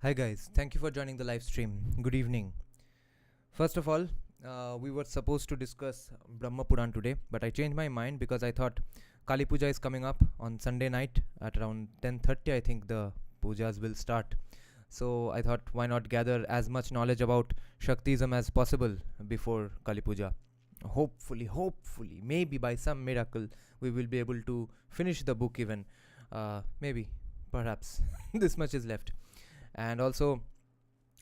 Hi guys, thank you for joining the live stream. Good evening. First of all, we were supposed to discuss Brahma Puran today, but I changed my mind because I thought Kali Puja is coming up on Sunday night at around 10:30. I think the pujas will start. So I thought, why not gather as much knowledge about Shaktism as possible before Kali Puja. Hopefully, maybe by some miracle, we will be able to finish the book even. Maybe, perhaps. This much is left. And also,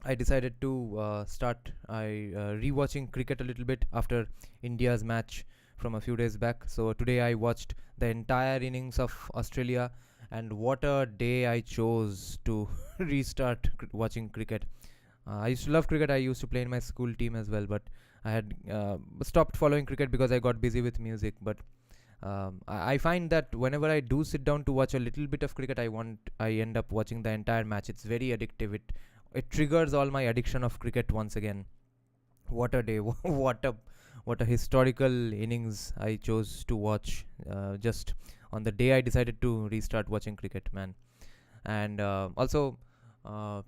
I decided to start rewatching cricket a little bit after India's match from a few days back. So today I watched the entire innings of Australia, and what a day I chose to restart watching cricket. I used to love cricket. I used to play in my school team as well, but I had stopped following cricket because I got busy with music. But I find that whenever I do sit down to watch a little bit of cricket, I end up watching the entire match. It's very addictive. It triggers all my addiction of cricket once again. What a day! What a historical innings I chose to watch. Just on the day I decided to restart watching cricket, man. And also,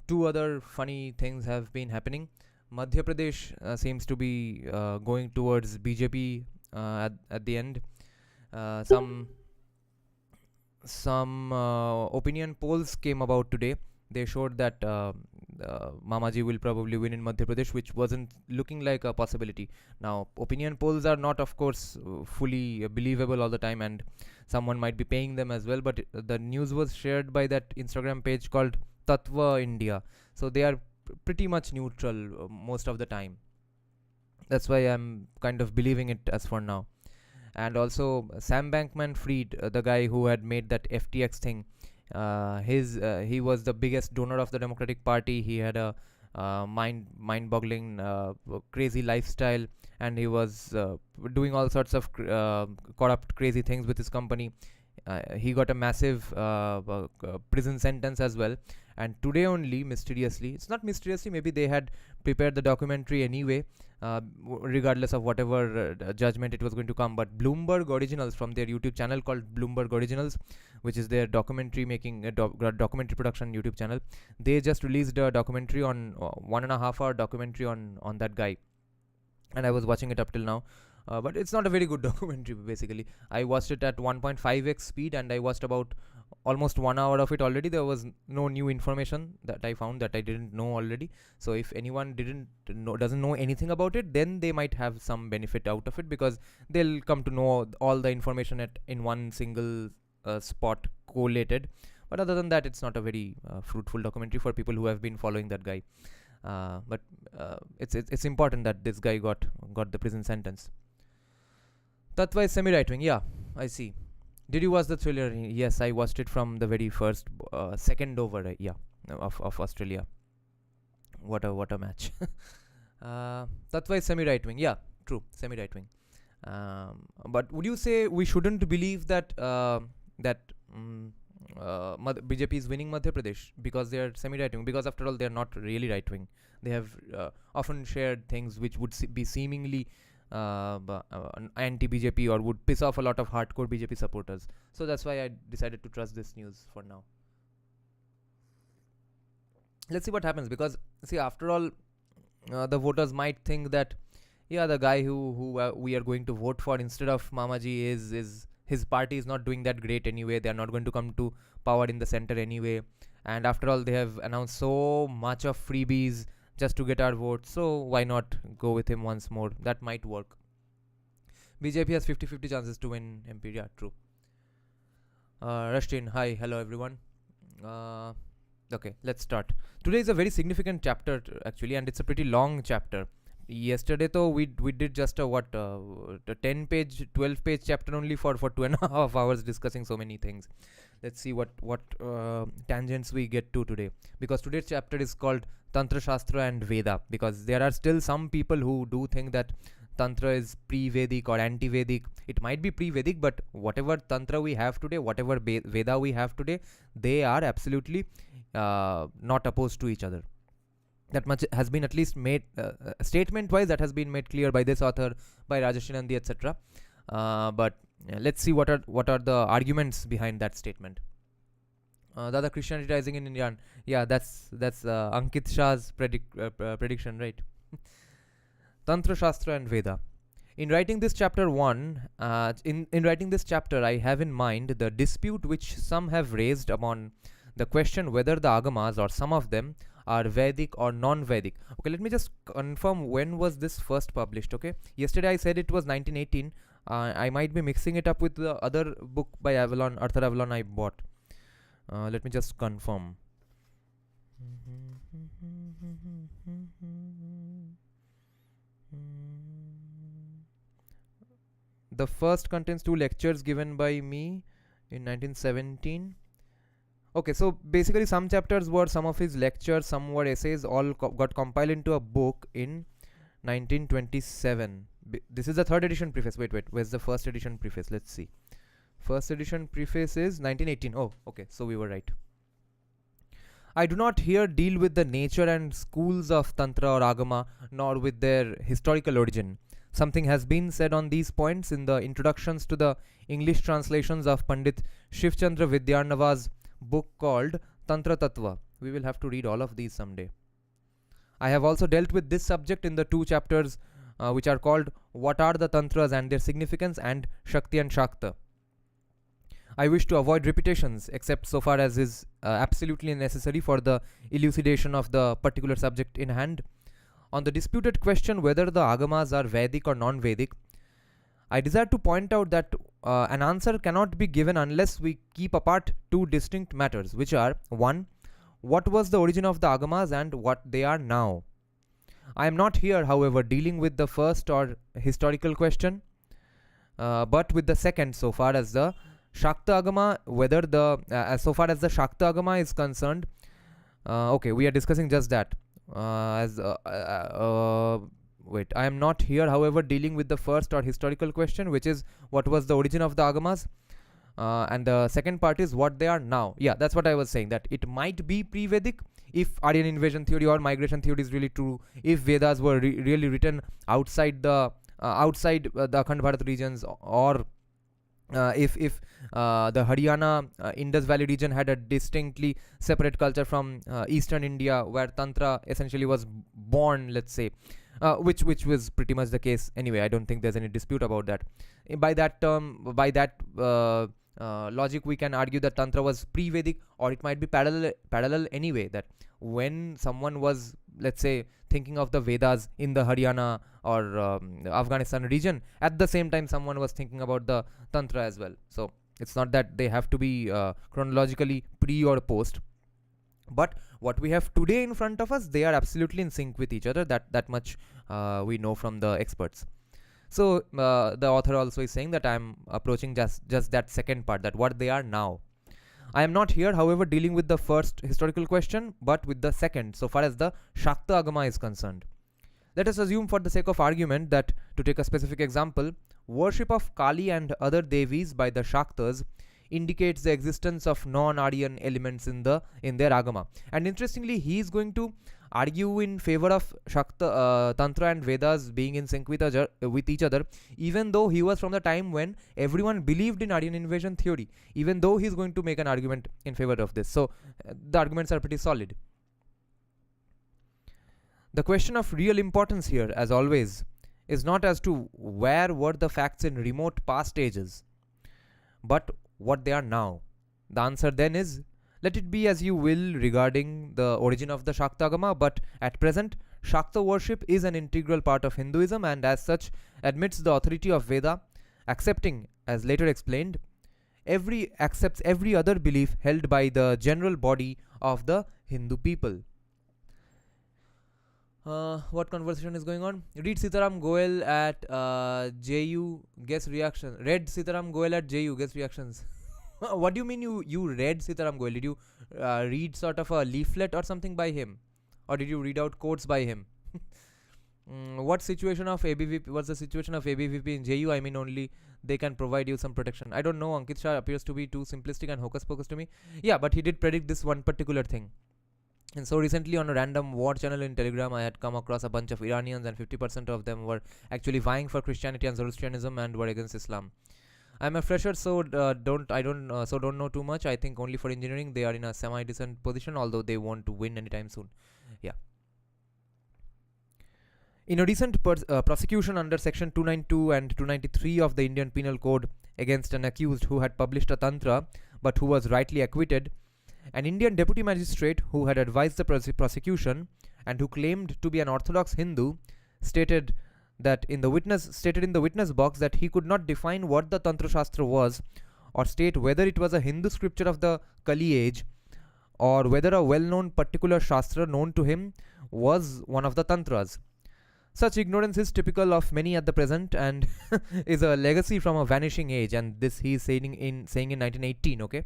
two other funny things have been happening. Madhya Pradesh seems to be going towards BJP at the end. Some opinion polls came about today. They showed that Mamaji will probably win in Madhya Pradesh, which wasn't looking like a possibility. Now, opinion polls are not, of course, fully believable all the time, and someone might be paying them as well. But the news was shared by that Instagram page called Tatva India, so they are pretty much neutral most of the time. That's why I'm kind of believing it as for now. And also, Sam Bankman-Fried, the guy who had made that FTX thing, his he was the biggest donor of the Democratic Party. He had a mind-boggling, crazy lifestyle, and he was doing all sorts of corrupt, crazy things with his company. He got a massive prison sentence as well. And today only, mysteriously, it's not mysteriously, maybe they had prepared the documentary anyway, regardless of whatever judgment it was going to come. But Bloomberg Originals, from their YouTube channel called Bloomberg Originals, which is their documentary making, documentary production YouTube channel, they just released a documentary on 1.5 hour documentary on that guy, and I was watching it up till now. But it's not a very good documentary. Basically, I watched it at 1.5x speed, and I watched about almost 1 hour of it already. There was no new information that I found that I didn't know already. So if anyone doesn't know anything about it, then they might have some benefit out of it, because they'll come to know all the information in one single spot collated. But other than that, it's not a very fruitful documentary for people who have been following that guy. But it's important that this guy got the prison sentence. Tatva is semi-right wing. Yeah, I see. Did you watch the thriller? Yes, I watched it from the very first, second over. Yeah, of Australia. What a match. Tatva is semi-right wing. Yeah, true, semi-right wing. But would you say we shouldn't believe that BJP is winning Madhya Pradesh because they are semi-right wing? Because after all, they are not really right wing. They have often shared things which would be seemingly anti-BJP, or would piss off a lot of hardcore BJP supporters. So that's why I decided to trust this news for now. Let's see what happens, because see, after all, the voters might think that, yeah, the guy who we are going to vote for instead of Mamaji is his party is not doing that great anyway. They are not going to come to power in the center anyway, and after all, they have announced so much of freebies just to get our vote. So why not go with him once more? That might work. BJP has 50-50 chances to win MP. Yeah, true. Rushtin, hi, hello everyone. Okay, let's start. Today is a very significant chapter actually, and it's a pretty long chapter. Yesterday though we did just a 10 page 12 page chapter only for 2.5 hours discussing so many things. Let's see what tangents we get to today, because today's chapter is called Tantra Shastra and Veda, because there are still some people who do think that Tantra is pre-Vedic or anti-Vedic. It might be pre-Vedic, but whatever Tantra we have today, whatever Veda we have today, they are absolutely not opposed to each other. That much has been at least made statement wise, that has been made clear by this author, by Rajesh Nandi, etc. But let's see what are the arguments behind that statement. Dada, Christianity rising in Iran. Yeah, that's Ankit Shah's prediction, right? Tantra, Shastra, and Veda. In writing this chapter 1, in writing this chapter, I have in mind the dispute which some have raised upon the question whether the Agamas or some of them are Vedic or non-Vedic. Okay, let me just confirm when was this first published. Okay, yesterday I said it was 1918. I might be mixing it up with the other book by Avalon, ArthurAvalon I bought. Let me just confirm. The first contains 2 lectures given by me in 1917. Okay, so basically some chapters were some of his lectures, some were essays, all got compiled into a book in 1927. This is the 3rd edition preface. Wait, where's the 1st edition preface? Let's see. 1st edition preface is 1918. Oh, okay, so we were right. I do not here deal with the nature and schools of Tantra or Agama, nor with their historical origin. Something has been said on these points in the introductions to the English translations of Pandit Shivchandra Vidyarnava's book called Tantra Tattva. We will have to read all of these someday. I have also dealt with this subject in the 2 chapters which are called What are the Tantras and their significance and Shakti and Shakta. I wish to avoid repetitions except so far as is absolutely necessary for the elucidation of the particular subject in hand. On the disputed question whether the Agamas are Vedic or non-Vedic, I desire to point out that an answer cannot be given unless we keep apart 2 distinct matters, which are 1. What was the origin of the Agamas and what they are now? I am not here, however, dealing with the first or historical question, but with the second, so far as the Shakta Agama, whether the so far as the Shakta Agama is concerned. Okay, we are discussing just that. Wait, I am not here, however, dealing with the first or historical question, which is what was the origin of the Agamas, and the second part is what they are now. Yeah, that's what I was saying, that it might be pre-Vedic if Aryan invasion theory or migration theory is really true, if Vedas were really written outside the Akhand Bharat regions, or if the Haryana Indus Valley region had a distinctly separate culture from eastern India, where Tantra essentially was born, let's say, which was pretty much the case anyway. I don't think there's any dispute about that. By that logic, we can argue that Tantra was pre-Vedic, or it might be parallel anyway, that when someone was, let's say, thinking of the Vedas in the Haryana or Afghanistan region, at the same time someone was thinking about the Tantra as well. So it's not that they have to be chronologically pre or post, but what we have today in front of us, they are absolutely in sync with each other. That much we know from the experts. So the author also is saying that I am approaching just that second part, that what they are now. I am not here, however, dealing with the first historical question, but with the second, so far as the Shakta Agama is concerned. Let us assume, for the sake of argument, that, to take a specific example, worship of Kali and other Devis by the Shaktas indicates the existence of non-Aryan elements in their Agama. And interestingly, he is going to argue in favor of Shakta, Tantra and Vedas being in sync with each other, even though he was from the time when everyone believed in Aryan invasion theory, even though he is going to make an argument in favor of this. So the arguments are pretty solid. The question of real importance here, as always, is not as to where were the facts in remote past ages, but what they are now. The answer then is, let it be as you will regarding the origin of the Shakta Agama, but at present, Shakta worship is an integral part of Hinduism, and as such admits the authority of Veda, accepting, as later explained, accepts every other belief held by the general body of the Hindu people. What conversation is going on? Read Sitaram Goel at JU, guess reaction. Read Sitaram Goel at JU, guess reactions. What do you mean you read Sitaram Goel? Did you read sort of a leaflet or something by him? Or did you read out quotes by him? What situation of ABVP? What's the situation of ABVP in JU? I mean, only they can provide you some protection. I don't know. Ankit Shah appears to be too simplistic and hocus pocus to me. Yeah, but he did predict this one particular thing. And so recently on a random war channel in Telegram, I had come across a bunch of Iranians, and 50% of them were actually vying for Christianity and Zoroastrianism and were against Islam. I'm a fresher, so don't know too much. I think only for engineering they are in a semi-decent position, although they want to win anytime soon. Yeah. In a recent prosecution under Section 292 and 293 of the Indian Penal Code against an accused who had published a tantra but who was rightly acquitted, an Indian deputy magistrate who had advised the prosecution and who claimed to be an orthodox Hindu stated in the witness box that he could not define what the Tantra Shastra was or state whether it was a Hindu scripture of the Kali age or whether a well-known particular Shastra known to him was one of the Tantras. Such ignorance is typical of many at the present and is a legacy from a vanishing age, and this he is saying in 1918, okay?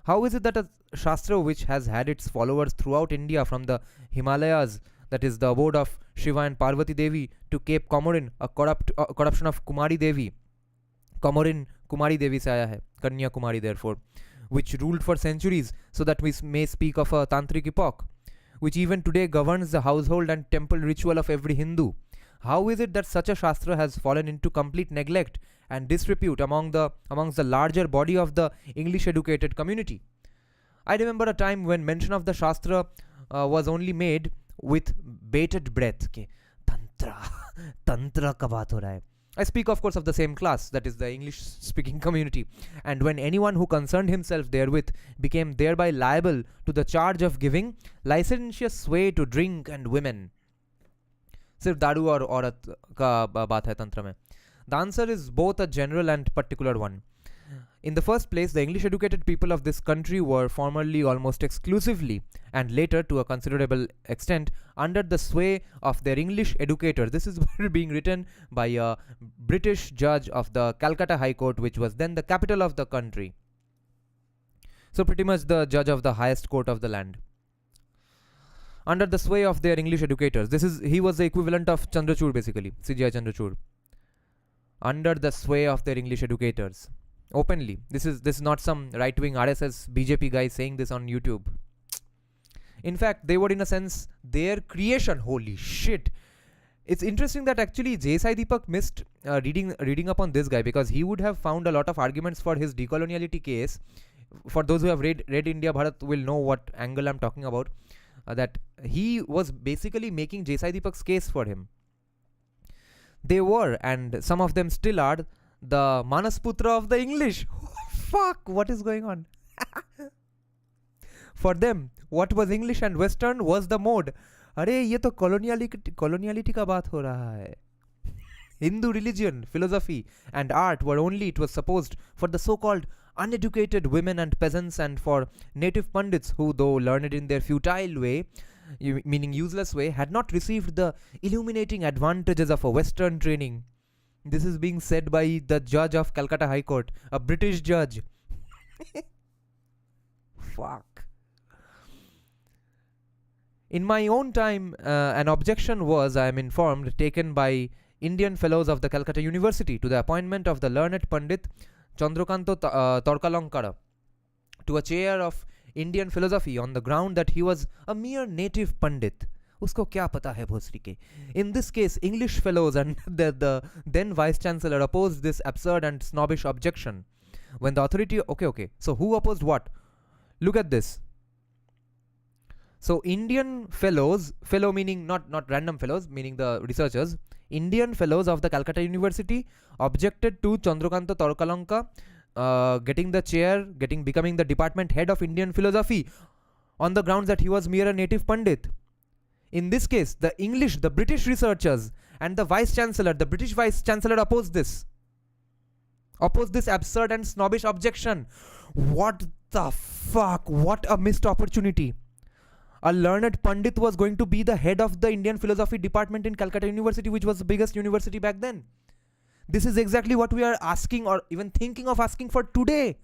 How is it that a Shastra which has had its followers throughout India from the Himalayas, that is the abode of Shiva and Parvati Devi, to Cape Comorin, a corruption of Kumari Devi, Comorin Kumari Devi se aaya hai, Kanya Kumari therefore, which ruled for centuries, so that we may speak of a tantric epoch, which even today governs the household and temple ritual of every Hindu. How is it that such a Shastra has fallen into complete neglect and disrepute amongst the larger body of the English educated community? I remember a time when mention of the Shastra was only made with bated breath. Okay, Tantra ka baat ho raha hai. I speak, of course, of the same class, that is the English-speaking community, and when anyone who concerned himself therewith became thereby liable to the charge of giving licentious sway to drink and women. सिर्फ दारू और औरत का बात है तंत्र में. The answer is both a general and particular one. In the first place, the English educated people of this country were formerly almost exclusively, and later to a considerable extent, under the sway of their English educators. This is being written by a British judge of the Calcutta High Court, which was then the capital of the country. So pretty much the judge of the highest court of the land. Under the sway of their English educators. He was the equivalent of Chandrachud basically, CGI Chandrachud. Under the sway of their English educators. Openly. This is not some right-wing RSS BJP guy saying this on YouTube. In fact, they were in a sense their creation. Holy shit. It's interesting that actually J. Sai Deepak missed reading up on this guy, because he would have found a lot of arguments for his decoloniality case. For those who have read India Bharat will know what angle I'm talking about. That he was basically making J. Sai Deepak's case for him. They were, and some of them still are, the Manasputra of the English. Fuck, what is going on? For them, what was English and Western was the mode. अरे ये तो coloniality का बात हो रहा है. Hindu religion, philosophy and art were only, it was supposed, for the so-called uneducated women and peasants, and for native pundits who, though learned in their futile way, meaning useless way, had not received the illuminating advantages of a Western training. This is being said by the judge of Calcutta High Court, a British judge. Fuck. In my own time, an objection was, I am informed, taken by Indian fellows of the Calcutta University to the appointment of the learned Pandit Chandrakanto Torkalankara to a chair of Indian philosophy on the ground that he was a mere native Pandit. उसको क्या पता है भोसड़ी के. In this case, English fellows and the then Vice Chancellor opposed this absurd and snobbish objection. When the authority... Okay. So who opposed what? Look at this. So Indian fellows, fellow meaning not random fellows, meaning the researchers, Indian fellows of the Calcutta University objected to Chandrakanta Torkalanka getting the chair, becoming the department head of Indian philosophy on the grounds that he was mere a native Pandit. In this case, the British researchers and the Vice Chancellor, the British Vice Chancellor opposed this absurd and snobbish objection. What the fuck? What a missed opportunity. A learned Pandit was going to be the head of the Indian philosophy department in Calcutta University, which was the biggest university back then. This is exactly what we are asking, or even thinking of asking for today.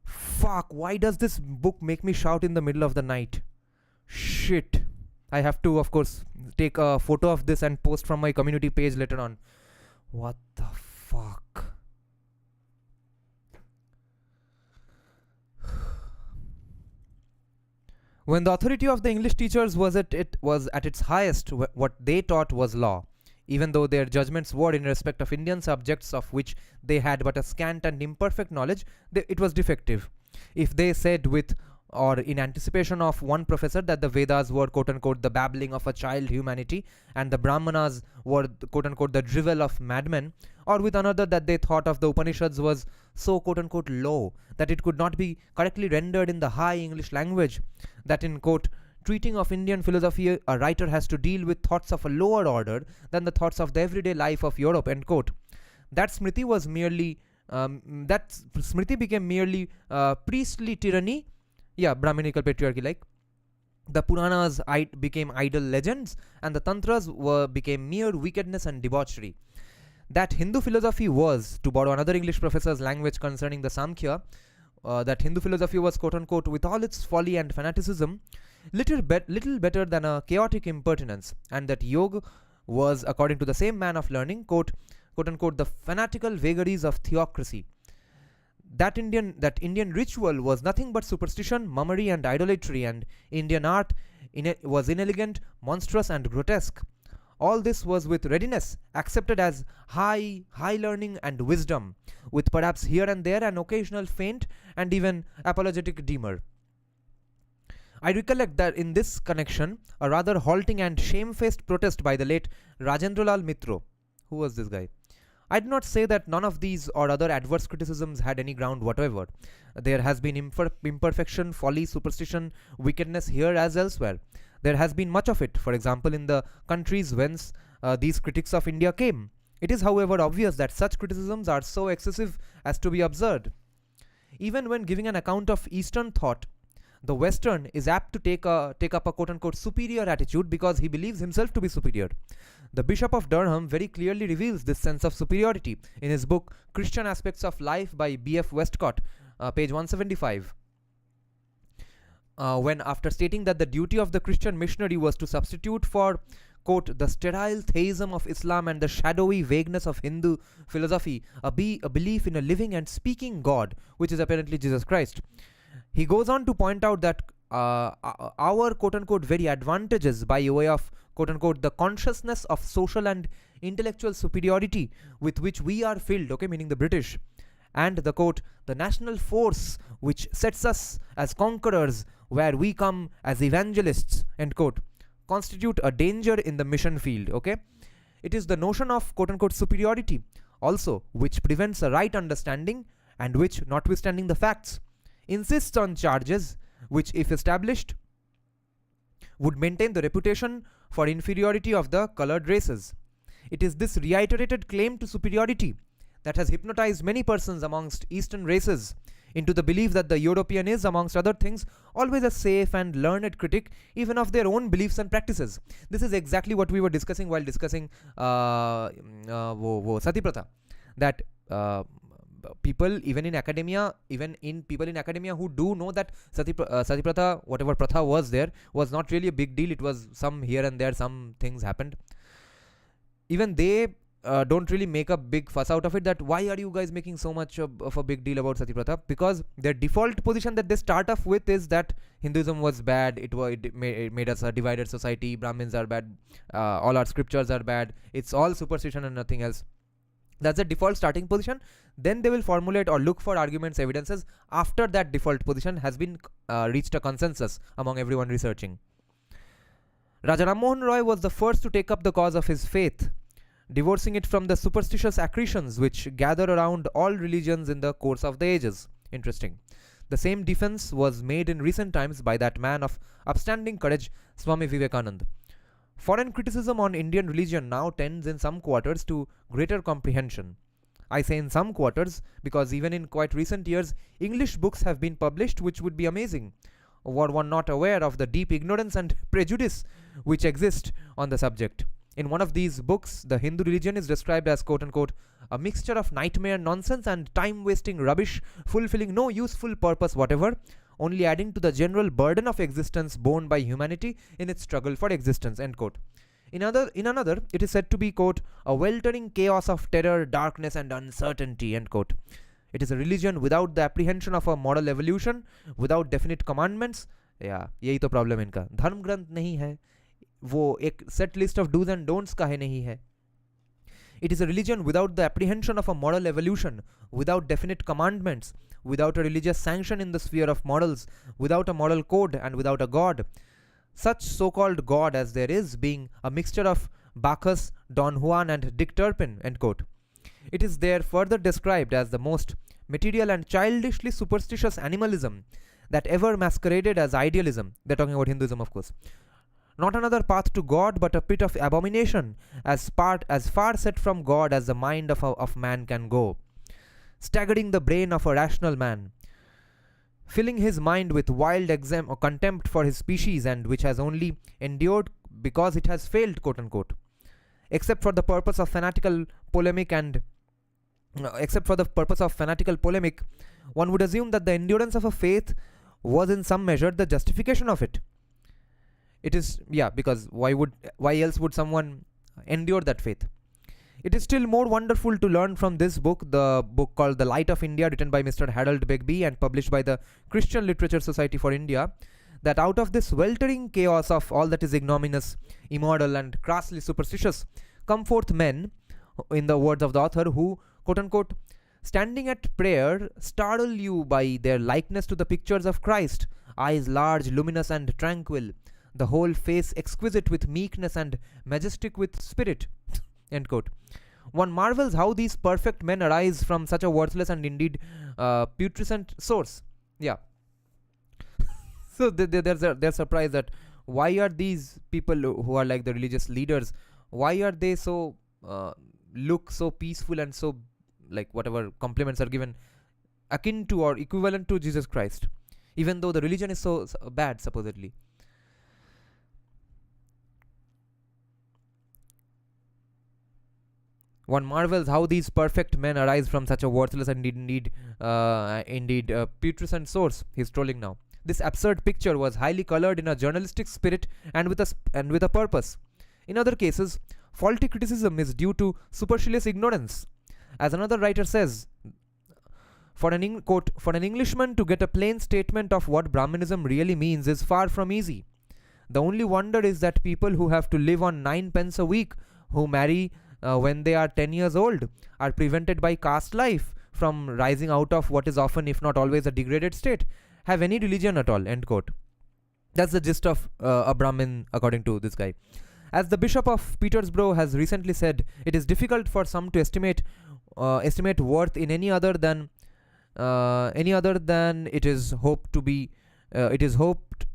Fuck, why does this book make me shout in the middle of the night? Shit. I have to, of course, take a photo of this and post from my community page later on. What the fuck? When the authority of the English teachers was at its highest, what they taught was law. even though their judgments were in respect of Indian subjects of which they had but a scant and imperfect knowledge, it was defective. If they said with or in anticipation of one professor that the Vedas were quote unquote the babbling of a child humanity and the Brahmanas were quote unquote the drivel of madmen, or with another that they thought of the Upanishads was so quote unquote low that it could not be correctly rendered in the high English language, that in quote treating of Indian philosophy a writer has to deal with thoughts of a lower order than the thoughts of the everyday life of Europe, end quote. That Smriti was merely that Smriti became merely priestly tyranny, Brahminical patriarchy. Like the Puranas became idle legends, and the Tantras became mere wickedness and debauchery. That Hindu philosophy was, to borrow another English professor's language concerning the Samkhya, that Hindu philosophy was quote unquote with all its folly and fanaticism little better than a chaotic impertinence, and that yoga was, according to the same man of learning, quote unquote the fanatical vagaries of theocracy. That Indian ritual was nothing but superstition, mummery, and idolatry, and Indian art was inelegant, monstrous, and grotesque. All this was with readiness accepted as high learning and wisdom, with perhaps here and there an occasional feint and even apologetic demur. I recollect that in this connection a rather halting and shamefaced protest by the late Rajendralal Mitro. Who was this guy? I do not say that none of these or other adverse criticisms had any ground whatever. There has been imperfection, folly, superstition, wickedness here as elsewhere. There has been much of it, for example, in the countries whence these critics of India came. It is, however, obvious that such criticisms are so excessive as to be absurd. Even when giving an account of Eastern thought, the Western is apt to take up a quote-unquote superior attitude because he believes himself to be superior. The Bishop of Durham very clearly reveals this sense of superiority in his book Christian Aspects of Life by B.F. Westcott, page 175. When, after stating that the duty of the Christian missionary was to substitute for, quote, the sterile theism of Islam and the shadowy vagueness of Hindu philosophy, a belief in a living and speaking God, which is apparently Jesus Christ. He goes on to point out that our quote-unquote very advantages by way of quote-unquote the consciousness of social and intellectual superiority with which we are filled, okay, meaning the British, and the quote the national force which sets us as conquerors where we come as evangelists, end quote, constitute a danger in the mission field, okay. It is the notion of quote-unquote superiority also which prevents a right understanding and which, notwithstanding the facts, insists on charges which, if established, would maintain the reputation for inferiority of the colored races. It is this reiterated claim to superiority that has hypnotized many persons amongst Eastern races into the belief that the European is, amongst other things, always a safe and learned critic even of their own beliefs and practices. This is exactly what we were discussing while discussing Sati Pratha, that people even in academia who do know that Sati Pratha, whatever Pratha was there, was not really a big deal. It was some here and there, some things happened. Even they don't really make a big fuss out of it, that why are you guys making so much of a big deal about Sati Pratha? Because their default position that they start off with is that Hinduism was bad, it made us a divided society, Brahmins are bad, all our scriptures are bad, it's all superstition and nothing else. That's the default starting position. Then they will formulate or look for arguments, evidences after that default position has been reached a consensus among everyone researching. Raja Ram Mohan Roy was the first to take up the cause of his faith, divorcing it from the superstitious accretions which gather around all religions in the course of the ages. Interesting. The same defense was made in recent times by that man of upstanding courage, Swami Vivekananda. Foreign criticism on Indian religion now tends in some quarters to greater comprehension. I say in some quarters because even in quite recent years, English books have been published which would be amazing, were one not aware of the deep ignorance and prejudice which exist on the subject. In one of these books, the Hindu religion is described as quote-unquote a mixture of nightmare nonsense and time-wasting rubbish, fulfilling no useful purpose whatever, only adding to the general burden of existence borne by humanity in its struggle for existence, end quote. In another, it is said to be, quote, a weltering chaos of terror, darkness and uncertainty, end quote. It is a religion without the apprehension of a moral evolution, without definite commandments. यही तो problem इनका, धर्म ग्रंथ नहीं है, वो एक set list of do's and don'ts का है नहीं है. It is a religion without the apprehension of a moral evolution, without definite commandments, without a religious sanction in the sphere of morals, without a moral code, and without a god. Such so called god as there is being a mixture of Bacchus, Don Juan, and Dick Turpin. End quote. It is there further described as the most material and childishly superstitious animalism that ever masqueraded as idealism. They're talking about Hinduism, of course. Not another path to God, but a pit of abomination, as far set from God as the mind of man can go, staggering the brain of a rational man, filling his mind with wild or contempt for his species, and which has only endured because it has failed, quote unquote. Except for the purpose of fanatical polemic, one would assume that the endurance of a faith was in some measure the justification of it. It is, yeah, because why else would someone endure that faith? It is still more wonderful to learn from this book, the book called The Light of India, written by Mr. Harold Begbie and published by the Christian Literature Society for India, that out of this weltering chaos of all that is ignominious, immoral, and crassly superstitious, come forth men, in the words of the author, who, quote unquote, standing at prayer, startle you by their likeness to the pictures of Christ, eyes large, luminous, and tranquil, the whole face exquisite with meekness and majestic with spirit. End quote. One marvels how these perfect men arise from such a worthless and indeed putrescent source. Yeah. So they're surprised that why are these people who are like the religious leaders, why are they so look so peaceful and so, like, whatever compliments are given, akin to or equivalent to Jesus Christ, even though the religion is so bad, supposedly. One marvels how these perfect men arise from such a worthless and indeed putrescent source. He's trolling now. This absurd picture was highly colored in a journalistic spirit and with a purpose. In other cases, faulty criticism is due to supercilious ignorance. As another writer says, for an Englishman to get a plain statement of what Brahmanism really means is far from easy. The only wonder is that people who have to live on 9 pence a week, who marry when they are 10 years old, are prevented by caste life from rising out of what is often, if not always, a degraded state, have any religion at all. End quote. That's the gist of a Brahmin, according to this guy. As the Bishop of Petersburg has recently said, it is difficult for some to estimate worth in any other than it is to be hoped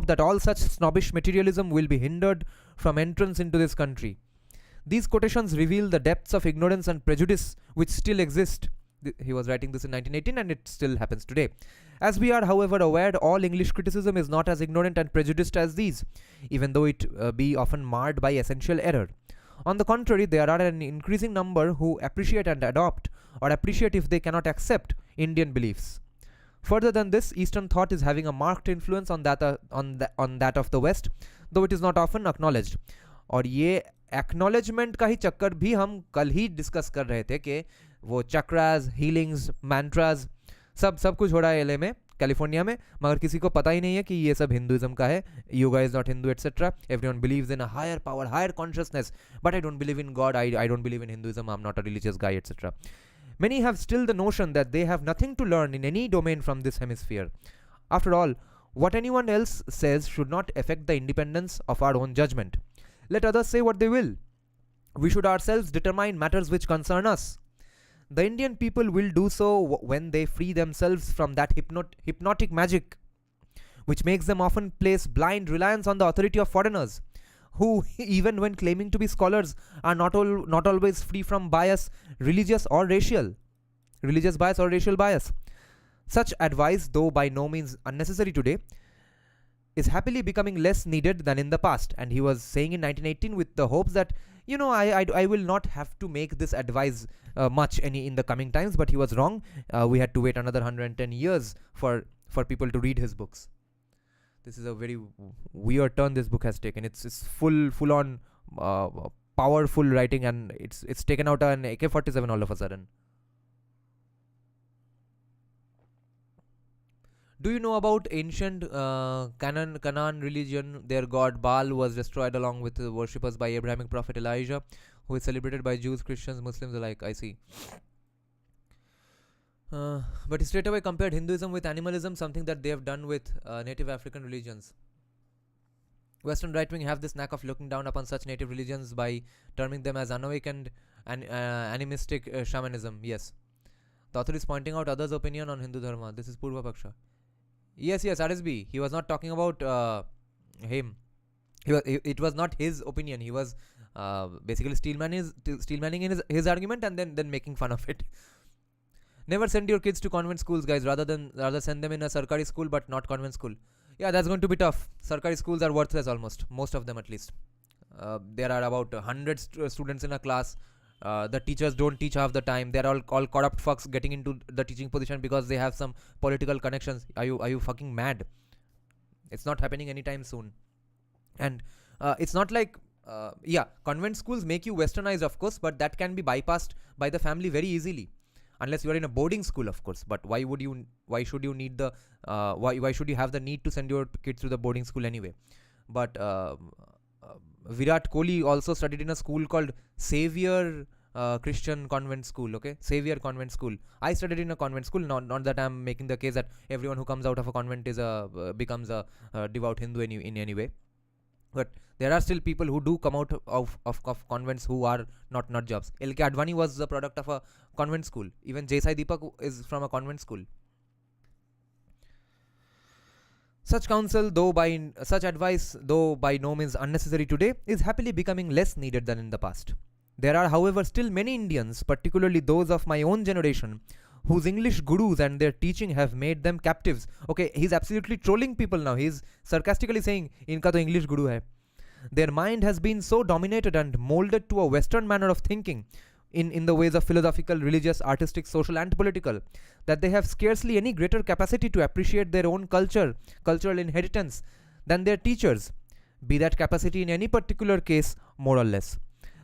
that all such snobbish materialism will be hindered from entrance into this country. These quotations reveal the depths of ignorance and prejudice which still exist. He was writing this in 1918 and it still happens today. As we are, however, aware, all English criticism is not as ignorant and prejudiced as these, even though it be often marred by essential error. On the contrary, there are an increasing number who appreciate and adopt, or appreciate if they cannot accept, Indian beliefs. Further than this, Eastern thought is having a marked influence on that of the West, though it is not often acknowledged. और ये acknowledgement का ही चक्कर भी हम कल ही discuss कर रहे थे कि वो चक्रास, हीलिंग्स, मैंट्रास सब कुछ हो रहा है एलए में, कैलिफोर्निया में, मगर किसी को पता ही नहीं है कि ये सब हिंदुइज्म का है. Yoga is not Hindu etcetera. Everyone believes in a higher power, higher consciousness, but I don't believe in God, I don't believe in Hinduism, I am not a religious guy etcetera. Many have still the notion that they have nothing to learn in any domain from this hemisphere. After all, what anyone else says should not affect the independence of our own judgment. Let others say what they will. We should ourselves determine matters which concern us. The Indian people will do so when they free themselves from that hypnotic magic, which makes them often place blind reliance on the authority of foreigners, who, even when claiming to be scholars, are not always free from bias, religious bias or racial bias. Such advice, though by no means unnecessary today, is happily becoming less needed than in the past. And he was saying in 1918 with the hopes that, I will not have to make this advice much in the coming times, but he was wrong. We had to wait another 110 years for people to read his books. This is a very weird turn this book has taken. It's full on powerful writing, and it's taken out an AK-47 all of a sudden. Do you know about ancient Canaan religion? Their god Baal was destroyed along with the worshippers by Abrahamic prophet Elijah, who is celebrated by Jews, Christians, Muslims alike. I see. But he straight away compared Hinduism with animalism, something that they have done with native African religions. Western right wing have this knack of looking down upon such native religions by terming them as unawakened and animistic shamanism. Yes. The author is pointing out others' opinion on Hindu Dharma. This is Purva Paksha. Yes, RSB. He was not talking about him. It was not his opinion. He was basically steelmanning in his argument and then making fun of it. Never send your kids to convent schools, guys. Rather send them in a Sarkari school, but not convent school. Yeah, that's going to be tough. Sarkari schools are worthless almost. Most of them at least. There are about 100 students in a class. The teachers don't teach half the time. They're all corrupt fucks getting into the teaching position because they have some political connections. Are you fucking mad? It's not happening anytime soon. And it's not like convent schools make you westernized, of course, but that can be bypassed by the family very easily, unless you are in a boarding school, of course. But why should you have the need to send your kids to the boarding school anyway? But Virat Kohli also studied in a school called Savior Christian Convent School. Okay, Savior Convent School. I studied in a convent school. Not that I'm making the case that everyone who comes out of a convent is becomes a devout Hindu in any way. But there are still people who do come out of convents who are not jobs. L.K. Advani was the product of a convent school. Even J. Sai Deepak is from a convent school. Such advice, though by no means unnecessary today, is happily becoming less needed than in the past. There are, however, still many Indians, particularly those of my own generation, whose English gurus and their teaching have made them captives. Okay, he's absolutely trolling people now. He's sarcastically saying, "Inka to English guru hai." Their mind has been so dominated and molded to a Western manner of thinking, in the ways of philosophical, religious, artistic, social, and political, that they have scarcely any greater capacity to appreciate their own cultural inheritance than their teachers, be that capacity in any particular case more or less.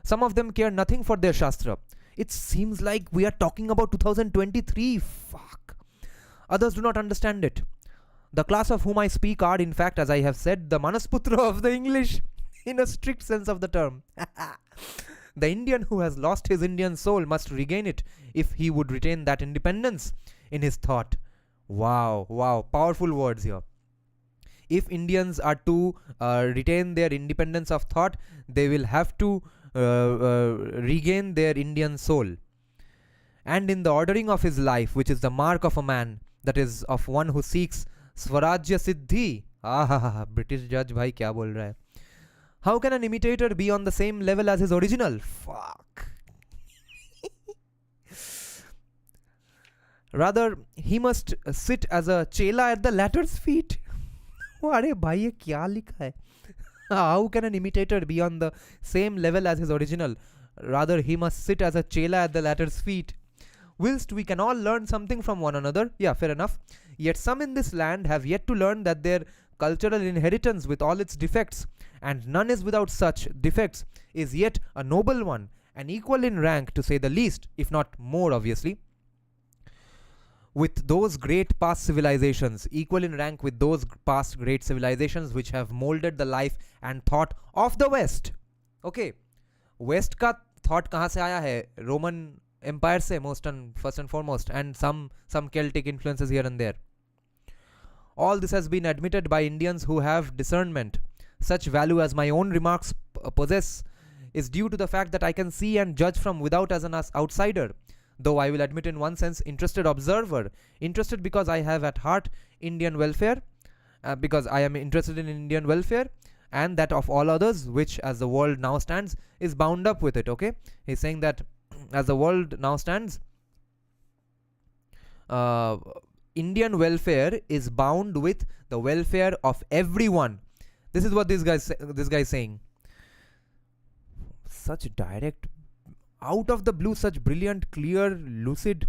Some of them care nothing for their Shastra. It seems like we are talking about 2023. Fuck. Others do not understand it. The class of whom I speak are, in fact, as I have said, the Manasputra of the English, in a strict sense of the term. The Indian who has lost his Indian soul must regain it if he would retain that independence in his thought. Wow, powerful words here. If Indians are to retain their independence of thought, they will have to regain their Indian soul. And in the ordering of his life, which is the mark of a man, that is, of one who seeks Swarajya Siddhi. British judge bhai kya bol raha hai? How can an imitator be on the same level as his original? Fuck. Rather, he must sit as a chela at the latter's feet. Arey bhai, ye kya likha hai? How can an imitator be on the same level as his original? Rather, he must sit as a chela at the latter's feet. Whilst we can all learn something from one another, yeah, fair enough, yet some in this land have yet to learn that their cultural inheritance with all its defects, and none is without such defects, is yet a noble one, and equal in rank, to say the least, if not more obviously, with those great past civilizations, equal in rank with those past great civilizations which have molded the life and thought of the West. Okay, West ka thought kahan se aaya hai? Roman Empire se, first and foremost, and some Celtic influences here and there. All this has been admitted by Indians who have discernment. Such value as my own remarks possess is due to the fact that I can see and judge from without as an outsider, though I will admit in one sense interested observer, interested because I have at heart Indian welfare, because I am interested in Indian welfare and that of all others, which as the world now stands is bound up with it. Okay, he's saying that as the world now stands, Indian welfare is bound with the welfare of everyone. This is what this guy is saying. Such direct, out of the blue, such brilliant, clear, lucid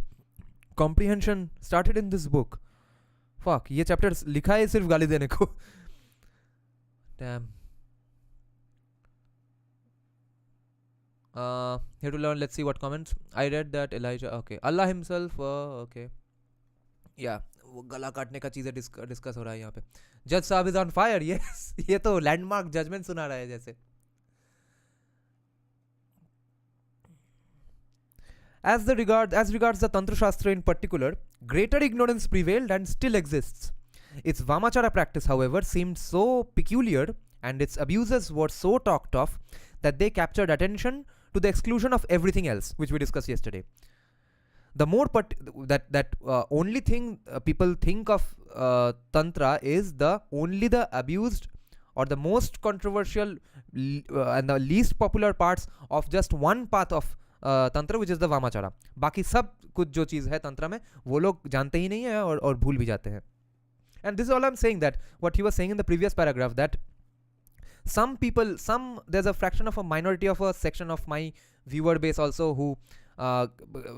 comprehension started in this book. Fuck, ये chapter लिखा है सिर्फ गाली देने को. Damn. Here to learn. Let's see what comments. I read that Elijah. Okay, Allah himself. Okay. Yeah, वो गला काटने का चीजें डिस्कस हो रहा है यहाँ पे. जज साहब इज ऑन फायर. यस, ये तो लैंडमार्क जजमेंट सुना रहा है जैसे. As regards the Tantra Shastra in particular, greater ignorance prevailed and still exists. Its Vamachara practice, however, seemed so peculiar and its abuses were so talked of that they captured attention to the exclusion of everything else, which we discussed yesterday. The more only thing people think of Tantra is the abused or the most controversial and the least popular parts of just one path of तंत्र which is the वामाचारा. बाकी सब कुछ जो चीज़ है तंत्र में वो लोग जानते ही नहीं है और भूल भी जाते हैं. And this is all I'm saying, that what he was saying in the previous paragraph, that some people, there's a fraction of a minority of a section of my viewer base also who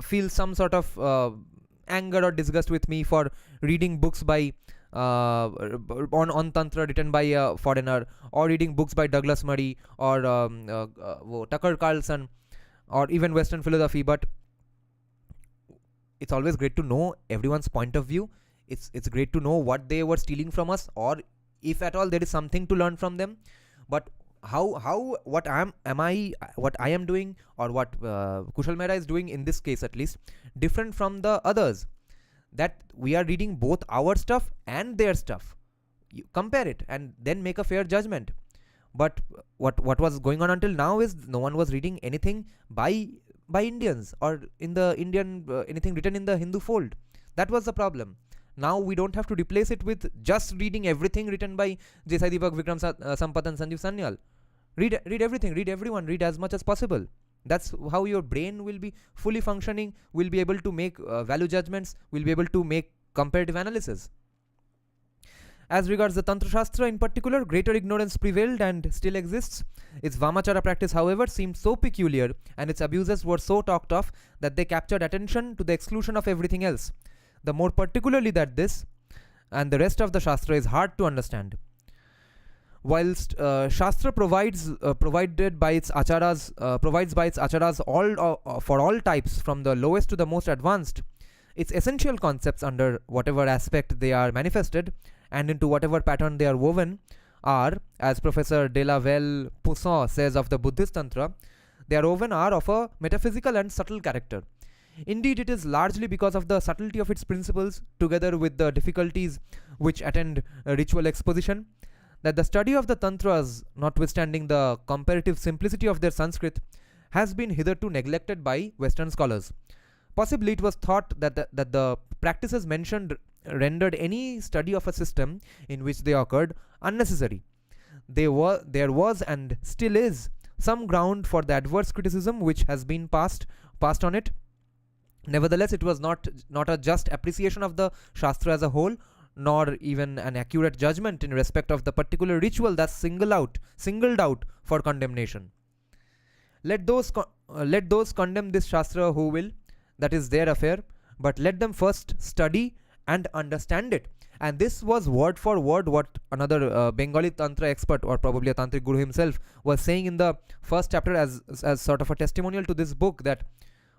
feel some sort of anger or disgust with me for reading books by on Tantra written by a foreigner, or reading books by Douglas Murray or Tucker Carlson, or even Western philosophy. But it's always great to know everyone's point of view. It's great to know what they were stealing from us, or if at all there is something to learn from them. But what I am doing, or what Kushal Mehra is doing in this case at least, different from the others, that we are reading both our stuff and their stuff. You compare it and then make a fair judgment. But what was going on until now is no one was reading anything by Indians, or in the Indian anything written in the Hindu fold. That was the problem. Now we don't have to replace it with just reading everything written by J. Sai Deepak, Vikram Sampath and Sanjeev Sanyal. Read everything, read everyone, read as much as possible. That's how your brain will be fully functioning, will be able to make value judgments, will be able to make comparative analysis. As regards the Tantra Shastra in particular, greater ignorance prevailed and still exists. Its Vamachara practice, however, seemed so peculiar and its abuses were so talked of that they captured attention to the exclusion of everything else. The more particularly that this and the rest of the Shastra is hard to understand. Whilst Shastra provides by its acharas all for all types, from the lowest to the most advanced, its essential concepts, under whatever aspect they are manifested and into whatever pattern they are woven, are, as Professor de la Velle Poussin says of the Buddhist Tantra, they are woven are of a metaphysical and subtle character. Indeed, it is largely because of the subtlety of its principles, together with the difficulties which attend ritual exposition, that the study of the Tantras, notwithstanding the comparative simplicity of their Sanskrit, has been hitherto neglected by Western scholars. Possibly it was thought that the practices mentioned rendered any study of a system in which they occurred unnecessary. There was and still is some ground for the adverse criticism which has been passed on it. Nevertheless, it was not a just appreciation of the Shastra as a whole, nor even an accurate judgment in respect of the particular ritual thus singled out for condemnation. Let those condemn this Shastra who will, that is their affair, but let them first study and understand it. And this was word for word what another Bengali Tantra expert, or probably a Tantric Guru himself, was saying in the first chapter as sort of a testimonial to this book, that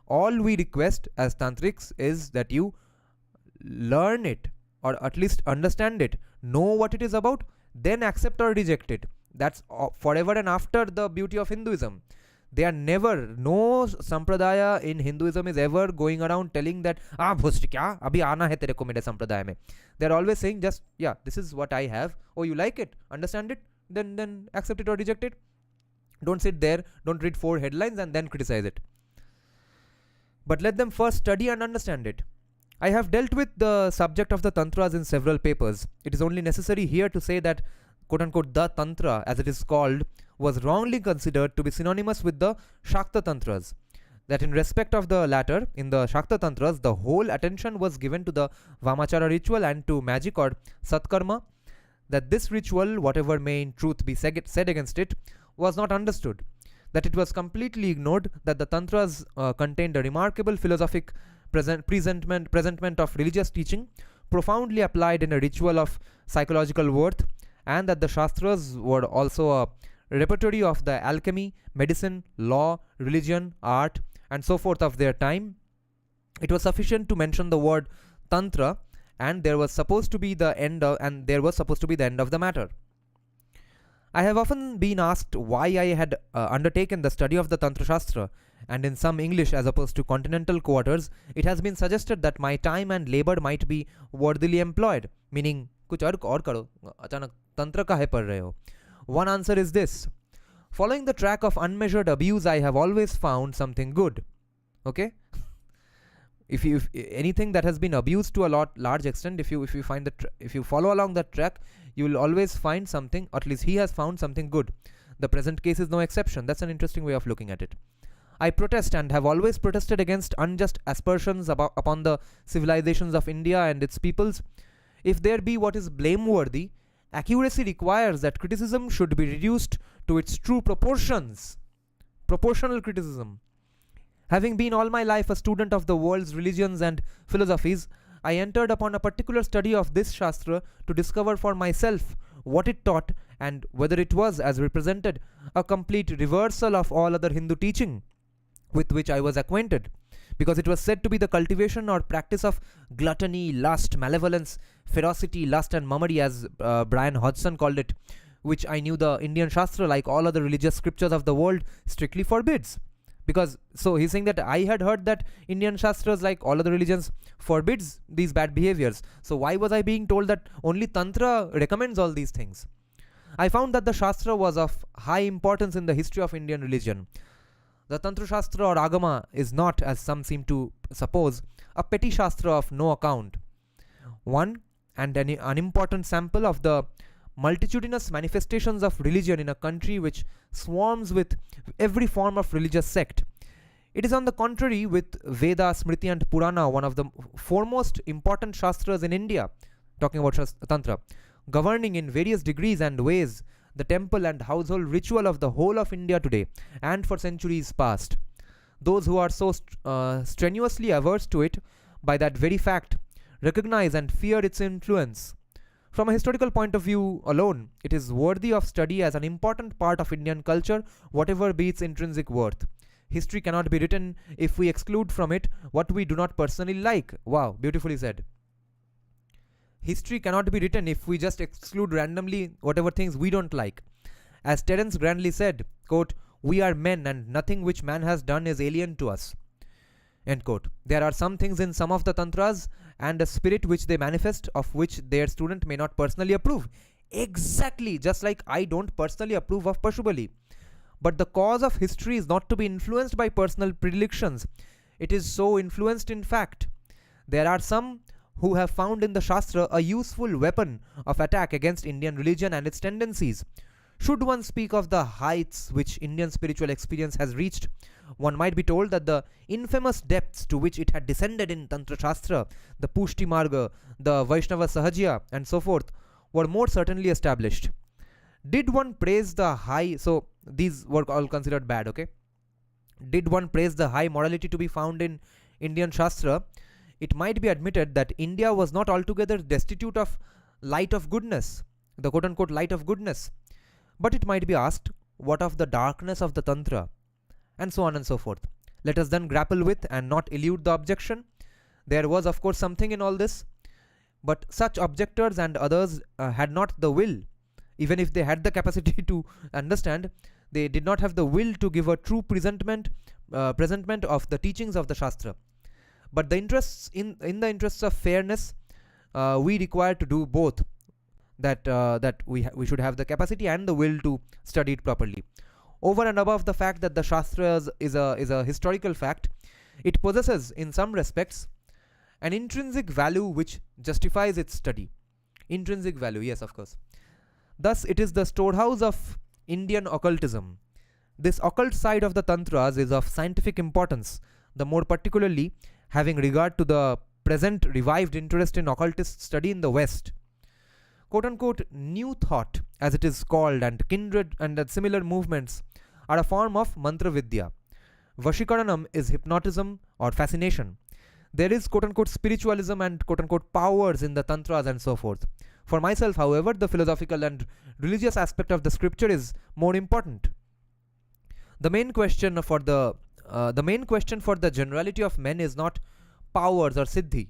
all we request as Tantrics is that you learn it, or at least understand it, know what it is about, then accept or reject it. That's forever and after the beauty of Hinduism. They are never, no sampradaya in Hinduism is ever going around telling that bhust kya abhi aana hai tere ko mere sampradaya mein. They're always saying just, yeah, this is what I have. Oh, you like it, understand it, then accept it or reject it. Don't sit there, don't read 4 headlines and then criticize it. But let them first study and understand it. I have dealt with the subject of the Tantras in several papers. It is only necessary here to say that, quote unquote, the Tantra, as it is called, was wrongly considered to be synonymous with the Shakta Tantras. That in respect of the latter, in the Shakta Tantras, the whole attention was given to the Vamachara ritual and to magic or Satkarma. That this ritual, whatever may in truth be said against it, was not understood. That it was completely ignored, that the Tantras contained a remarkable philosophic presentment of religious teaching, profoundly applied in a ritual of psychological worth, and that the Shastras were also a repertory of the alchemy, medicine, law, religion, art, and so forth of their time. It was sufficient to mention the word Tantra, and there was supposed to be the end of the matter. I have often been asked why I had undertaken the study of the Tantra Shastra, and in some English as opposed to continental quarters, it has been suggested that my time and labor might be worthily employed, meaning कुछ और करो, अचानक तंत्र काहे पढ़ रहे हो? One answer is this: following the track of unmeasured abuse, I have always found something good. Okay? If anything that has been abused to a large extent, if you follow along that track, you will always find something. Or at least he has found something good. The present case is no exception. That's an interesting way of looking at it. I protest and have always protested against unjust aspersions upon the civilizations of India and its peoples. If there be what is blameworthy, accuracy requires that criticism should be reduced to its true proportions. Proportional criticism. Having been all my life a student of the world's religions and philosophies, I entered upon a particular study of this Shastra to discover for myself what it taught and whether it was, as represented, a complete reversal of all other Hindu teaching with which I was acquainted, because it was said to be the cultivation or practice of gluttony, lust, malevolence, ferocity, lust and mummery, as Brian Hodgson called it, which I knew the Indian Shastra, like all other religious scriptures of the world, strictly forbids. Because, so he's saying that I had heard that Indian Shastras, like all other religions, forbids these bad behaviors. So why was I being told that only Tantra recommends all these things? I found that the Shastra was of high importance in the history of Indian religion. The Tantra Shastra or Agama is not, as some seem to suppose, a petty Shastra of no account. One and an unimportant sample of the multitudinous manifestations of religion in a country which swarms with every form of religious sect. It is on the contrary with Veda, Smriti and Purana, one of the foremost important Shastras in India, talking about Tantra, governing in various degrees and ways the temple and household ritual of the whole of India today and for centuries past. Those who are so strenuously averse to it, by that very fact, recognize and fear its influence. From a historical point of view alone, it is worthy of study as an important part of Indian culture, whatever be its intrinsic worth. History cannot be written if we exclude from it what we do not personally like. Wow, beautifully said. History cannot be written if we just exclude randomly whatever things we don't like. As Terence grandly said, quote, "We are men and nothing which man has done is alien to us." End quote. There are some things in some of the Tantras and a spirit which they manifest of which their student may not personally approve. Exactly, just like I don't personally approve of Pashubali. But the cause of history is not to be influenced by personal predilections. It is so influenced in fact. There are some who have found in the Shastra a useful weapon of attack against Indian religion and its tendencies. Should one speak of the heights which Indian spiritual experience has reached, one might be told that the infamous depths to which it had descended in Tantra Shastra, the Pushti Marga, the Vaishnava Sahajya, and so forth, were more certainly established. Did one praise the high, so these were all considered bad, okay? Did one praise the high morality to be found in Indian Shastra, it might be admitted that India was not altogether destitute of light of goodness, the quote unquote light of goodness. But it might be asked, what of the darkness of the Tantra? And so on and so forth. Let us then grapple with and not elude the objection. There was, of course, something in all this, but such objectors and others had not the will. Even if they had the capacity to understand, they did not have the will to give a true presentment of the teachings of the Shastra. But the interests in the interests of fairness, we require to do both. That we should have the capacity and the will to study it properly. Over and above the fact that the Shastras is a historical fact, it possesses in some respects an intrinsic value which justifies its study. Intrinsic value, yes, of course. Thus, it is the storehouse of Indian occultism. This occult side of the Tantras is of scientific importance, the more particularly having regard to the present revived interest in occultist study in the West. Quote-unquote new thought, as it is called, and kindred and similar movements are a form of mantra vidya. Vashikaranam is hypnotism or fascination. There is quote-unquote spiritualism and quote-unquote powers in the Tantras and so forth. For myself, however, the philosophical and religious aspect of the scripture is more important. The main question for the generality of men is not powers or siddhi.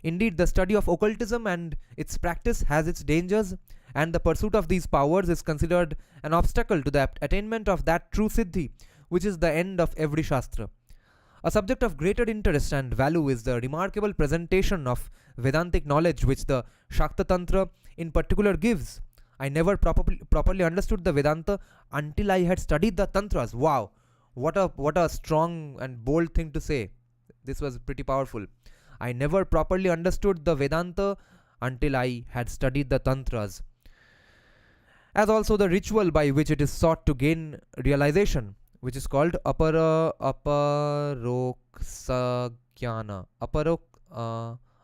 Indeed, the study of occultism and its practice has its dangers, and the pursuit of these powers is considered an obstacle to the attainment of that true siddhi, which is the end of every shastra. A subject of greater interest and value is the remarkable presentation of Vedantic knowledge which the Shakta Tantra in particular gives. I never properly understood the Vedanta until I had studied the Tantras. Wow, what a strong and bold thing to say. This was pretty powerful. I never properly understood the Vedanta until I had studied the Tantras, as also the ritual by which it is sought to gain realization, which is called aparoksagyana.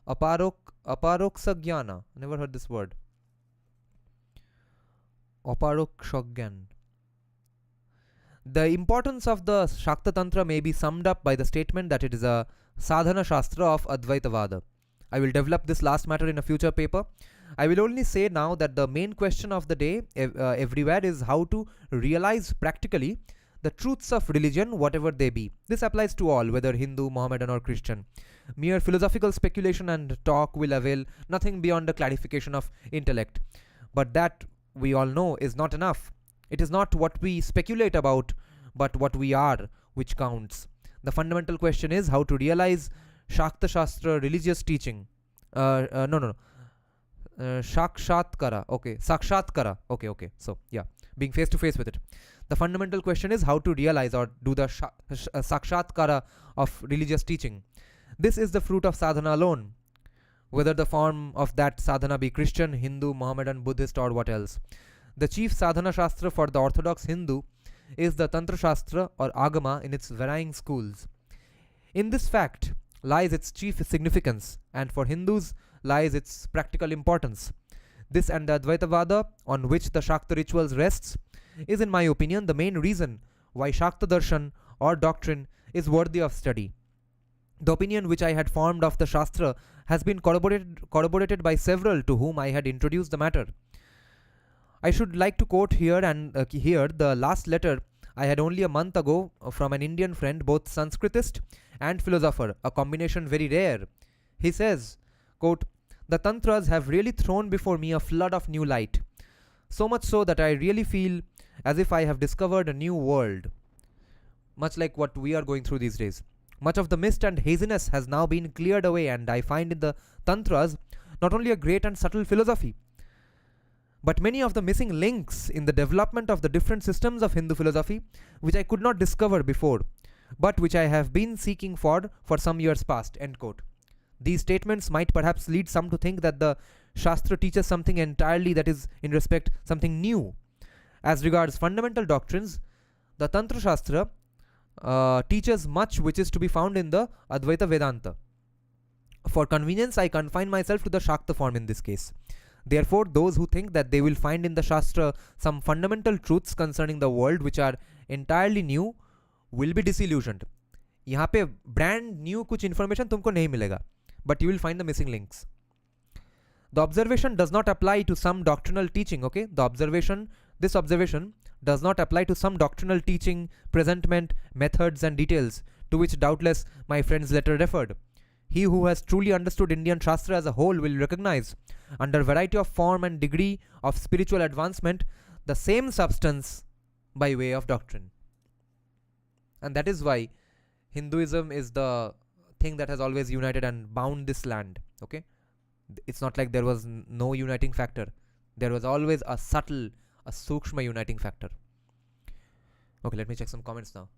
Aparoksagyana. Never heard this word. Aparokshagyan. The importance of the Shakta Tantra may be summed up by the statement that it is a sadhana shastra of Advaitavada. I will develop this last matter in a future paper. I will only say now that the main question of the day everywhere is how to realize practically the truths of religion, whatever they be. This applies to all, whether Hindu, Mohammedan, or Christian. Mere philosophical speculation and talk will avail nothing beyond the clarification of intellect. But that, we all know, is not enough. It is not what we speculate about, but what we are, which counts. The fundamental question is how to realize Shakta Shastra religious teaching. Sakshatkara. Okay. Sakshatkara. Okay. So, yeah. Being face to face with it. The fundamental question is how to realize or do the sakshatkara of religious teaching. This is the fruit of sadhana alone, whether the form of that sadhana be Christian, Hindu, Mohammedan, Buddhist, or what else. The chief sadhana shastra for the orthodox Hindu is the Tantra Shastra or Agama in its varying schools. In this fact lies its chief significance, and for Hindus lies its practical importance. This and the Advaitavada on which the Shakta rituals rests is, in my opinion, the main reason why Shakta Darshan or doctrine is worthy of study. The opinion which I had formed of the Shastra has been corroborated by several to whom I had introduced the matter. I should like to quote here the last letter I had only a month ago from an Indian friend, both Sanskritist and philosopher, a combination very rare. He says, quote, "The Tantras have really thrown before me a flood of new light, so much so that I really feel as if I have discovered a new world." Much like what we are going through these days. Much of the mist and haziness has now been cleared away, and I find in the Tantras not only a great and subtle philosophy, but many of the missing links in the development of the different systems of Hindu philosophy, which I could not discover before, but which I have been seeking for some years past. End quote. These statements might perhaps lead some to think that the Shastra teaches something entirely, that is, in respect, something new. As regards fundamental doctrines, the Tantra Shastra teaches much which is to be found in the Advaita Vedanta. For convenience, I confine myself to the Shakta form in this case. Therefore, those who think that they will find in the Shastra some fundamental truths concerning the world which are entirely new will be disillusioned. यहाँ पे brand new कुछ information तुमको नहीं मिलेगा, but you will find the missing links. The observation does not apply to some doctrinal teaching, okay? This observation does not apply to some doctrinal teaching, presentment, methods and details to which doubtless my friend's letter referred. He who has truly understood Indian Shastra as a whole will recognize, under variety of form and degree of spiritual advancement, the same substance by way of doctrine. And that is why Hinduism is the thing that has always united and bound this land, okay? It's not like there was no uniting factor. There was always a subtle, a sukshma uniting factor. Okay, let me check some comments now.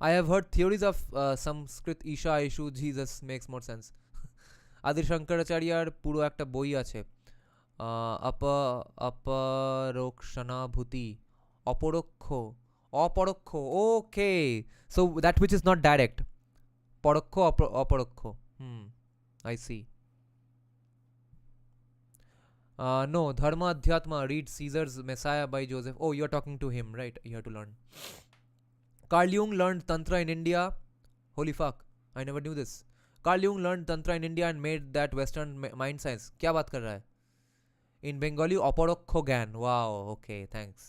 I have heard theories of Sanskrit Isha issue Jesus makes more sense. Adi Shankaracharyaর পুরো একটা বই আছে, অপরোক্ষানুভূতি, অপরোক্ষ. Okay, so that which is not direct, পরোক্ষ অপরোক্ষ. I see. No, Dharma Adhyatma, read Caesar's Messiah by Joseph. Oh, you're talking to him, right? You have to learn. Carl Jung learned Tantra in India. Holy fuck, I never knew this. Carl Jung learned Tantra in India and made that Western mind science. क्या बात कर रहा है? In Bengali, अपरोक्ष ज्ञान. Wow, okay, thanks.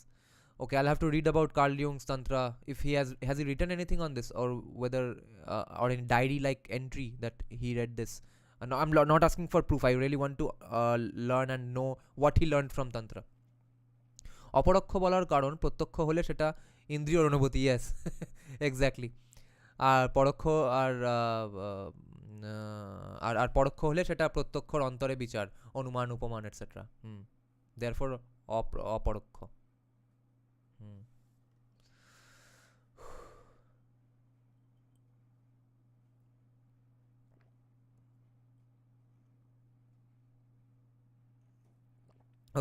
Okay, I'll have to read about Carl Jung's Tantra, if he has he written anything on this, or whether or any diary like entry that he read this. No, I'm not asking for proof. I really want to learn and know what he learned from Tantra. অপরোক্ষ বলার কারণ প্রত্যক্ষ হলে সেটা ইন্দ্রিয়র অনুভূতি, yes exactly. আর পরোক্ষ আর আর পরোক্ষ হলে সেটা প্রত্যক্ষর অন্তরে বিচার, অনুমান, উপমান, এটসেট্রা। দেয়ারফর অপরোক্ষ।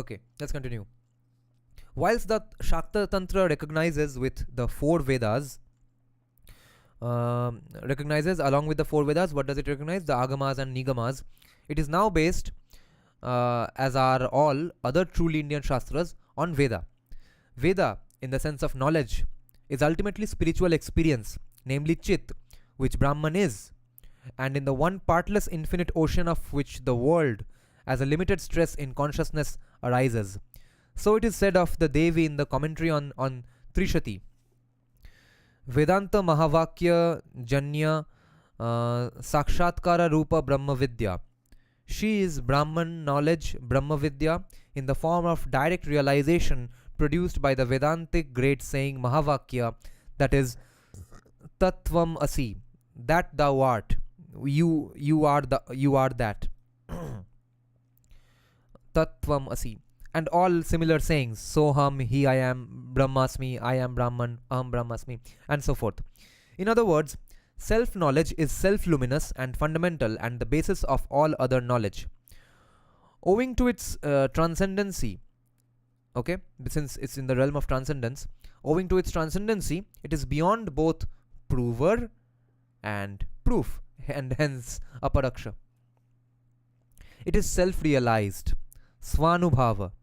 Okay, let's continue. Whilst the Shakta Tantra recognizes with the four Vedas, recognizes along with the four Vedas, what does it recognize? The Agamas and Nigamas. It is now based, as are all other truly Indian Shastras, on Veda. Veda, in the sense of knowledge, is ultimately spiritual experience, namely Chit, which Brahman is, and in the one partless infinite ocean of which the world, as a limited stress in consciousness, arises. So it is said of the Devi in the commentary on Trishati. Vedanta Mahavakya Janya Sakshatkara Rupa Brahma Vidya. She is Brahman knowledge, Brahma Vidya, in the form of direct realization produced by the Vedantic great saying Mahavakya, that is Tattvam Asi, that thou art, you are that. Tattvam Asi. And all similar sayings, Soham, he I am, Brahmasmi, I am Brahman, Aham Brahmasmi, and so forth. In other words, self-knowledge is self-luminous and fundamental and the basis of all other knowledge. Owing to its transcendency, okay, since it's in the realm of transcendence, owing to its transcendency, it is beyond both prover and proof, and hence aparaksha. It is self-realized, Svanubhava.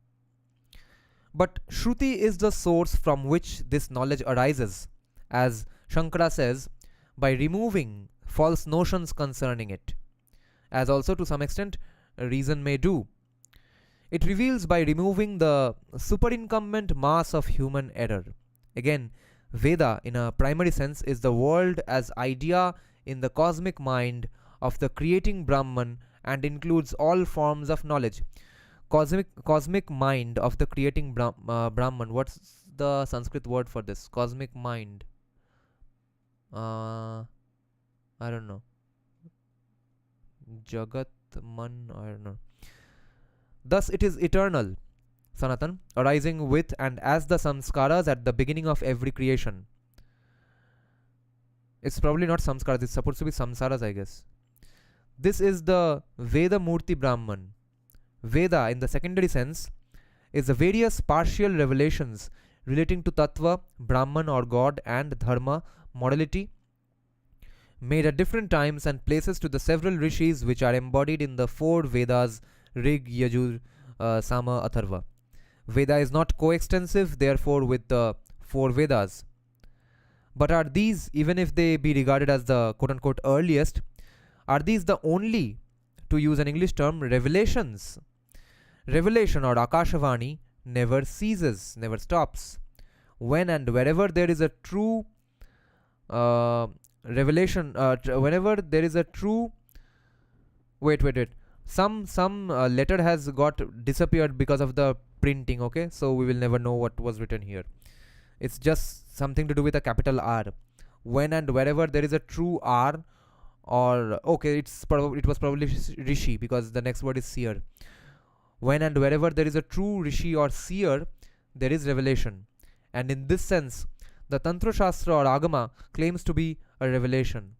But Shruti is the source from which this knowledge arises, as Shankara says, by removing false notions concerning it, as also to some extent reason may do. It reveals by removing the superincumbent mass of human error. Again, Veda in a primary sense is the world as idea in the cosmic mind of the creating Brahman and includes all forms of knowledge. Cosmic mind of the creating Brahman. What's the Sanskrit word for this? Cosmic mind. I don't know. Jagat Man. I don't know. Thus, it is eternal, Sanatan, arising with and as the samskaras at the beginning of every creation. It's probably not samskaras. It's supposed to be samsaras, I guess. This is the Veda Murti Brahman. Veda, in the secondary sense, is the various partial revelations relating to Tattva, Brahman or God, and Dharma, morality, made at different times and places to the several rishis which are embodied in the four Vedas, Rig, Yajur, Sama, Atharva. Veda is not coextensive, therefore, with the four Vedas. But are these, even if they be regarded as the quote-unquote earliest, are these the only, to use an English term, revelations? Revelation or Akashavani never ceases, never stops. When and wherever there is a true revelation, whenever there is a true, wait, some letter has got disappeared because of the printing, okay, so we will never know what was written here. It's just something to do with a capital R. When and wherever there is a true R, or okay, it was probably rishi because the next word is seer. When and wherever there is a true rishi or seer, there is revelation, and in this sense the Tantra Shastra or Agama claims to be a revelation.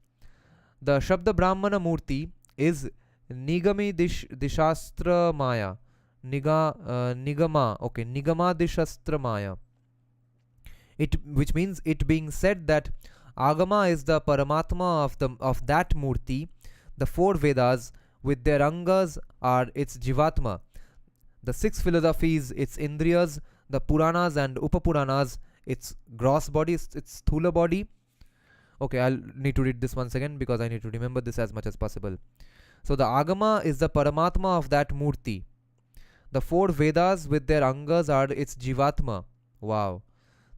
The Shabda Brahmana Murti is Nigami Dishastra Maya, Nigama Dishastra Maya, which means it being said that Agama is the Paramatma of that Murti. The four Vedas with their Angas are its Jivatma, the six philosophies its Indriyas, the Puranas and Upapuranas its gross body, its Sthula body. Okay, I'll need to read this once again because I need to remember this as much as possible. So the Agama is the Paramatma of that Murti. The four Vedas with their Angas are its Jivatma. Wow.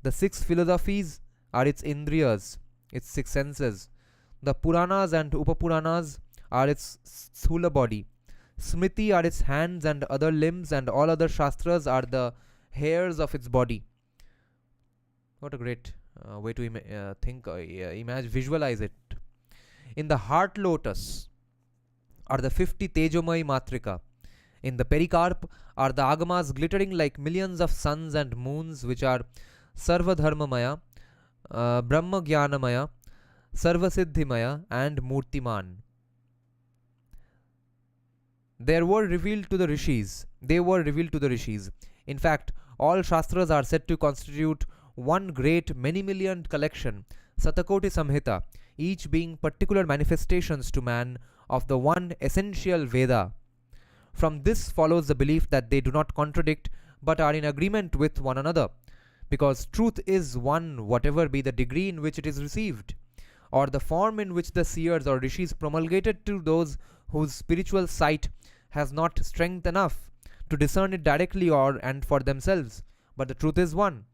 The 6 philosophies are its indriyas, its 6 senses. The Puranas and Upapuranas are its sthula body. Smriti are its hands and other limbs, and all other Shastras are the hairs of its body. What a great way to imagine, visualize it. In the heart lotus are the 50 Tejomai Matrika. In the pericarp are the agamas glittering like millions of suns and moons, which are Sarva Dharmamaya, Brahma Jnanamaya, Sarva Siddhimaya, and Murtiman. They were revealed to the rishis. In fact, all Shastras are said to constitute one great many million collection, Satakoti Samhita, each being particular manifestations to man of the one essential Veda. From this follows the belief that they do not contradict but are in agreement with one another, because truth is one whatever be the degree in which it is received, or the form in which the seers or rishis promulgated to those whose spiritual sight has not strength enough to discern it directly or and for themselves. But the truth is one,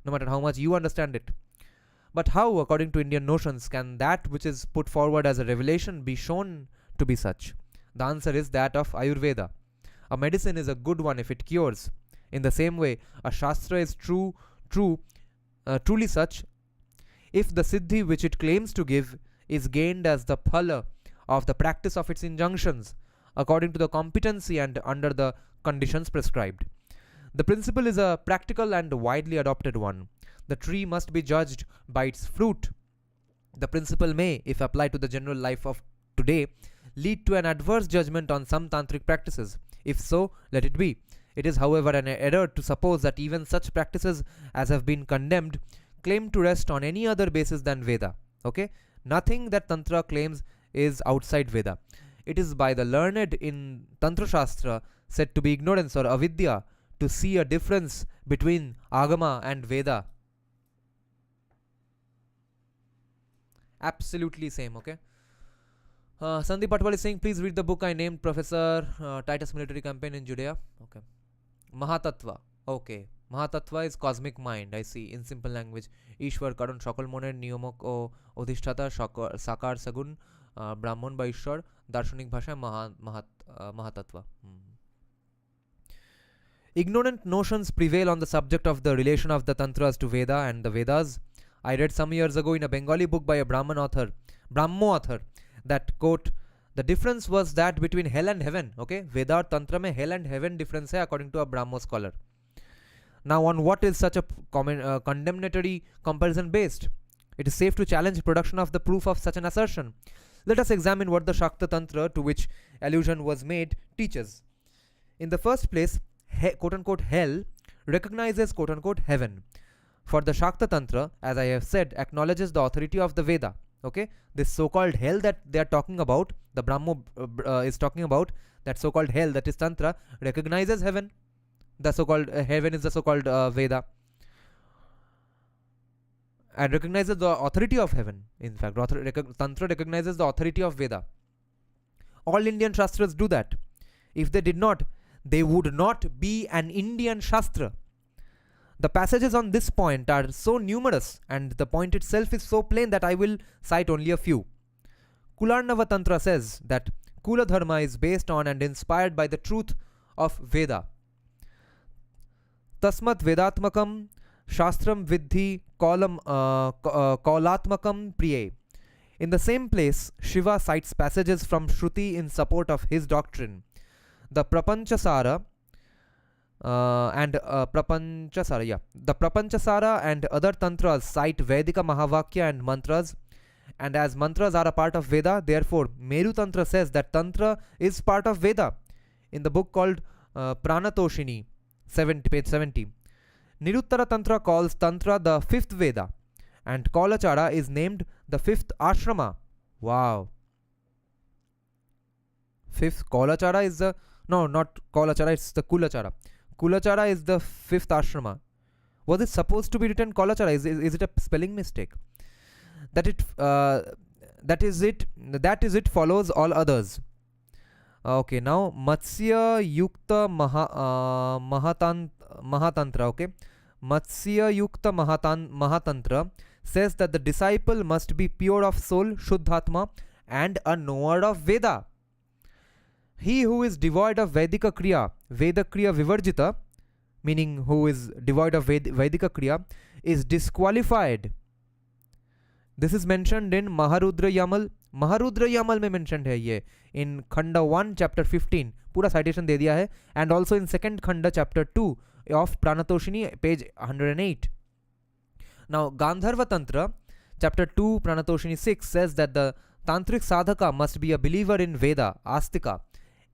no matter how much you understand it. But how, according to Indian notions, can that which is put forward as a revelation be shown to be such? The answer is that of Ayurveda. A medicine is a good one if it cures. In the same way, a Shastra is truly such if the siddhi which it claims to give is gained as the phala of the practice of its injunctions, according to the competency and under the conditions prescribed. The principle is a practical and widely adopted one. The tree must be judged by its fruit. The principle may, if applied to the general life of today, lead to an adverse judgment on some tantric practices. If so, let it be. It is, however, an error to suppose that even such practices as have been condemned claim to rest on any other basis than Veda. Okay? Nothing that Tantra claims is outside Veda. It is by the learned in Tantra Shastra said to be ignorance or avidya to see a difference between Agama and Veda. Absolutely same, okay? Sandeep Patwal is saying, please read the book I named Professor Titus Military Campaign in Judea. Okay. Mahatattva. Okay. Mahatattva is cosmic mind. I see. In simple language. Ishwar Karon Shokol Moner Niyomok O Odhishtata Sakar Sagun Brahman ba Ishwar Darshanik Bhasha Mahatattva. Ignorant notions prevail on the subject of the relation of the Tantras to Veda and the Vedas. I read some years ago in a Bengali book by a Brahmo author, that quote, the difference was that between hell and heaven. Okay, Veda or Tantra mein hell and heaven difference hai according to a Brahmo scholar. Now, on what is such a condemnatory comparison based? It is safe to challenge production of the proof of such an assertion. Let us examine what the Shakta Tantra, to which allusion was made, teaches. In the first place, quote unquote hell recognizes quote unquote heaven. For the Shakta Tantra, as I have said, acknowledges the authority of the Veda. Okay, this so-called hell that they are talking about, the Brahmo is talking about, that so-called hell that is Tantra, recognizes heaven. The so-called heaven is the so-called Veda, and recognizes the authority of heaven. In fact, Tantra recognizes the authority of Veda. All Indian Shastras do that. If they did not, they would not be an Indian Shastra. The passages on this point are so numerous, and the point itself is so plain that I will cite only a few. Kularnava Tantra says that Kula Dharma is based on and inspired by the truth of Veda. Tasmat Vedatmakam Shastram Vidhi Kaulatmakam Priye. In the same place, Shiva cites passages from Shruti in support of his doctrine. The Prapanchasara the Prapanchasara and other tantras cite Vedika Mahavakya and mantras, and as mantras are a part of Veda, therefore Meru Tantra says that Tantra is part of Veda. In the book called Pranatoshini, page 70, Niruttara Tantra calls Tantra the fifth Veda, and Kalachara is named the fifth Ashrama. Wow. Fifth Kalachara is the, no, not Kalachara, it's the Kulachara. Kulachara is the fifth ashrama. Was it supposed to be written Kalachara? Is it a spelling mistake? That is it follows all others. Okay, now Matsya Yukta Mahatantra. Okay, Matsya Yukta Mahatantra says that the disciple must be pure of soul, Shuddhatma, and a knower of Veda. He who is devoid of Vedika Kriya, Veda Kriya Vivarjita, meaning who is devoid of Vedika Kriya, is disqualified. This is mentioned in Maharudra Yamal में mentioned है ये in Khanda 1 chapter 15 पूरा citation दे दिया है, and also in second Khanda chapter 2 of Pranatoshini page 108. Now Gandharva Tantra chapter 2 Pranatoshini 6 says that the tantric sadhaka must be a believer in Veda, Astika,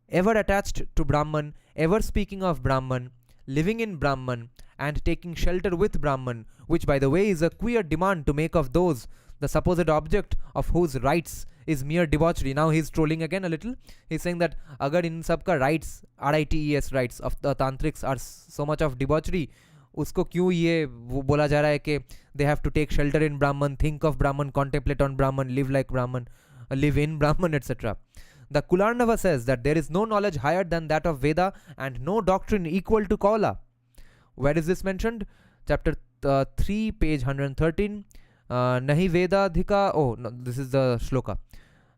ever attached to Brahman, ever speaking of Brahman, living in Brahman, and taking shelter with Brahman, which by the way is a queer demand to make of those the supposed object of whose rights is mere debauchery. Now he's trolling again a little. He's saying that agar in sabka rights, RITES rights of the tantrics are so much of debauchery, usko क्यों ये बोला जा रहा है कि they have to take shelter in Brahman, think of Brahman, contemplate on Brahman, live like Brahman, live in Brahman, etc. The Kularnava says that there is no knowledge higher than that of Veda and no doctrine equal to Kaula. Where is this mentioned? Chapter 3, page 113. Nahi Vedadhika. Oh, no, this is the shloka.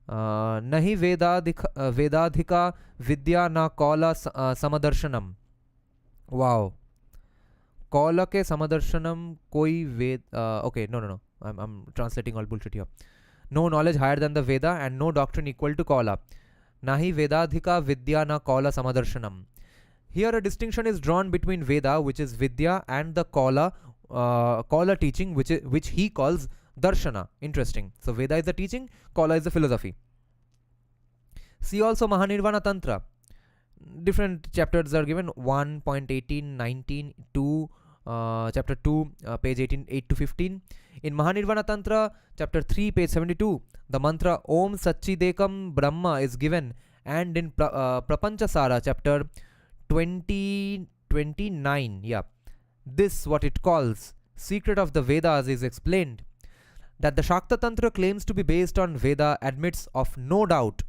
Nahi Vedadhika Vidya na Kaula Samadarshanam. Wow. Kaula ke Samadarshanam koi Ved. Okay, no. I'm translating all bullshit here. No knowledge higher than the Veda and no doctrine equal to Kaula. Nahi Vedadhika Vidya na Kaula Samadarshanam. Here a distinction is drawn between Veda, which is Vidya, and the Kaula teaching, which he calls Darshana. Interesting. So Veda is the teaching, Kaula is the philosophy. See also Mahanirvana Tantra. Different chapters are given, 1.18, 19, 2, chapter 2, page 18, 8 to 15. In Mahanirvana Tantra, chapter 3, page 72, the mantra Om Satchidekam Brahma is given, and in Prapanchasara, chapter 29, this what it calls secret of the Vedas is explained. That the Shakta Tantra claims to be based on Veda admits of no doubt.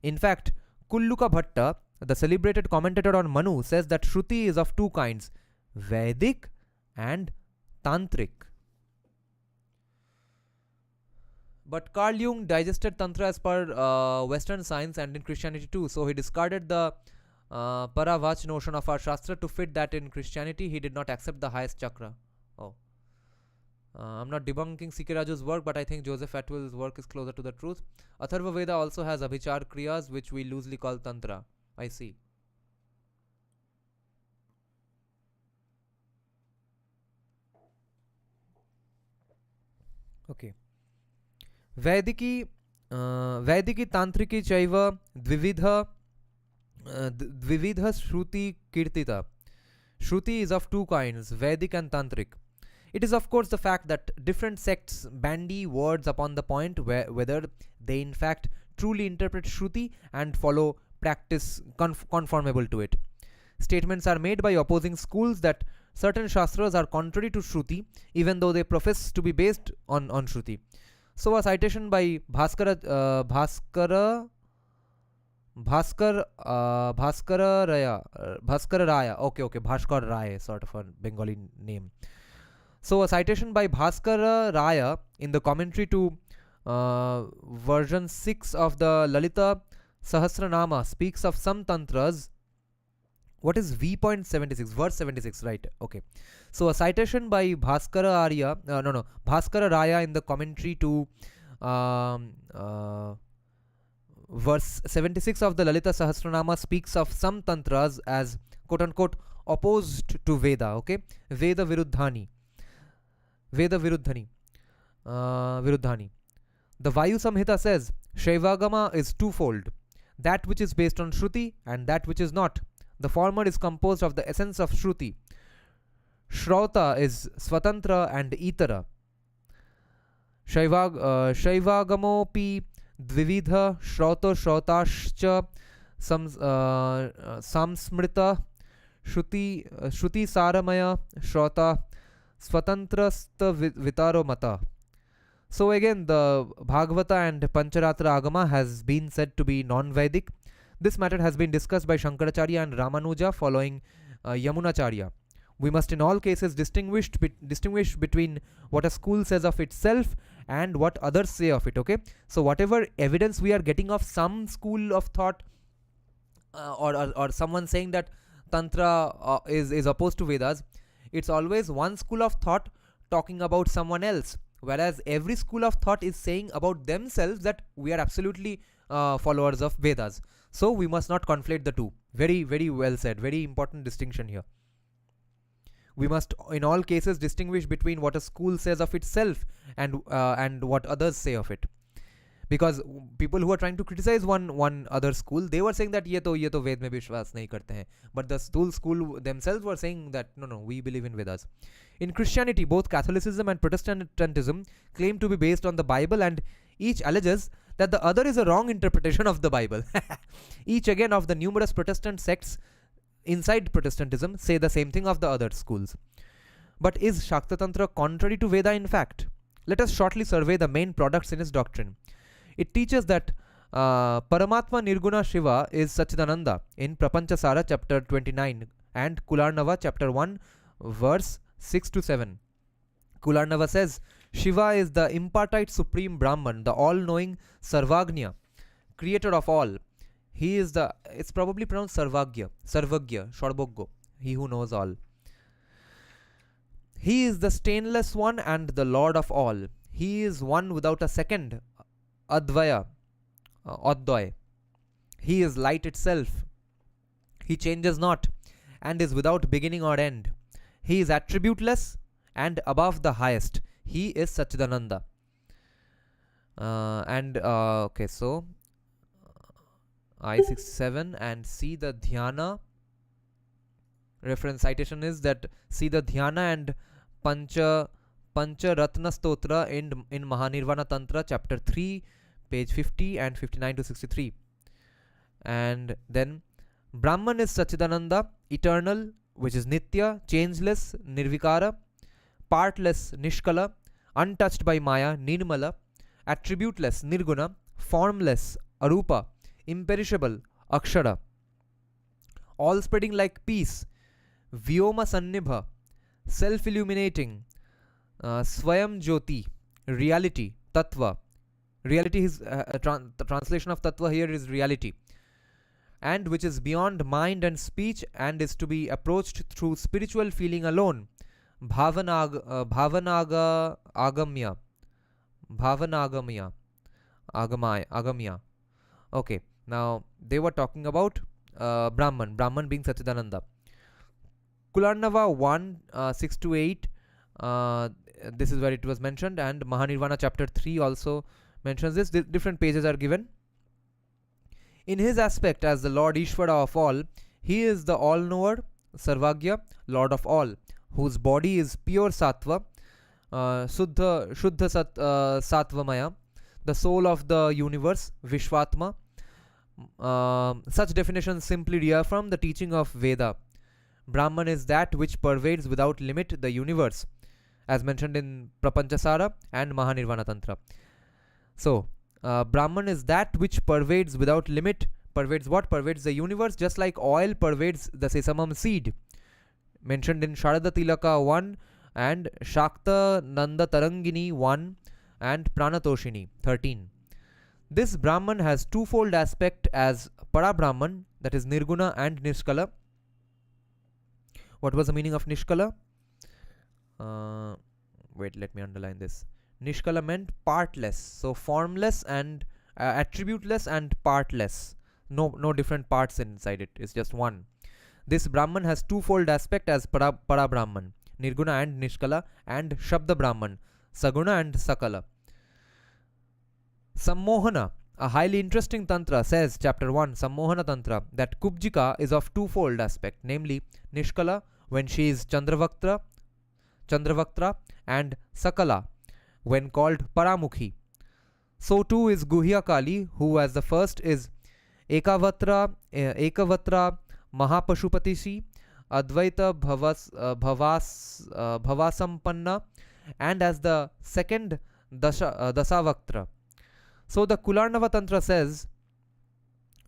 In fact, Kulluka Bhatta, the celebrated commentator on Manu, says that Shruti is of two kinds, Vedic and Tantric. But Carl Jung digested Tantra as per Western science and in Christianity too, so he discarded the Paravach notion of our Shastra to fit that in Christianity. He did not accept the highest chakra. I'm not debunking C.K. Raju's work, but I think Joseph Atwell's work is closer to the truth. Atharva Veda also has Abhichar Kriyas, which we loosely call Tantra. I see. Okay. Vediki Tantriki Chaiva Dvividha Shruti Kirtita. Shruti is of two kinds, Vedic and Tantric. It is of course the fact that different sects bandy words upon the point whether they in fact truly interpret Shruti and follow practice conformable to it. Statements are made by opposing schools that certain Shastras are contrary to Shruti even though they profess to be based on Shruti. So a citation by Bhaskara Raya, okay, Bhaskar Raya, sort of a Bengali name. So a citation by Bhaskara Raya in the commentary to version 6 of the Lalita Sahasranama speaks of some tantras. What is V.76? Verse 76, right? Okay. So a citation by Bhaskara Raya in the commentary to verse 76 of the Lalita Sahasranama speaks of some tantras as quote unquote opposed to Veda. Okay, Veda Viruddhani. The Vayu Samhita says Shaivagama is twofold, that which is based on Shruti and that which is not. The former is composed of the essence of Shruti. Shrauta is Swatantra and Itara. Shaivagamopi Dvividha Shrauto Shrautascha Samsmrita Shruti Saramaya Shrauta Swatantrasta Vitaro Mata. So again, the Bhagavata and Pancharatra Agama has been said to be non-Vedic. This matter has been discussed by Shankaracharya and Ramanuja following Yamunacharya. We must in all cases distinguish between what a school says of itself and what others say of it. Okay, so whatever evidence we are getting of some school of thought, or someone saying that Tantra is opposed to Vedas, it's always one school of thought talking about someone else, whereas every school of thought is saying about themselves that we are absolutely followers of Vedas. So we must not conflate the two. Very, very well said. Very important distinction here. We must in all cases distinguish between what a school says of itself and what others say of it. Because people who are trying to criticize one other school, they were saying that ये तो वेद में विश्वास नहीं करते हैं, but the school themselves were saying that no, we believe in Vedas. In Christianity, both Catholicism and Protestantism claim to be based on the Bible, and each alleges that the other is a wrong interpretation of the Bible. Each again of the numerous Protestant sects inside Protestantism say the same thing of the other schools. But is Shakta Tantra contrary to Veda in fact? Let us shortly survey the main products in its doctrine. It teaches that Paramatma Nirguna Shiva is Satchidananda in Prapanchasara chapter 29 and Kularnava chapter 1 verse 6 to 7. Kularnava says, Shiva is the impartite supreme Brahman, the all-knowing Sarvagnya, creator of all. He is the, it's probably pronounced Sarvagya, Sharboggo, he who knows all. He is the stainless one and the Lord of all. He is one without a second, Advaya, Advaya. He is light itself. He changes not and is without beginning or end. He is attributeless and above the highest. He is Satchidananda. Okay, so I67 and see the Dhyana. Reference citation is that see the Dhyana and Pancha Ratna Stotra in Mahanirvana Tantra chapter 3 page 50 and 59 to 63. And then Brahman is Satchidananda, eternal, which is Nitya, changeless, Nirvikara, partless, Nishkala, untouched by Maya, Nirmala, attributeless, Nirguna, formless, Arupa, imperishable, Akshara, all spreading like peace, Vyoma Sannibha, self-illuminating, Swayam Jyoti, reality, Tattva. Reality is the translation of Tattva here is reality, and which is beyond mind and speech and is to be approached through spiritual feeling alone. Bhavanagamya. Okay, now they were talking about Brahman being Satchidananda. Kularnava 1 6 to 8, this is where it was mentioned, and Mahanirvana chapter 3 also mentions this. Different pages are given. In his aspect as the Lord Ishvara of all, he is the all-knower, Sarvagya, Lord of all, whose body is pure Sattva, Shuddha Sattvamaya, the soul of the universe, Vishwatma. Such definitions simply reaffirm the teaching of Veda. Brahman is that which pervades without limit the universe, as mentioned in Prapanchasara and Mahanirvana Tantra. So, Brahman is that which pervades without limit. Pervades what? Pervades the universe, just like oil pervades the sesamam seed, mentioned in Sharada Tilaka 1 and Shakta Nanda Tarangini 1 and Pranatoshini 13. This Brahman has twofold aspect as Para-Brahman, that is Nirguna and Nishkala. What was the meaning of Nishkala? Wait, let me underline this. Nishkala meant partless, so formless and attributeless and partless. No different parts inside it. It's just one. This Brahman has twofold aspect as Para-Brahman, Nirguna and Nishkala, and Shabda Brahman, Saguna and Sakala. Sammohana, a highly interesting tantra, says chapter 1, Sammohana Tantra, that Kubjika is of twofold aspect, namely Nishkala when she is Chandravaktra, and Sakala when called Paramukhi. So too is Guhya Kali, who as the first is Ekavatra Mahapashupatisi, Advaita Bhavasampanna, and as the second Dasavaktra. So the Kularnava Tantra says,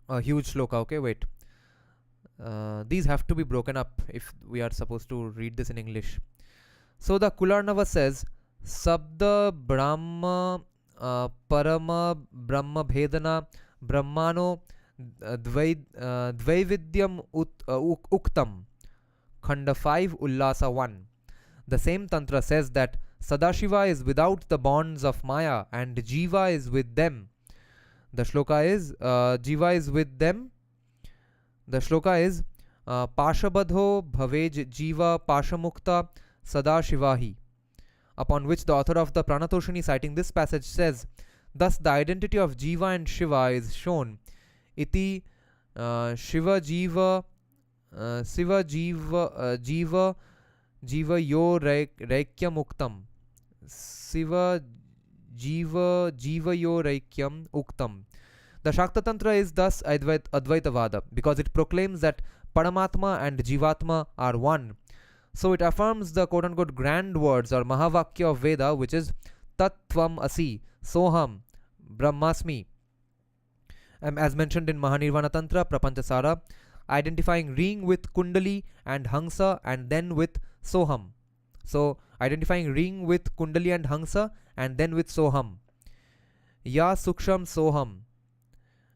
a huge shloka, okay, wait. These have to be broken up if we are supposed to read this in English. So the Kularnava says, Sabda Brahma Parama Brahma Bhedana Brahmano Dvaividyam Uktam. Khanda 5, Ullasa 1. The same Tantra says that Sadashiva is without the bonds of Maya and Jiva is with them. The shloka is Jiva is with them. The shloka is Pashabadho Bhawej Jiva Pashamukta Sadashivahi. Upon which the author of the Pranatoshini, citing this passage, says, thus the identity of Jiva and Shiva is shown. Iti Shiva Jiva Siva Jiva Jiva Yo Reikyam Uktam. Siva Jiva Yo Reikyam Uktam. The Shakta Tantra is thus Advaitavada because it proclaims that Paramatma and Jivatma are one. So it affirms the quote-unquote grand words or Mahavakya of Veda, which is Tat Tvam Asi, Soham, Brahmasmi. As mentioned in Mahanirvana Tantra, Prapanchasara, identifying Ring with Kundali and Hangsa and then with Soham. So identifying Ring with Kundali and Hangsa and then with Soham. Ya Suksham Soham.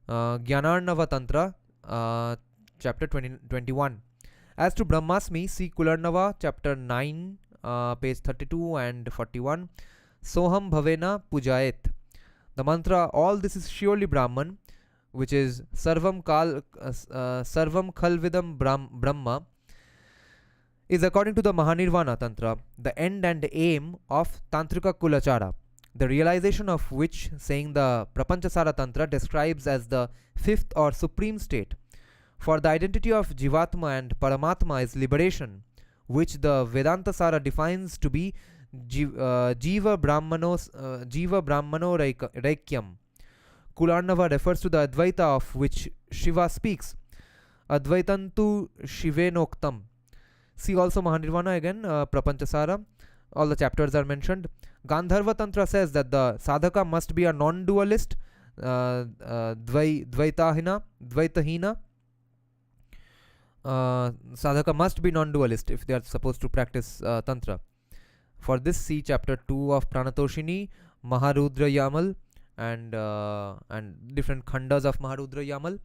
Gyanarnava Tantra, chapter 21. As to Brahmasmi, see Kularnava, chapter 9, page 32 and 41. Soham Bhavena Pujayet. The mantra, all this is surely Brahman, which is Sarvam Khalvidam Brahma, is according to the Mahanirvana Tantra, the end and aim of Tantrika Kulachara, the realization of which, saying the Prapanchasara Tantra, describes as the fifth or supreme state. For the identity of Jivatma and Paramatma is liberation, which the Vedanta Sara defines to be Jiva Brahmano Reikyam. Kularnava refers to the Advaita of which Shiva speaks. Advaitantu Shivenoktam. See also Mahanirvana again, Prapanchasara. All the chapters are mentioned. Gandharva Tantra says that the sadhaka must be a non-dualist, Dvaitahina. Sadhaka must be non-dualist if they are supposed to practice Tantra. For this, see chapter 2 of Pranatoshini, Maharudra Yamal, and different khandas of Maharudra Yamal.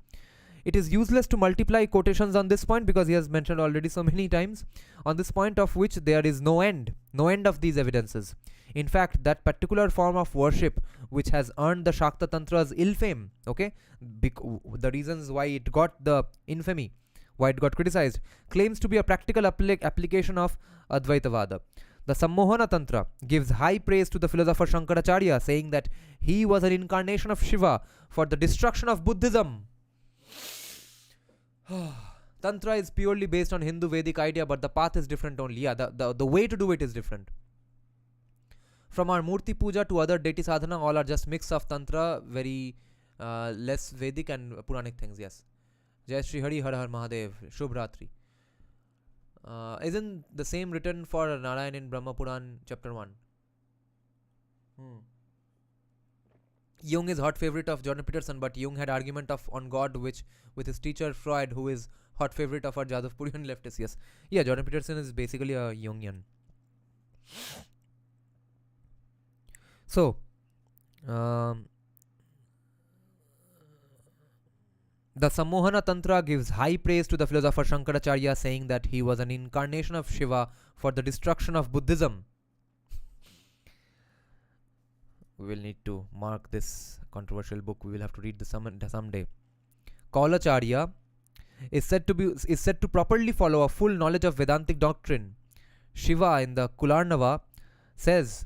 It is useless to multiply quotations on this point because he has mentioned already so many times, on this point of which there is no end of these evidences. In fact, that particular form of worship which has earned the Shakta Tantra's ill fame, okay, the reasons why it got the infamy, why it got criticized, claims to be a practical application of Advaitavada. The Sammohana Tantra gives high praise to the philosopher Shankaracharya, saying that he was an incarnation of Shiva for the destruction of Buddhism. Tantra is purely based on Hindu Vedic idea, but the path is different only. Yeah, the way to do it is different. From our Murti Puja to other deity sadhana, all are just mix of Tantra, very less Vedic and Puranic things, yes. Jai Shri Hari Har Har Mahadev, Shubh Ratri. Isn't the same written for Narayan in Brahma Puran chapter 1? Jung is hot favorite of Jordan Peterson, but Jung had argument on God which with his teacher Freud, who is hot favorite of our Jadavpurian leftists. Yes. Yeah, Jordan Peterson is basically a Jungian. So, the Sammohana Tantra gives high praise to the philosopher Shankaracharya, saying that he was an incarnation of Shiva for the destruction of Buddhism. We will need to mark this controversial book. We will have to read this someday. Kaulacharya is said to properly follow a full knowledge of Vedantic doctrine. Shiva in the Kularnava says,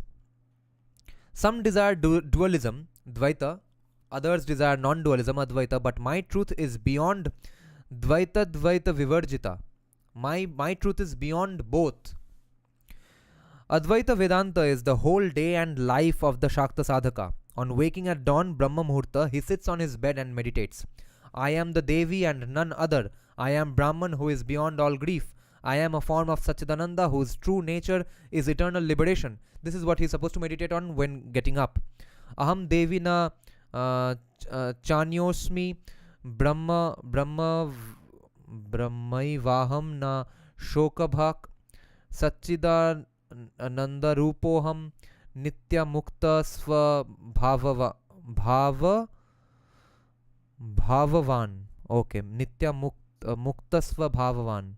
some desire dualism, Dvaita, others desire non-dualism, Advaita, but my truth is beyond Dvaita Vivarjita. My truth is beyond both. Advaita Vedanta is the whole day and life of the Shakta Sadhaka. On waking at dawn, Brahma Muhurta, he sits on his bed and meditates. I am the Devi and none other. I am Brahman who is beyond all grief. I am a form of Satchidananda whose true nature is eternal liberation. This is what he is supposed to meditate on when getting up. Aham Devi na Chanyosmi Brahma Brahmaivaham na shokabhak Satchidanandarupoham Nitya Mukta Sva Bhavavan. Okay, Nitya Mukta Sva Bhavavan.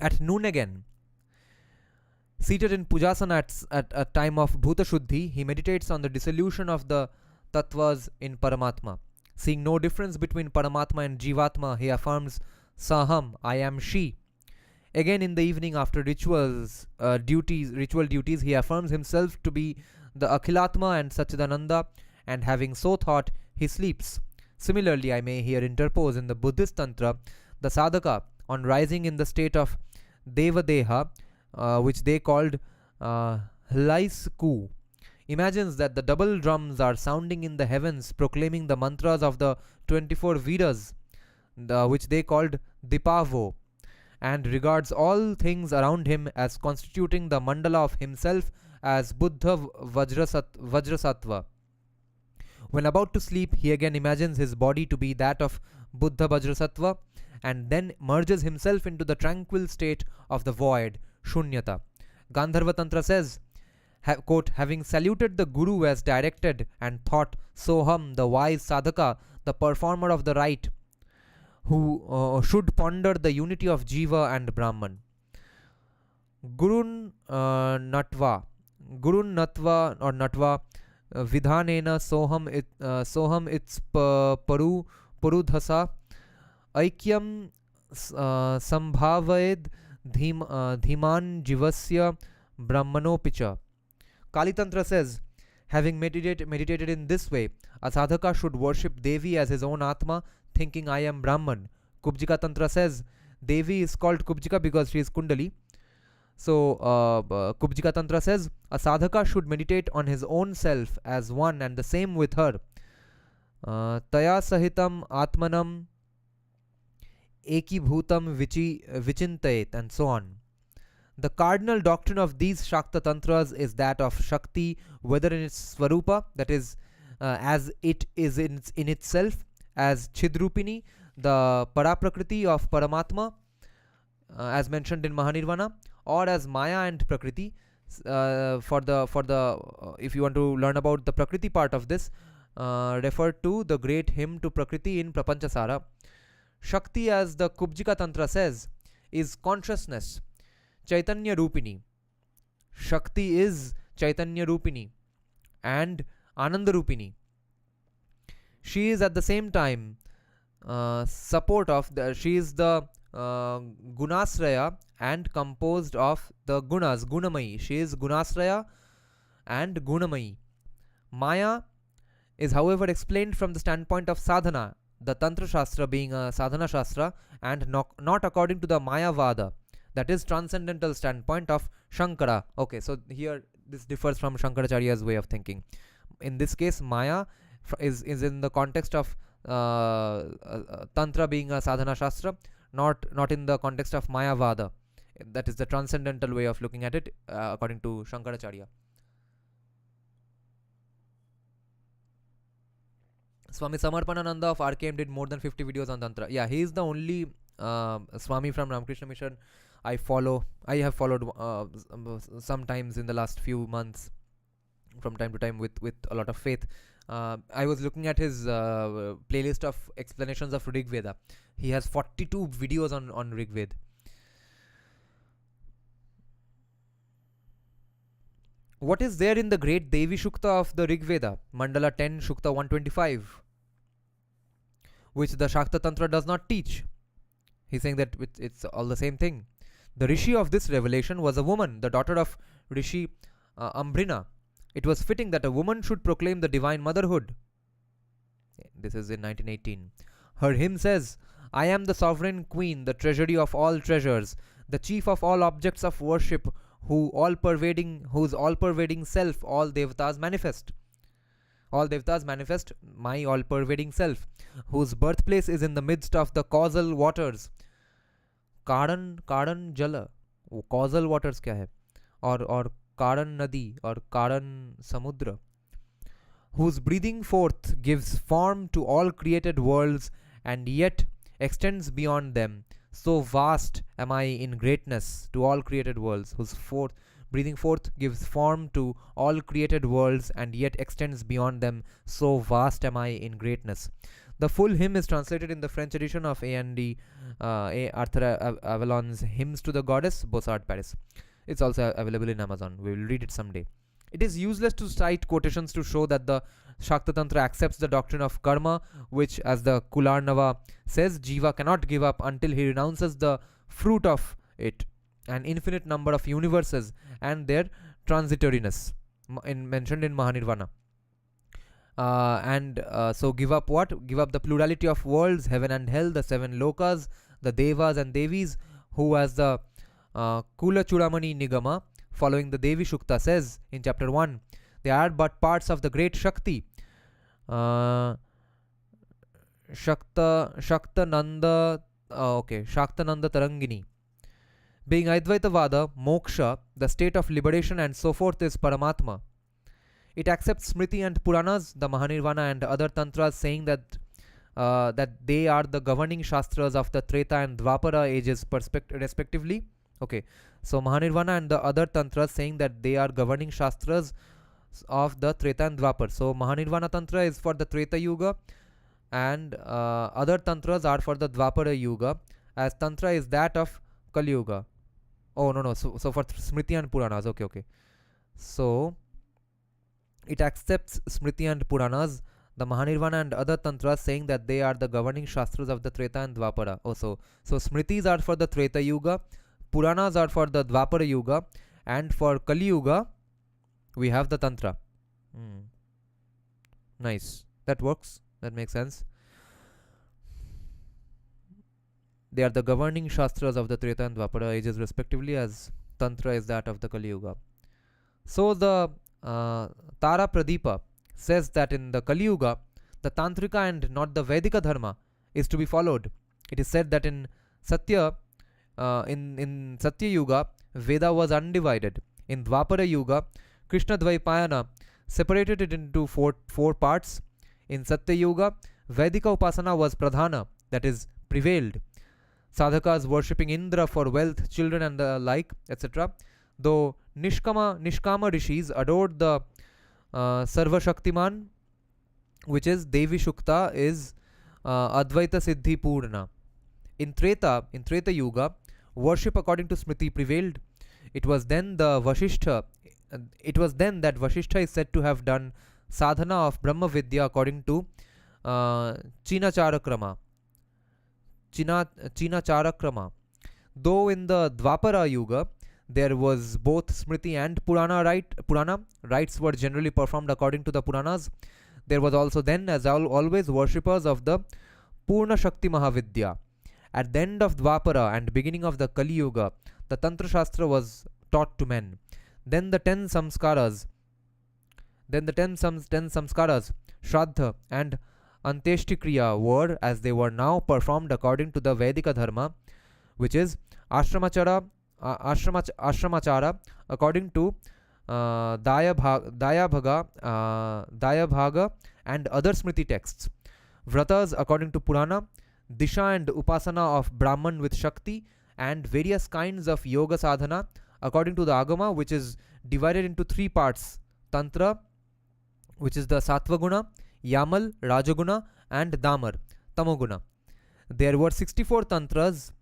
At noon again, seated in Pujasana at a time of Bhuta Shuddhi, he meditates on the dissolution of the tattvas in Paramatma. Seeing no difference between Paramatma and Jivatma, he affirms Saham, I am she. Again in the evening after ritual duties, he affirms himself to be the Akhilatma and Satchidananda, and having so thought, he sleeps. Similarly, I may here interpose in the Buddhist Tantra, the sadhaka, on rising in the state of Devadeha, which they called Hlaisku, imagines that the double drums are sounding in the heavens, proclaiming the mantras of the 24 Vedas, which they called Dipavo, and regards all things around him as constituting the mandala of himself as Buddha Vajrasattva. When about to sleep, he again imagines his body to be that of Buddha Vajrasattva, and then merges himself into the tranquil state of the void, Shunyata. Gandharva Tantra says, quote, having saluted the Guru as directed and thought, Soham, the wise sadhaka, the performer of the rite, who should ponder the unity of Jiva and Brahman. Gurun Natva or Natva Vidhanena Soham its Parudhasa Aikyam Sambhavayed Dhiman Jivasya Brahmanopicha. Kali Tantra says, having meditated in this way, a sadhaka should worship Devi as his own Atma, thinking I am Brahman. Kubjika Tantra says, Devi is called Kubjika because she is Kundali. So, Kubjika Tantra says, a sadhaka should meditate on his own self as one and the same with her. Taya Sahitam Atmanam Eki Bhutam Vichintayet, and so on. The cardinal doctrine of these Shakta Tantras is that of Shakti, whether in its Swarupa, that is, as it is in itself, as Chidrupini, the Paraprakriti of Paramatma, as mentioned in Mahanirvana, or as Maya and Prakriti. If you want to learn about the Prakriti part of this, refer to the great hymn to Prakriti in Prapanchasara. Shakti, as the Kubjika Tantra says, is consciousness, Chaitanya Rupini. Shakti is Chaitanya Rupini and Ananda Rupini. She is at the same time support of she is the Gunasraya and composed of the Gunas, Gunamayi. She is Gunasraya and Gunamayi. Maya is, however, explained from the standpoint of sadhana, the Tantra Shastra being a sadhana Shastra, and not according to the Mayavada, that is transcendental standpoint of Shankara. Okay, so here this differs from Shankaracharya's way of thinking. In this case, Maya is in the context of Tantra being a sadhana Shastra, not in the context of Mayavada. That is the transcendental way of looking at it, according to Shankaracharya. Swami Samarpanananda of RKM did more than 50 videos on Tantra. Yeah, he is the only Swami from Ramakrishna Mission I have followed sometimes in the last few months, from time to time, with a lot of faith. I was looking at his playlist of explanations of Rig Veda. He has 42 videos on Rig Veda. What is there in the great Devi Shukta of the Rig Veda, Mandala 10, Shukta 125, which the Shakta Tantra does not teach? He's saying that it's all the same thing. The Rishi of this revelation was a woman, the daughter of Rishi Ambrina. It was fitting that a woman should proclaim the divine motherhood. This is in 1918. Her hymn says, I am the sovereign queen, the treasury of all treasures, the chief of all objects of worship, whose all-pervading self all devatas manifest. All devatas manifest my all-pervading self, whose birthplace is in the midst of the causal waters. Karan Jala. Causal waters क्या है? Or Karan Nadi or Karan Samudra, whose breathing forth gives form to all created worlds and yet extends beyond them. So vast am I in greatness to all created worlds, whose breathing forth gives form to all created worlds and yet extends beyond them. So vast am I in greatness. The full hymn is translated in the French edition of A&D Arthur Avalon's Hymns to the Goddess, Bossard, Paris. It's also available in Amazon. We will read it someday. It is useless to cite quotations to show that the Shakta Tantra accepts the doctrine of karma, which, as the Kularnava says, Jiva cannot give up until he renounces the fruit of it, an infinite number of universes and their transitoriness, mentioned in Mahanirvana. So give up what? Give up the plurality of worlds, heaven and hell, the seven lokas, the devas and devis, who, as the Kula Chudamani Nigama, following the Devi Shukta, says in chapter 1, they are but parts of the great Shakti. Shakta Nanda Tarangini. Being Advaita Vada, moksha, the state of liberation and so forth, is Paramatma. It accepts Smriti and Puranas, the Mahanirvana and other tantras, saying that they are the governing shastras of the Treta and Dvapara ages respectively. Okay, so Mahanirvana and the other tantras saying that they are governing shastras of the Treta and Dvapar. So Mahanirvana Tantra is for the Treta Yuga and other tantras are for the Dvapara Yuga, as Tantra is that of Kali Yuga. Oh, no. So for Smriti and Puranas. Okay. So it accepts Smriti and Puranas, the Mahanirvana and other tantras, saying that they are the governing shastras of the Treta and Dvapara. So Smritis are for the Treta Yuga, Puranas are for the Dvapara Yuga, and for Kali Yuga we have the Tantra. Nice. That works. That makes sense. They are the governing shastras of the Treta and Dvapara ages respectively, as Tantra is that of the Kali Yuga. So the Tara Pradipa says that in the Kali Yuga, the Tantrika and not the Vedika Dharma is to be followed. It is said that in Satya Yuga, Veda was undivided. In Dvapara Yuga, Krishna Dvaipayana separated it into four parts. In Satya Yuga, Vedika Upasana was Pradhana, that is, prevailed. Sadhakas worshipping Indra for wealth, children and the like, etc. Though Nishkama Rishis adored the Sarva Shaktiman, which is Devi Shukta, is Advaita Siddhi Purna. In Treta Yuga, worship according to Smriti prevailed. It was then that Vashishta is said to have done sadhana of Brahma Vidya according to Chinachara Krama. Though in the Dvapara Yuga there was both Smriti and Purana rites were generally performed according to the Puranas. There was also then, as always, worshippers of the Purna Shakti Mahavidya. At the end of Dvapara and beginning of the Kali Yuga, the Tantra Shastra was taught to men. Then the 10 samskaras, Shraddha and Anteshtikriya were, as they were now, performed according to the Vedika Dharma, which is Ashramachara according to Dayabhaga and other Smriti texts. Vratas according to Purana, Disha and Upasana of Brahman with Shakti, and various kinds of yoga sadhana according to the Agama, which is divided into three parts: Tantra, which is the Sattvaguna, Yamal, Rajaguna, and Damar, Tamoguna. There were 64 Tantras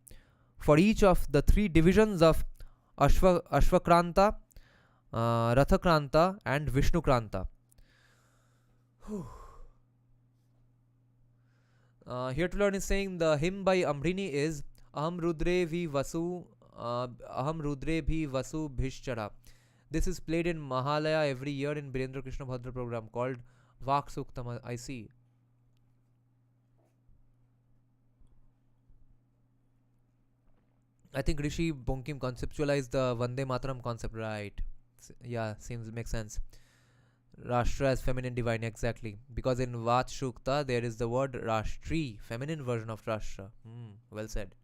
for each of the three divisions of Ashvakranta, Rathakranta, and Vishnukranta. Here to learn is saying the hymn by Ambrini is Aham Rudre Bhi Vasu Bhishchara. This is played in Mahalaya every year in Birendra Krishna Bhadra program called Vak Suktam. I see. I think Rishi Bonkim conceptualized the Vande Mataram concept, right? Yeah, makes sense. Rashtra as feminine divine, exactly. Because in Vach Shukta there is the word Rashtri, feminine version of Rashtra. Well said.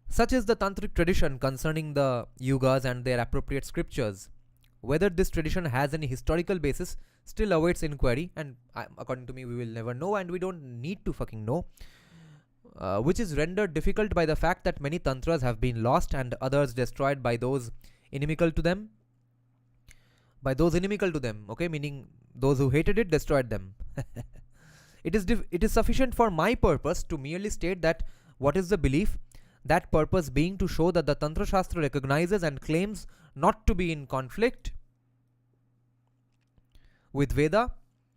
Such is the tantric tradition concerning the yugas and their appropriate scriptures. Whether this tradition has any historical basis still awaits inquiry, and according to me, we will never know, and we don't need to fucking know. Which is rendered difficult by the fact that many tantras have been lost and others destroyed by those inimical to them. Okay, meaning those who hated it destroyed them. It is sufficient for my purpose to merely state that what is the belief, that purpose being to show that the Tantra Shastra recognizes and claims not to be in conflict with Veda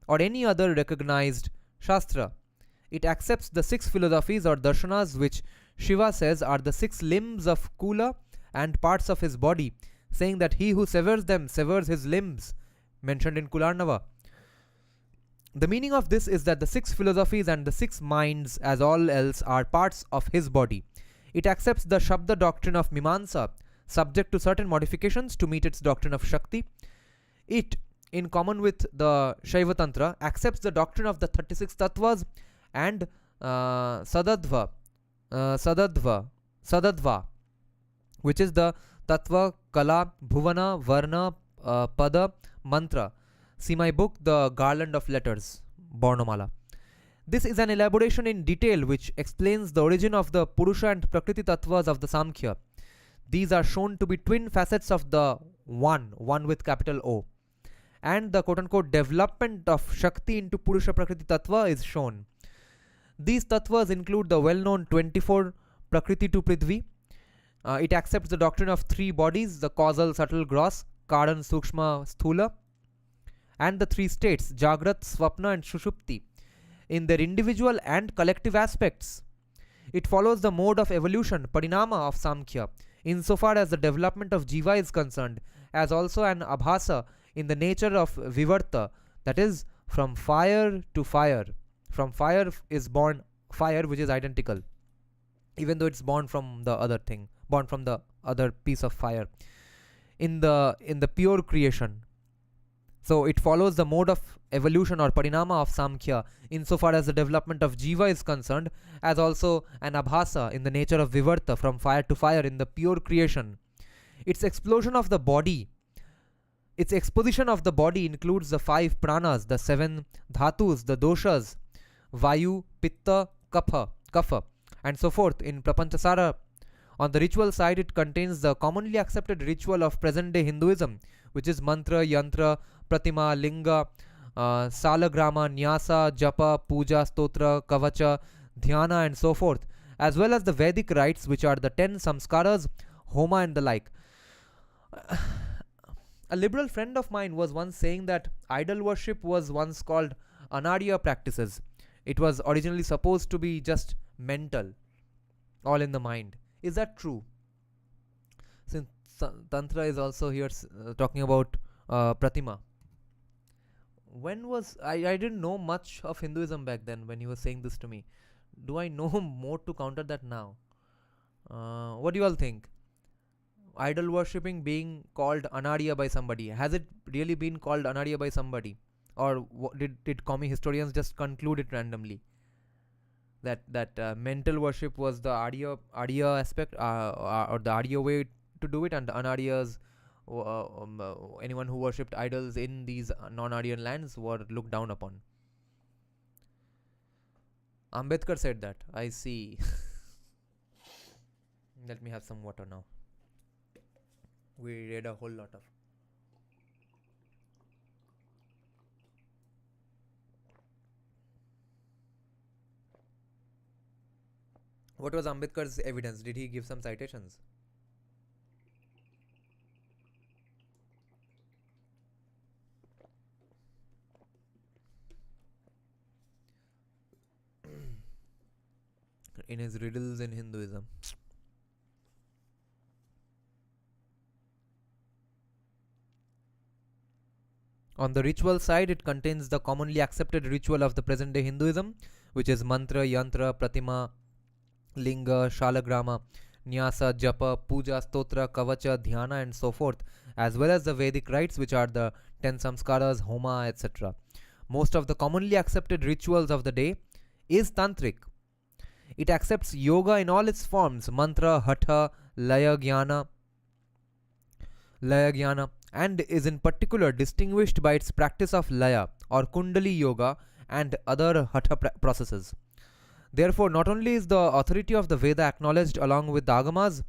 or any other recognized Shastra. It accepts the 6 philosophies or darshanas which Shiva says are the 6 limbs of Kula and parts of his body, saying that he who severs them severs his limbs, mentioned in Kularnava. The meaning of this is that the 6 philosophies and the 6 minds, as all else, are parts of his body. It accepts the Shabda doctrine of Mimamsa, subject to certain modifications to meet its doctrine of Shakti. It, in common with the Shaiva Tantra, accepts the doctrine of the 36 tattvas and Sadadva, which is the Tattva, Kala, Bhuvana, Varna, Pada, Mantra. See my book, The Garland of Letters, Bornomala. This is an elaboration in detail which explains the origin of the Purusha and Prakriti tattvas of the Samkhya. These are shown to be twin facets of the one with capital O. And the quote-unquote development of Shakti into Purusha Prakriti tattva is shown. These tattvas include the well-known 24 Prakriti to Prithvi. It accepts the doctrine of 3 bodies, the causal, subtle, gross, Karan, Sukshma, Sthula, and the 3 states, Jagrat, Swapna and Shushupti, in their individual and collective aspects. It follows the mode of evolution, Parinama of Samkhya, insofar as the development of Jiva is concerned, as also an Abhasa in the nature of Vivarta, that is, from fire to fire. From fire is born fire, which is identical, even though it's born from the other thing, born from the other piece of fire, in the pure creation. So it follows the mode of evolution or parinama of Samkhya insofar as the development of Jiva is concerned, as also an Abhasa in the nature of Vivarta, from fire to fire in the pure creation. Its exposition of the body includes the 5 pranas, the 7 dhatus, the doshas, Vayu, Pitta, Kapha, and so forth in Prapanchasara. On the ritual side, it contains the commonly accepted ritual of present-day Hinduism, which is mantra, yantra, pratima, linga, salagrama, nyasa, japa, puja, stotra, kavacha, dhyana, and so forth, as well as the Vedic rites, which are the 10 samskaras, homa, and the like. A liberal friend of mine was once saying that idol worship was once called anarya practices. It was originally supposed to be just mental, all in the mind. Is that true? Since Tantra is also here talking about Pratima. When was I didn't know much of Hinduism back then when he was saying this to me. Do I know more to counter that now? What do you all think? Idol worshipping being called Anarya by somebody. Has it really been called Anarya by somebody? Or did commie historians just conclude it randomly? That mental worship was the Arya aspect, or the Arya way to do it, and the Anaryas, anyone who worshipped idols in these non-Aryan lands, were looked down upon. Ambedkar said that. I see. Let me have some water now. We read a whole lot of. What was Ambedkar's evidence? Did he give some citations? In his riddles in Hinduism. On the ritual side, it contains the commonly accepted ritual of the present day Hinduism, which is mantra, yantra, pratima, linga, shalagrama, nyasa, japa, puja, stotra, kavacha, dhyana, and so forth, as well as the Vedic rites, which are the 10 samskaras, homa, etc. Most of the commonly accepted rituals of the day is tantric. It accepts yoga in all its forms: mantra, hatha, laya, jnana, and is in particular distinguished by its practice of Laya or Kundali Yoga and other Hatha processes. Therefore, not only is the authority of the Veda acknowledged along with the Agamas,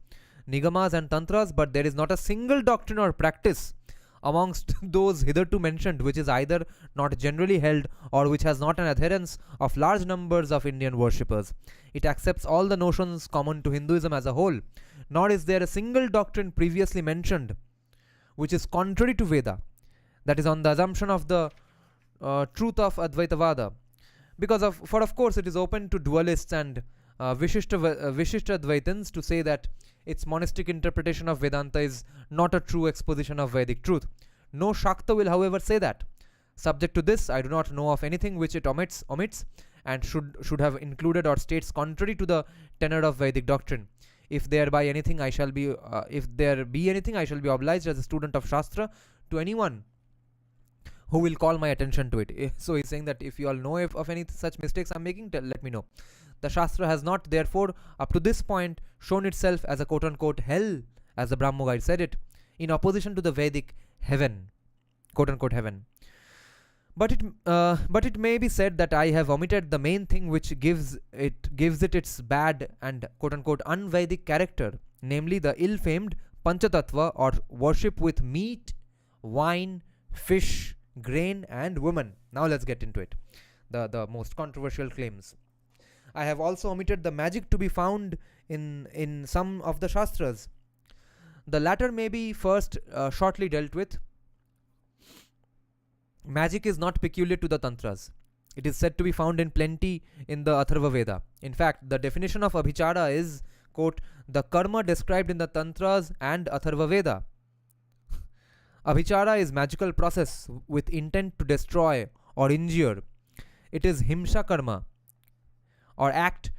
Nigamas, and Tantras, but there is not a single doctrine or practice amongst those hitherto mentioned which is either not generally held or which has not an adherence of large numbers of Indian worshippers. It accepts all the notions common to Hinduism as a whole, nor is there a single doctrine previously mentioned which is contrary to Veda, that is on the assumption of the truth of Advaitavada. Because of course it is open to dualists and Vishishtadvaitins to say that its monistic interpretation of Vedanta is not a true exposition of Vedic truth. No Shakta will however say that. Subject to this, I do not know of anything which it omits and should have included or states contrary to the tenor of Vedic doctrine. If there be anything, I shall be obliged as a student of Shastra to anyone who will call my attention to it. So he's saying that if you all know of any such mistakes I'm making, let me know. The Shastra has not, therefore, up to this point, shown itself as a quote-unquote hell, as the Brahmo guide said it, in opposition to the Vedic heaven, quote-unquote heaven. But it may be said that I have omitted the main thing which gives it its bad and quote-unquote un-Vedic character, namely the ill-famed Panchatattva, or worship with meat, wine, fish, grain, and woman. Now let's get into it. The most controversial claims. I have also omitted the magic to be found in some of the Shastras. The latter may be first shortly dealt with. Magic is not peculiar to the Tantras. It is said to be found in plenty in the Atharva Veda. In fact, the definition of abhichara is, quote, the karma described in the Tantras and Atharva Veda. Abhichara is magical process with intent to destroy or injure. It is himsa karma, or act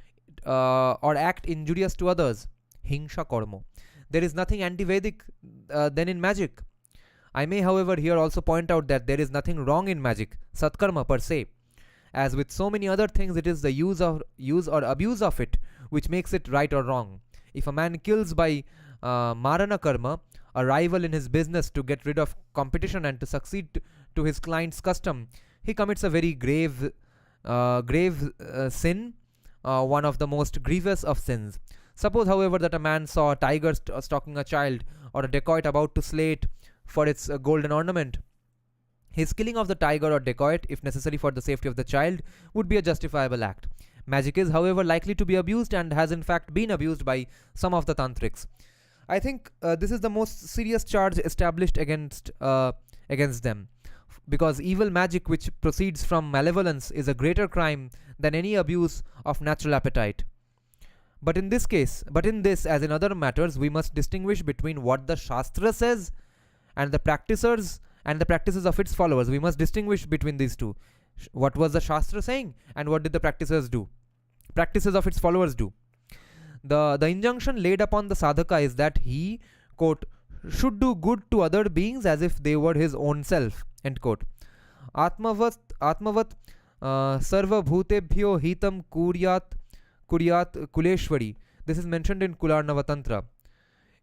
injurious to others. Hingsha karma. There is nothing anti-Vedic than in magic. I may, however, here also point out that there is nothing wrong in magic, satkarma per se. As with so many other things, it is the use or abuse of it which makes it right or wrong. If a man kills by marana karma, a rival in his business, to get rid of competition and to succeed to his client's custom, he commits a very grave sin, one of the most grievous of sins. Suppose, however, that a man saw a tiger stalking a child, or a dacoit about to slay it for its golden ornament. His killing of the tiger or dacoit, if necessary for the safety of the child, would be a justifiable act. Magic is, however, likely to be abused, and has in fact been abused by some of the tantrics. I think this is the most serious charge established against them, because evil magic which proceeds from malevolence is a greater crime than any abuse of natural appetite. But in this, as in other matters, we must distinguish between what the Shastra says and the practices of its followers. We must distinguish between these two. What was the Shastra saying, and what did the practices of its followers do? The injunction laid upon the sadhaka is that he, quote, should do good to other beings as if they were his own self, end quote. Atmavat sarva bhutebhyo hitam kuryat kuleshwari. This is mentioned in Kularnava Tantra.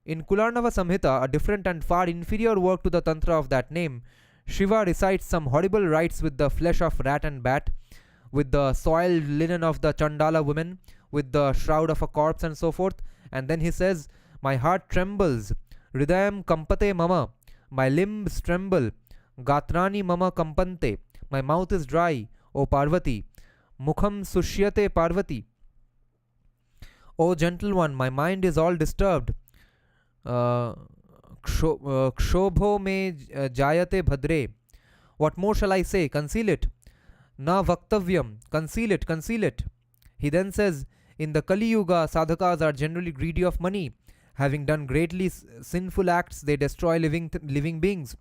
In Kularnava Samhita, a different and far inferior work to the Tantra of that name, Shiva recites some horrible rites with the flesh of rat and bat, with the soiled linen of the Chandala women, with the shroud of a corpse, and so forth. And then he says, my heart trembles, Hridayam kampate mama, my limbs tremble, Gatrani mama kampante, my mouth is dry, O Parvati, Mukham sushyate Parvati, O gentle one, my mind is all disturbed, Kshobho me jayate bhadre. What more shall I say? Conceal it. Na vaktavyam. Conceal it. He then says, in the Kali Yuga, sadhakas are generally greedy of money. Having done greatly sinful acts, they destroy living beings.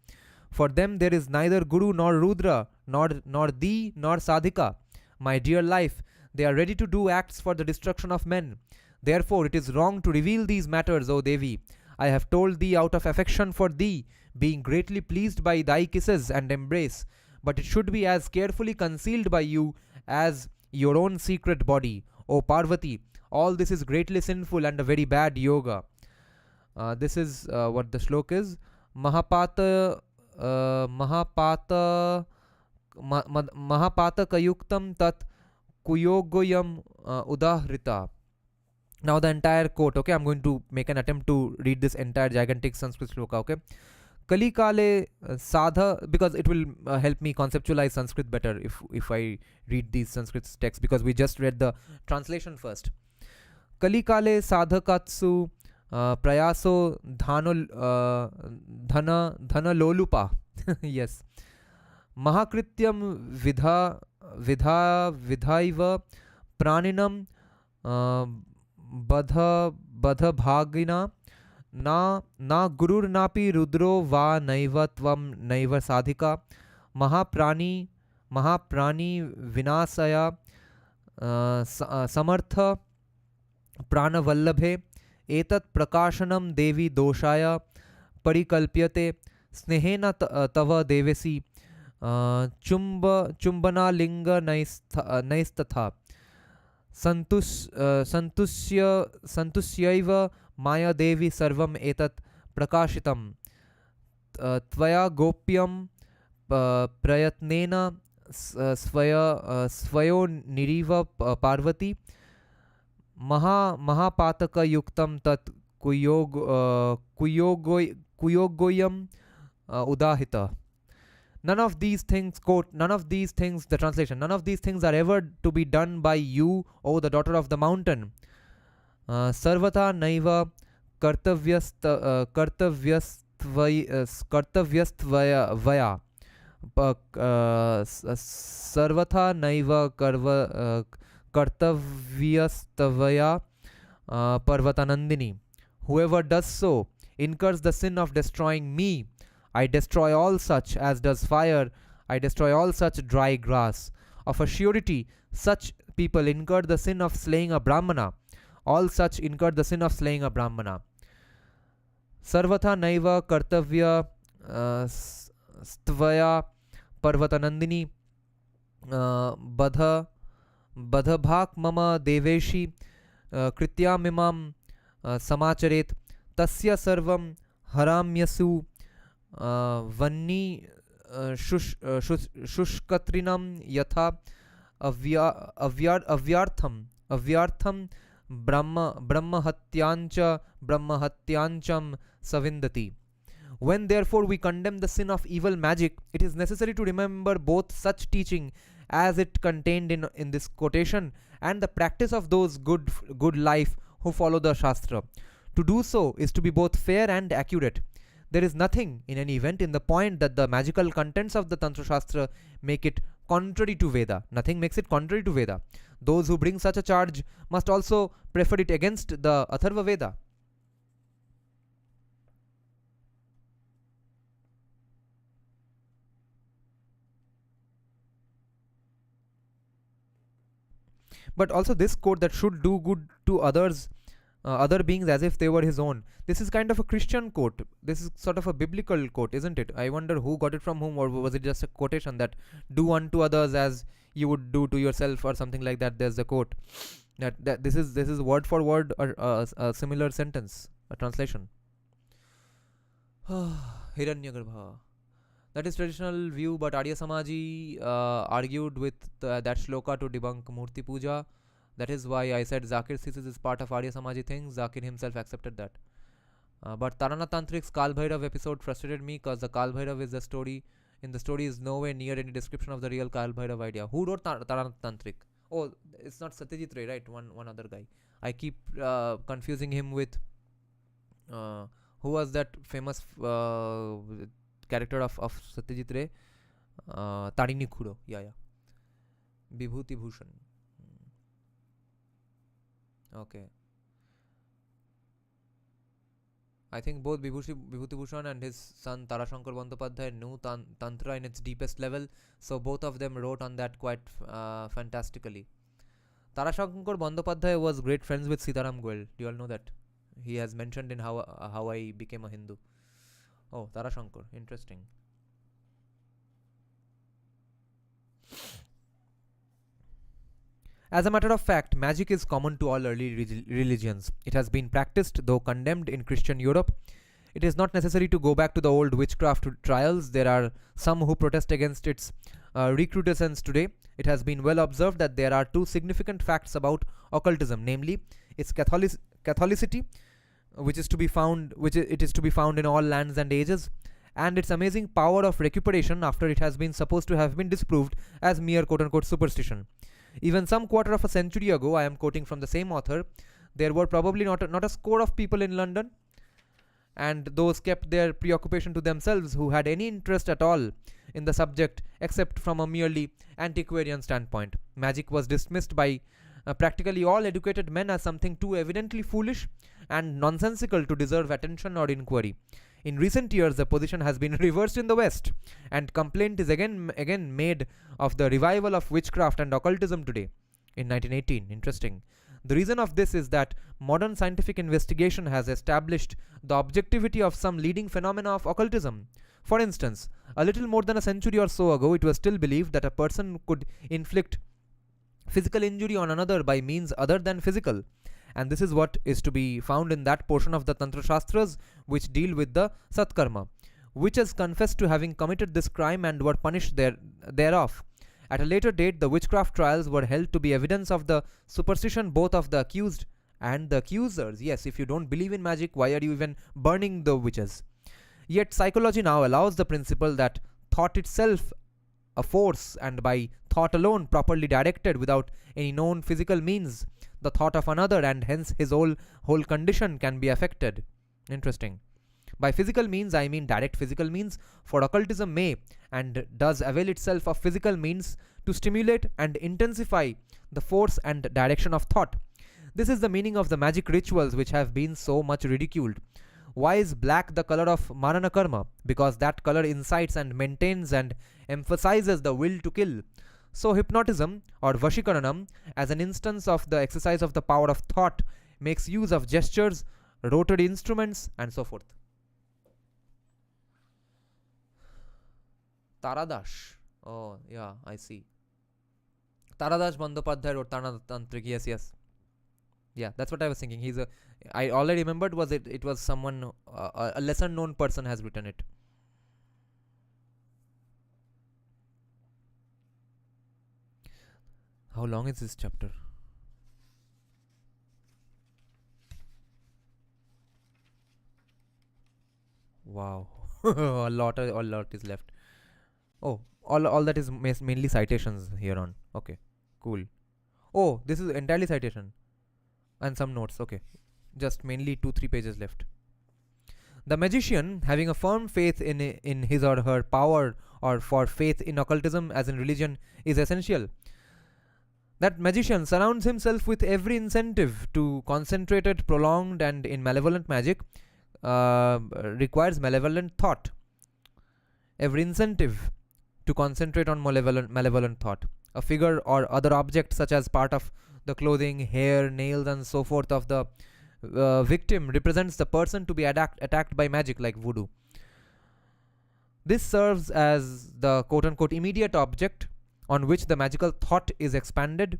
For them there is neither Guru nor Rudra, nor thee nor Sadhika. My dear life, they are ready to do acts for the destruction of men. Therefore it is wrong to reveal these matters, O Devi. I have told thee out of affection for thee, being greatly pleased by thy kisses and embrace, but it should be as carefully concealed by you as your own secret body, O Parvati. All this is greatly sinful and a very bad yoga. This is what the shlok is. महापात महापात महापातकयुक्तं तत् कुयोगोयम udahृता. Now the entire quote, okay, I'm going to make an attempt to read this entire gigantic Sanskrit shloka, okay. Kali Kale Sadha, because it will help me conceptualize Sanskrit better if I read these Sanskrit texts, because we just read the translation first. Kali Kale Sadhakatsu Prayaso Dhana Lolupa. Yes. Mahakrityam Vidhaiva Praninam Badha Bhagina na gurur napi rudro va naiva tvam naiva sadhika mahaprani vinasaya samartha pranavallabhe etat prakashanam devi doshaya parikalpyate snehena tava devesi chumbana linga naistatha santusyaiva Maya Devi Sarvam Etat Prakashitam Tvaya Gopyam Prayatnena Svayo Niriva Parvati Mahapataka Yuktam Tat Kuyogoyam Udahita. None of these things, quote, none of these things, the translation, none of these things are ever to be done by you, O the daughter of the mountain. Sarvata naiva kartavyastvaya sarvatha naiva kartavyastvaya parvatanandini. Whoever does so incurs the sin of destroying me. I destroy all such, as does fire. I destroy all such dry grass. Of a surety, such people incur the sin of slaying a Brahmana. All such incurred the sin of slaying a Brahmana. Sarvatha naiva kartavya stvaya parvatanandini badha bhak mama deveshi krityamimam samacharet tasya sarvam haramyasu vanni shushkatrinam yatha avyartham brahmahatyancha savindati. When therefore we condemn the sin of evil magic, it is necessary to remember both such teaching as it contained in this quotation and the practice of those good life who follow the Shastra. To do so is to be both fair and accurate. There is nothing, in any event, in the point that the magical contents of the Tantra Shastra make it contrary to Veda. Nothing makes it contrary to Veda. Those who bring such a charge must also prefer it against the Atharva Veda. But also this quote, that should do good to others, other beings as if they were his own. This is kind of a Christian quote. This is sort of a biblical quote, isn't it? I wonder who got it from whom, or was it just a quotation that do unto others as you would do to yourself, or something like that. There's a quote that this is word for word a similar sentence, a translation. Hiranyagarbha. That is traditional view, but Arya Samaji argued with that shloka to debunk Murti Puja. That is why I said Zakir's thesis is part of Arya Samaji things. Zakir himself accepted that. But Tarana Tantric's Kal Bhairav episode frustrated me because the Kal Bhairav is the story. In the story is nowhere near any description of the real Kal Bhairav idea. Who wrote Tarana Tantric? Oh, it's not Satyajit Ray, right? One other guy. I keep confusing him with who was that famous character of Satyajit Ray? Tarini Khuro. Yeah. Vibhuti Bhushan. Okay. I think both Vibhuti Bhushan and his son Tarashankar Bandyopadhyay knew Tantra in its deepest level, so both of them wrote on that quite fantastically. Tarashankar Bandyopadhyay was great friends with Sitaram Goel. Do you all know that? He has mentioned in How I Became a Hindu. Oh, Tarashankar. Interesting. As a matter of fact, magic is common to all early religions. It has been practiced, though condemned, in Christian Europe. It is not necessary to go back to the old witchcraft trials. There are some who protest against its recrudescence today. It has been well observed that there are two significant facts about occultism, namely its Catholicity, which is to be found, it is to be found in all lands and ages, and its amazing power of recuperation after it has been supposed to have been disproved as mere quote-unquote superstition. Even some quarter of a century ago, I am quoting from the same author, there were probably not a score of people in London, and those kept their preoccupation to themselves, who had any interest at all in the subject except from a merely antiquarian standpoint. Magic was dismissed by practically all educated men as something too evidently foolish and nonsensical to deserve attention or inquiry. In recent years, the position has been reversed in the West, and complaint is again made of the revival of witchcraft and occultism today in 1918. Interesting. The reason of this is that modern scientific investigation has established the objectivity of some leading phenomena of occultism. For instance, a little more than a century or so ago, it was still believed that a person could inflict physical injury on another by means other than physical. And this is what is to be found in that portion of the Tantra Shastras which deal with the Satkarma. Witches confessed to having committed this crime and were punished thereof. At a later date, the witchcraft trials were held to be evidence of the superstition both of the accused and the accusers. Yes, if you don't believe in magic, why are you even burning the witches? Yet psychology now allows the principle that thought itself a force, and by thought alone properly directed without any known physical means, the thought of another, and hence his whole condition, can be affected. Interesting. By physical means, I mean direct physical means, for occultism may and does avail itself of physical means to stimulate and intensify the force and direction of thought. This is the meaning of the magic rituals which have been so much ridiculed. Why is black the color of Marana Karma? Because that color incites and maintains and emphasizes the will to kill. So hypnotism or Vashikaranam, as an instance of the exercise of the power of thought, makes use of gestures, rotary instruments, and so forth. Taradash. Oh, yeah, I see. Taradash Bandyopadhyay wrote Tantric. Yes. Yeah, that's what I was thinking. I already remembered it was someone, a lesser known person has written it. How long is this chapter? Wow. a lot is left. Oh, all that is mainly citations here on. Okay, cool. Oh, this is entirely citation and some notes. Okay, just mainly 2-3 pages left. The magician, having a firm faith in his or her power, or for faith in occultism as in religion, is essential. That magician surrounds himself with every incentive to concentrated, prolonged, and in malevolent magic requires malevolent thought. Every incentive to concentrate on malevolent thought. A figure or other object, such as part of the clothing, hair, nails, and so forth of the victim, represents the person to be attacked by magic, like voodoo. This serves as the quote-unquote immediate object on which the magical thought is expanded.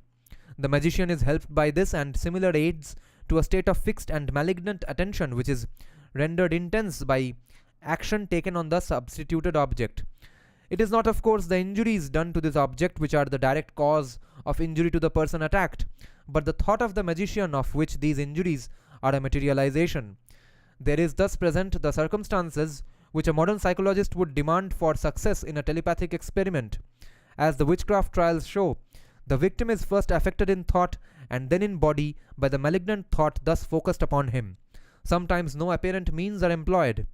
The magician is helped by this and similar aids to a state of fixed and malignant attention, which is rendered intense by action taken on the substituted object. It is not, of course, the injuries done to this object which are the direct cause of injury to the person attacked, but the thought of the magician, of which these injuries are a materialization. There is thus present the circumstances which a modern psychologist would demand for success in a telepathic experiment. As the witchcraft trials show, the victim is first affected in thought and then in body by the malignant thought thus focused upon him. Sometimes no apparent means are employed,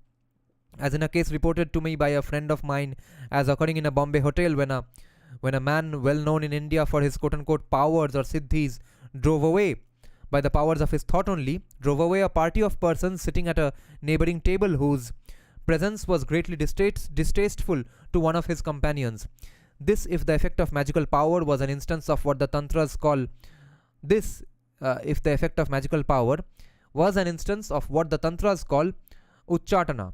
as in a case reported to me by a friend of mine as occurring in a Bombay hotel when a man well known in India for his quote-unquote powers or siddhis drove away, by the powers of his thought only, drove away a party of persons sitting at a neighboring table whose presence was greatly distasteful to one of his companions. This, if the effect of magical power was an instance of what the Tantras call if the effect of magical power was an instance of what the Tantras call Uchchatana.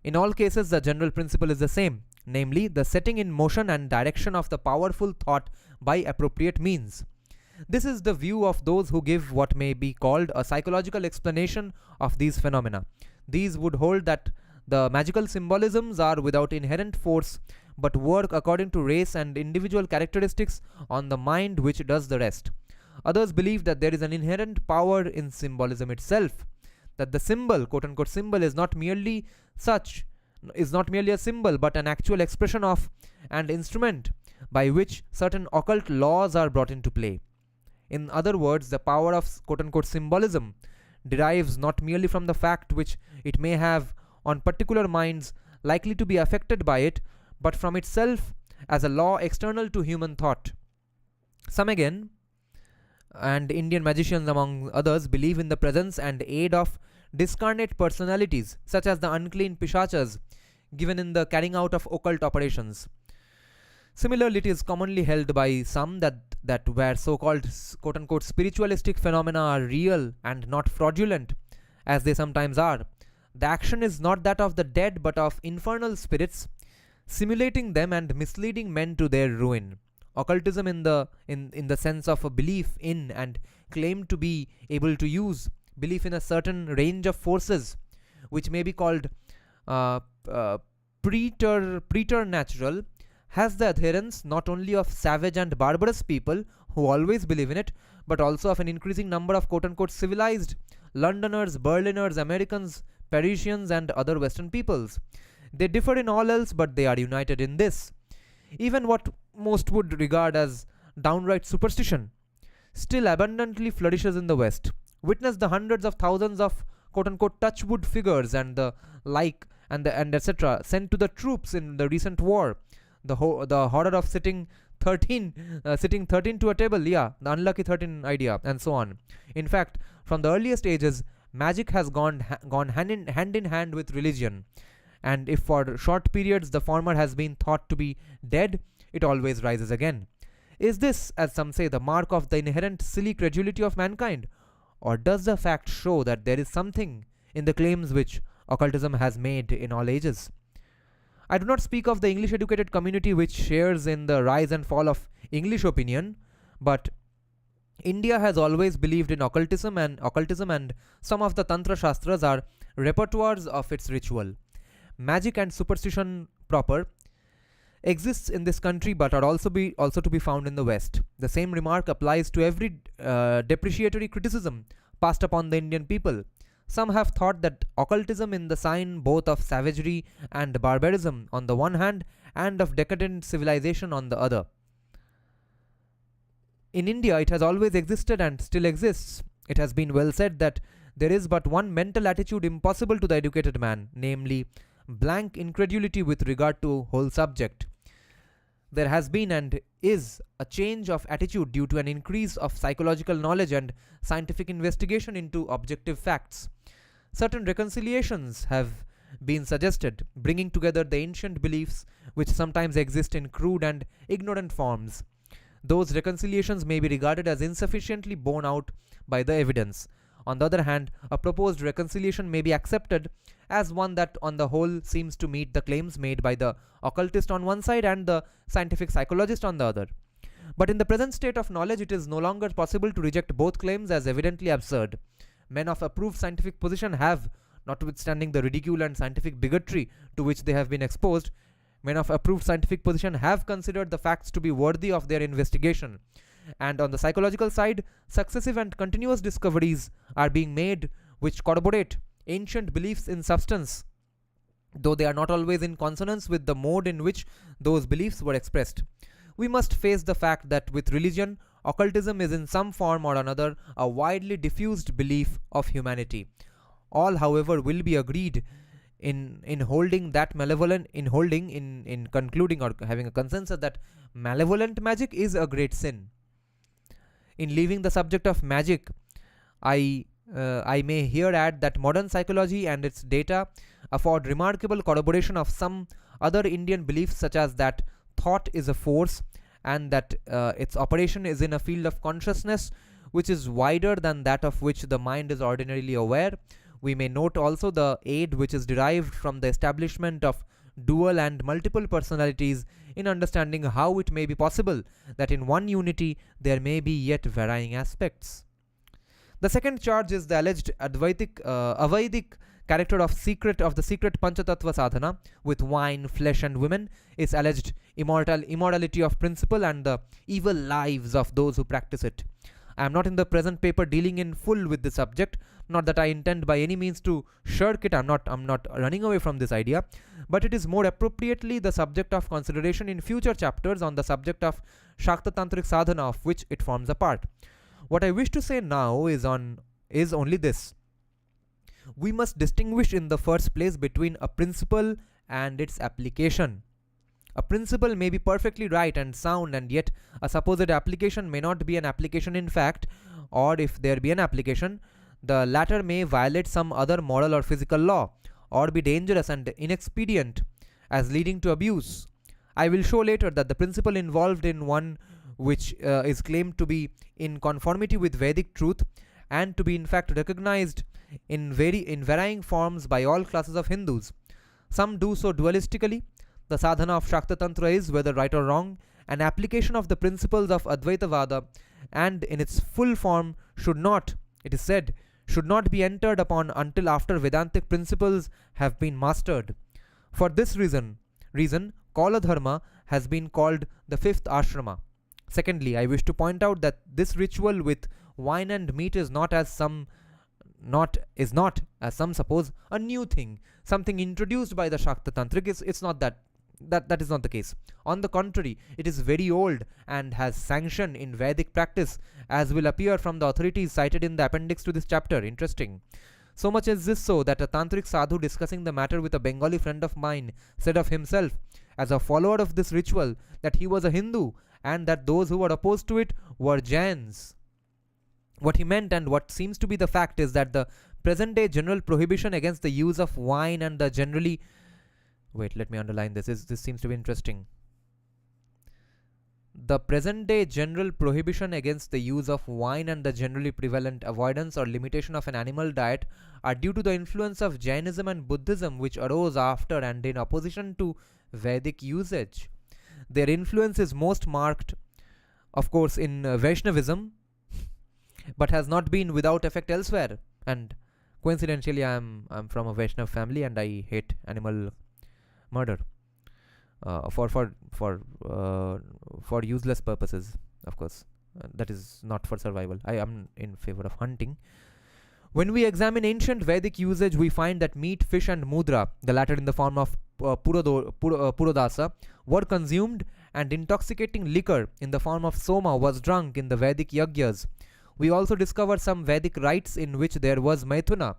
In all cases, the general principle is the same, namely the setting in motion and direction of the powerful thought by appropriate means. This is the view of those who give what may be called a psychological explanation of these phenomena. These would hold that the magical symbolisms are without inherent force but work according to race and individual characteristics on the mind which does the rest. Others believe that there is an inherent power in symbolism itself, that the symbol, quote unquote symbol, such is not merely a symbol but an actual expression of and instrument by which certain occult laws are brought into play. In other words, the power of quote unquote symbolism derives not merely from the fact which it may have on particular minds likely to be affected by it, but from itself as a law external to human thought. Some again, and Indian magicians among others, believe in the presence and aid of discarnate personalities, such as the unclean pishachas given in the carrying out of occult operations. Similarly, it is commonly held by some that where so-called quote-unquote spiritualistic phenomena are real and not fraudulent, as they sometimes are, the action is not that of the dead but of infernal spirits, simulating them and misleading men to their ruin. Occultism in the sense of a belief in and claim to be able to use belief in a certain range of forces, which may be called preternatural, has the adherence not only of savage and barbarous people who always believe in it, but also of an increasing number of quote-unquote civilized Londoners, Berliners, Americans, Parisians, and other Western peoples. They differ in all else, but they are united in this. Even what most would regard as downright superstition still abundantly flourishes in the West. Witness the hundreds of thousands of quote-unquote touchwood figures and the like and etc. sent to the troops in the recent war. The horror of sitting 13 to a table, the unlucky 13 idea, and so on. In fact, from the earliest ages, magic has gone hand in hand with religion, and if for short periods the former has been thought to be dead, it always rises again. Is this, as some say, the mark of the inherent silly credulity of mankind, or does the fact show that there is something in the claims which occultism has made in all ages? I do not speak of the English educated community which shares in the rise and fall of English opinion, but India has always believed in occultism, and some of the Tantra Shastras are repertoires of its ritual. Magic and superstition proper exists in this country but are also to be found in the West. The same remark applies to every depreciatory criticism passed upon the Indian people. Some have thought that occultism in the sign both of savagery and barbarism on the one hand and of decadent civilization on the other. In India, it has always existed and still exists. It has been well said that there is but one mental attitude impossible to the educated man, namely blank incredulity with regard to whole subject. There has been and is a change of attitude due to an increase of psychological knowledge and scientific investigation into objective facts. Certain reconciliations have been suggested, bringing together the ancient beliefs which sometimes exist in crude and ignorant forms. Those reconciliations may be regarded as insufficiently borne out by the evidence. On the other hand, a proposed reconciliation may be accepted as one that on the whole seems to meet the claims made by the occultist on one side and the scientific psychologist on the other. But in the present state of knowledge, it is no longer possible to reject both claims as evidently absurd. Men of approved scientific position have, notwithstanding the ridicule and scientific bigotry to which they have been exposed, men of approved scientific position have considered the facts to be worthy of their investigation. And on the psychological side, successive and continuous discoveries are being made which corroborate ancient beliefs in substance, though they are not always in consonance with the mode in which those beliefs were expressed. We must face the fact that with religion, occultism is in some form or another a widely diffused belief of humanity. All, however, will be agreed in concluding or having a consensus that malevolent magic is a great sin. In leaving the subject of magic, I may here add that modern psychology and its data afford remarkable corroboration of some other Indian beliefs, such as that thought is a force and that its operation is in a field of consciousness which is wider than that of which the mind is ordinarily aware. We may note also the aid which is derived from the establishment of dual and multiple personalities in understanding how it may be possible that in one unity there may be yet varying aspects. The second charge is the alleged Avaidic character of the secret Panchatattva sadhana with wine, flesh, and women is alleged immorality of principle and the evil lives of those who practice it. I am not in the present paper dealing in full with the subject, not that I intend by any means to shirk it. I'm not running away from this idea, but it is more appropriately the subject of consideration in future chapters on the subject of Shakta Tantric sadhana of which it forms a part. What I wish to say now is only this. We must distinguish in the first place between a principle and its application. A principle may be perfectly right and sound, and yet a supposed application may not be an application in fact, or if there be an application, the latter may violate some other moral or physical law, or be dangerous and inexpedient, as leading to abuse. I will show later that the principle involved in one which is claimed to be in conformity with Vedic truth and to be in fact recognized in varying forms by all classes of Hindus. Some do so dualistically. The sadhana of Shakta Tantra is, whether right or wrong, an application of the principles of Advaita Vada, and in its full form should not, it is said, should not be entered upon until after Vedantic principles have been mastered. For this reason, Kala Dharma has been called the fifth ashrama. Secondly, I wish to point out that this ritual with wine and meat is not, as some suppose, a new thing, something introduced by the Shakta Tantric. It's not that. That is not the case. On the contrary, it is very old and has sanction in Vedic practice, as will appear from the authorities cited in the appendix to this chapter. Interesting. So much is this so that a tantric sadhu discussing the matter with a Bengali friend of mine said of himself, as a follower of this ritual, that he was a Hindu and that those who were opposed to it were Jains. What he meant, and what seems to be the fact, is that the present day general prohibition against the use of wine and the generally let me underline this. This seems to be interesting. The present day general prohibition against the use of wine and the generally prevalent avoidance or limitation of an animal diet are due to the influence of Jainism and Buddhism, which arose after and in opposition to Vedic usage. Their influence is most marked, of course, in Vaishnavism, but has not been without effect elsewhere. And coincidentally, I'm from a Vaishnav family, and I hate animal murder for useless purposes, of course. That is not for survival. I am in favor of hunting. When we examine ancient Vedic usage, we find that meat, fish, and mudra, the latter in the form of purodasa, were consumed, and intoxicating liquor in the form of soma was drunk in the Vedic yagyas. We also discover some Vedic rites in which there was maithuna.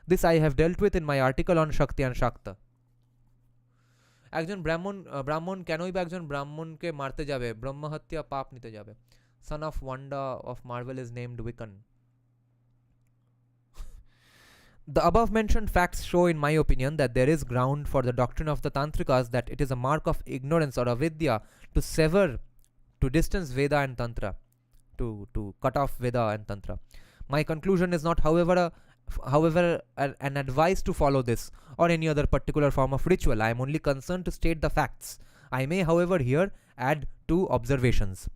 This I have dealt with in my article on Shakti and Shakta. একজন ব্রাহ্মণ কেনই বা একজন ব্রাহ্মণকে মারতে যাবে? ব্রহ্মহত্যা পাপ নিতে যাবে. Son of Wanda of Marvel is named Wiccan. The above mentioned facts show, in my opinion, that there is ground for the doctrine of the Tantrikas that it is a mark of ignorance or avidya to sever, to distance Veda and Tantra, to cut off Veda and Tantra. My conclusion is not, however, an advice to follow this or any other particular form of ritual. I am only concerned to state the facts. I may, however, here add two observations.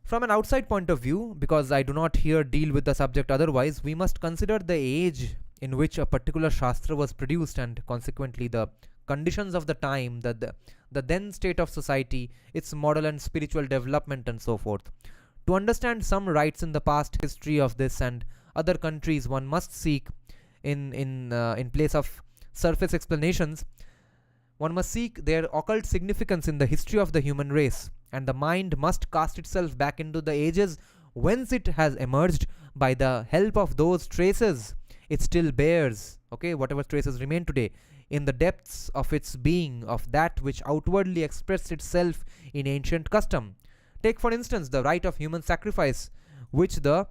From an outside point of view, because I do not here deal with the subject otherwise, we must consider the age in which a particular Shastra was produced and consequently the conditions of the time, the then state of society, its moral and spiritual development, and so forth. To understand some rites in the past history of this and other countries, one must seek, in place of surface explanations, one must seek their occult significance in the history of the human race, and the mind must cast itself back into the ages whence it has emerged by the help of those traces it still bears, okay, whatever traces remain today, in the depths of its being, of that which outwardly expressed itself in ancient custom. Take, for instance, the rite of human sacrifice, which the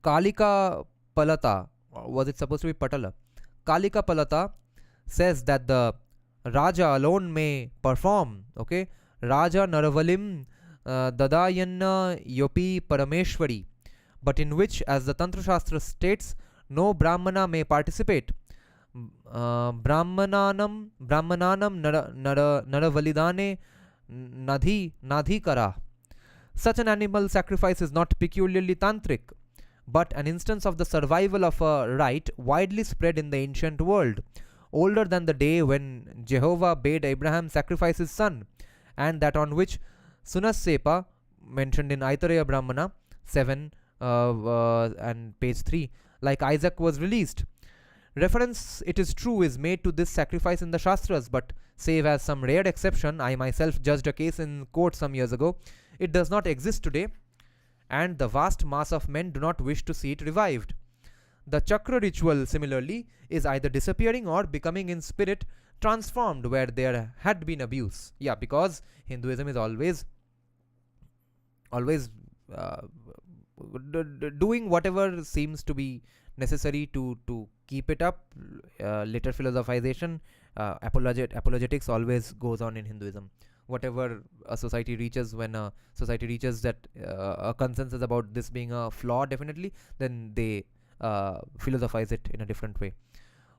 Kalika Palata, was it supposed to be Patala? Kalika Palata says that the Raja alone may perform, okay? Raja Naravalim Dadayanna Yopi Parameshwari, but in which, as the Tantra Shastra states, no Brahmana may participate. Brahmananam Naravalidane Nadhi Kara. Such an animal sacrifice is not peculiarly tantric. but an instance of the survival of a rite widely spread in the ancient world, older than the day when Jehovah bade Abraham sacrifice his son, and that on which Sunassepa, mentioned in Aitareya Brahmana 7 and page 3, like Isaac, was released. Reference, it is true, is made to this sacrifice in the Shastras, but save as some rare exception, I myself judged a case in court some years ago, it does not exist today, and the vast mass of men do not wish to see it revived. The chakra ritual, similarly, is either disappearing or becoming in spirit transformed where there had been abuse. Yeah, because Hinduism is always uh, doing whatever seems to be necessary to keep it up. Later philosophization, apologetics always goes on in Hinduism. Whatever a society reaches, when a society reaches that a consensus about this being a flaw, definitely, then they philosophize it in a different way.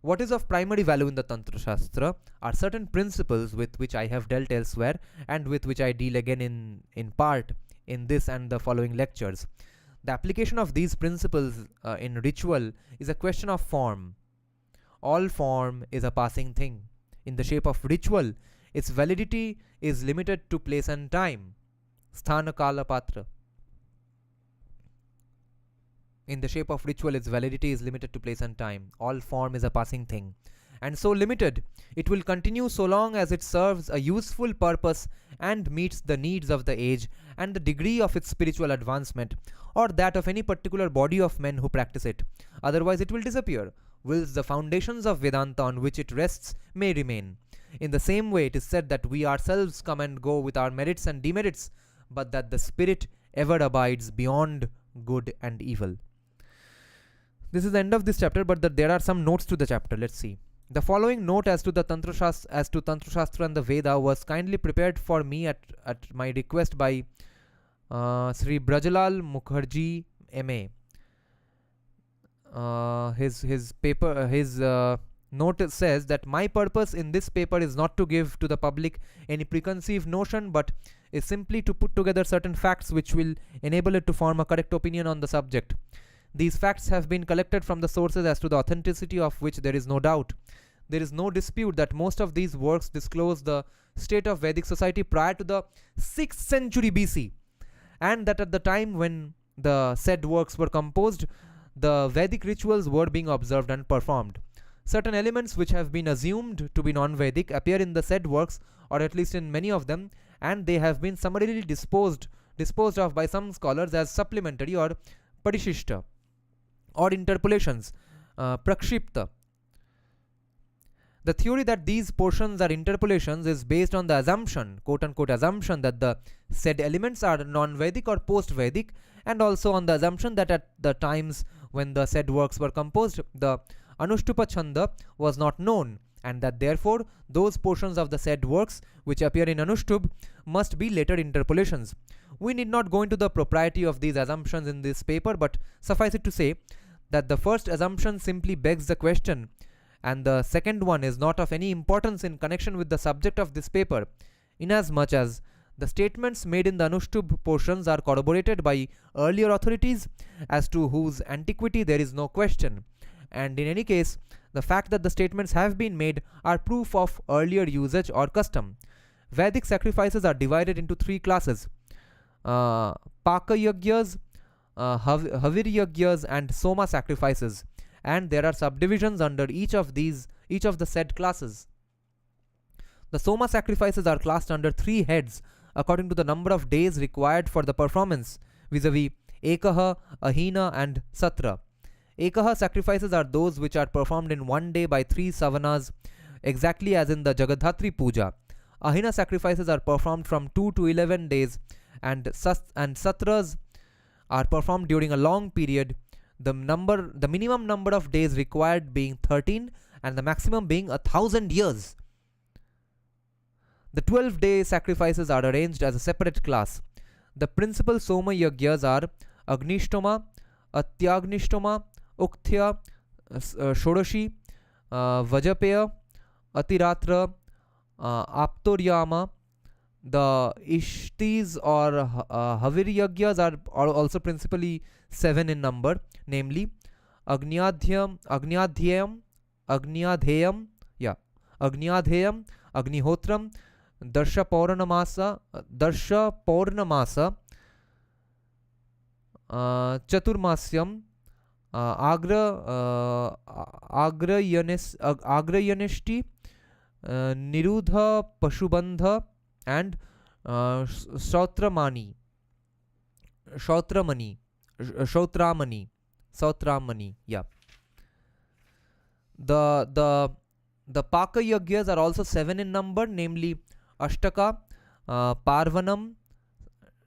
What is of primary value in the Tantra Shastra are certain principles with which I have dealt elsewhere and with which I deal again in part in this and the following lectures. The application of these principles in ritual is a question of form. All form is a passing thing. In the shape of ritual, its validity is limited to place and time. Sthana Kala Patra. In the shape of ritual, its validity is limited to place and time. All form is a passing thing. And so limited, it will continue so long as it serves a useful purpose and meets the needs of the age and the degree of its spiritual advancement, or that of any particular body of men who practice it. Otherwise it will disappear, whilst the foundations of Vedanta on which it rests may remain. In the same way, it is said that we ourselves come and go with our merits and demerits, but that the spirit ever abides beyond good and evil. This is the end of this chapter, but there are some notes to the chapter. Let's see. The following note as to Tantra Shastra and the Veda was kindly prepared for me at my request by Sri Brajalal Mukherjee M.A. His note says that my purpose in this paper is not to give to the public any preconceived notion, but is simply to put together certain facts which will enable it to form a correct opinion on the subject. These facts have been collected from the sources as to the authenticity of which there is no doubt. There is no dispute that most of these works disclose the state of Vedic society prior to the 6th century BC, and that at the time when the said works were composed, the Vedic rituals were being observed and performed. Certain elements which have been assumed to be non-Vedic appear in the said works, or at least in many of them, and they have been summarily disposed of by some scholars as supplementary or parishishta, or interpolations, prakshipta. The theory that these portions are interpolations is based on the assumption, quote-unquote assumption, that the said elements are non-Vedic or post-Vedic, and also on the assumption that at the times when the said works were composed, the Anushtupa Chanda was not known, and that therefore those portions of the said works which appear in Anushtup must be later interpolations. We need not go into the propriety of these assumptions in this paper, but suffice it to say that the first assumption simply begs the question, and the second one is not of any importance in connection with the subject of this paper, inasmuch as the statements made in the Anushtup portions are corroborated by earlier authorities as to whose antiquity there is no question, and in any case the fact that the statements have been made are proof of earlier usage or custom. Vedic sacrifices are divided into three classes: Paka Yagyas, Havir Yagyas, and Soma sacrifices, and there are subdivisions under each of the said classes. The Soma sacrifices are classed under three heads according to the number of days required for the performance, vis-a-vis Ekaha, Ahina, and Satra. Ekaha sacrifices are those which are performed in one day by 3 savanas, exactly as in the Jagadhatri Puja. Ahina sacrifices are performed from 2 to 11 days, and Satras are performed during a long period, the minimum number of days required being 13 and the maximum being 1,000 years. The 12-day sacrifices are arranged as a separate class. The principal Soma Yagyas are Agnishtoma, Atyagnishtoma, Ukthya, Shodashi, Vajapeya, Atiratra, Aptoryama. The Ishtis or Havir Yagyas are also principally 7 in number, namely Agnyadhyam, Agnyadheyam, yeah, Agnyadheyam, Agnihotram, Darsha Paurnamasa, Chaturmasyam, Agrayanishti, Nirudha Pashubandha, and Shautramani, Shautramani, Shautramani, Sautramani. Yeah. The Paka Yagyas are also 7 in number, namely Ashtaka, Parvanam,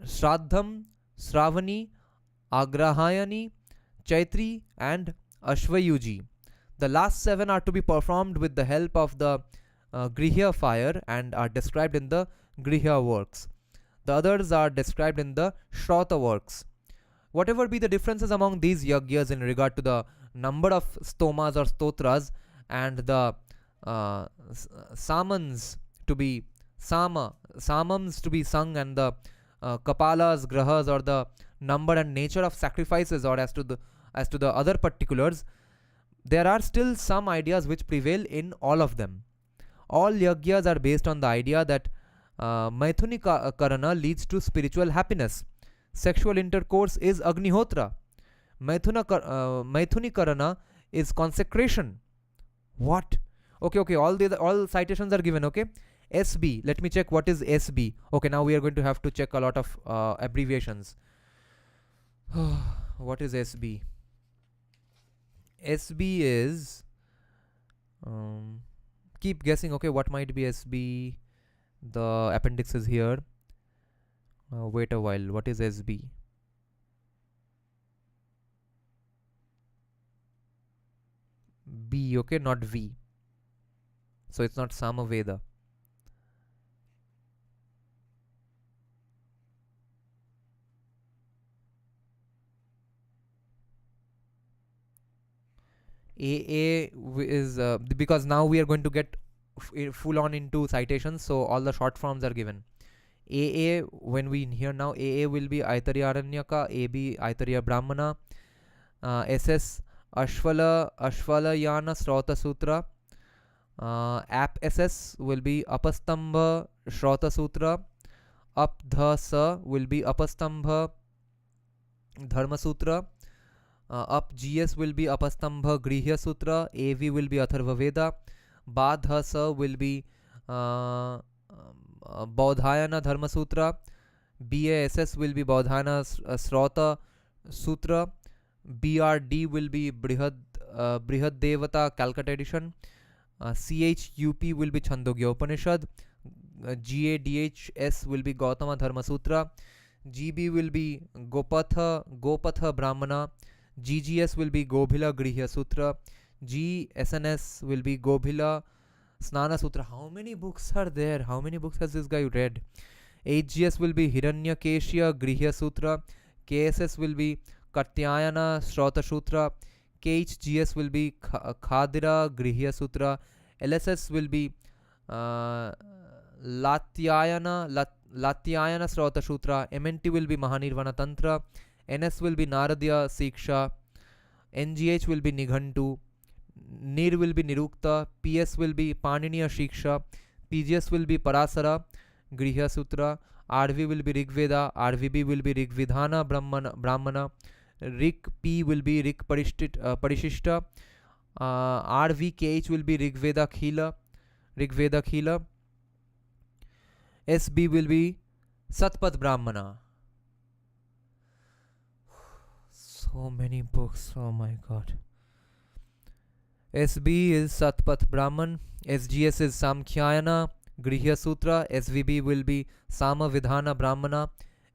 Shraddham, Sravani, Agrahayani, Chaitri, and Ashvayuji. The last 7 are to be performed with the help of the Grihya fire and are described in the Grihya works. The others are described in the Shrauta works. Whatever be the differences among these yagyas in regard to the number of stomas or stotras and the samans to be samams to be sung, and the kapalas, grahas, or the number and nature of sacrifices, or as to the other particulars, there are still some ideas which prevail in all of them. All yagyas are based on the idea that Maithuni Karana leads to spiritual happiness. Sexual intercourse is Agnihotra. Maithuni Karana is consecration. What? Okay, all citations are given, okay? SB, let me check what is SB. Okay, now we are going to have to check a lot of abbreviations. What is SB? SB is keep guessing, okay, what might be SB? The appendix is here. Wait a while, what is SB? B, okay, not V. So it's not Samaveda. AA is because now we are going to get full on into citations, so all the short forms are given. AA, when we hear now, AA will be Aitariya Aranyaka, AB Aitariya Brahmana, SS Ashvalayana Shrauta Sutra, App SS will be Apastambha Shrauta Sutra, Apdhasa will be Apastambha Dharma Sutra, Up GS will be Apastambha Grihya Sutra, AV will be Atharva Veda, Badhasa will be Baudhayana Dharma Sutra, BASS will be Baudhayana Shrauta Sutra, BRD will be Brihad Devata Calcutta edition, CHUP will be Chandogya Upanishad, GADHS will be Gautama Dharma Sutra, GB will be Gopatha Brahmana, GGS will be Gobhila Grihya Sutra, GSNS will be Gobhila Snana Sutra. How many books are there? How many books has this guy read? HGS will be Hiranyakeshya Grihya Sutra, KSS will be Katyayana Shrauta Sutra, KHGS will be Khadira Grihya Sutra, LSS will be Latyayana Shrauta Sutra, MNT will be Mahanirvana Tantra, NS will be Naradya Siksha, NGH will be Nighantu, NIR will be Nirukta, PS will be Paniniya Shiksha, PGS will be Parasara Grihya Sutra, RV will be Rigveda, RVB will be Rigvidhana Brahmana, Rik P will be Rik Parishishta, RVKH will be Rigveda Khila, SB will be Satpat Brahmana. So many books, oh my god. SB is Satpat Brahman, SGS is Samkhyayana Grihya Sutra, SVB will be Sama Vidhana Brahmana,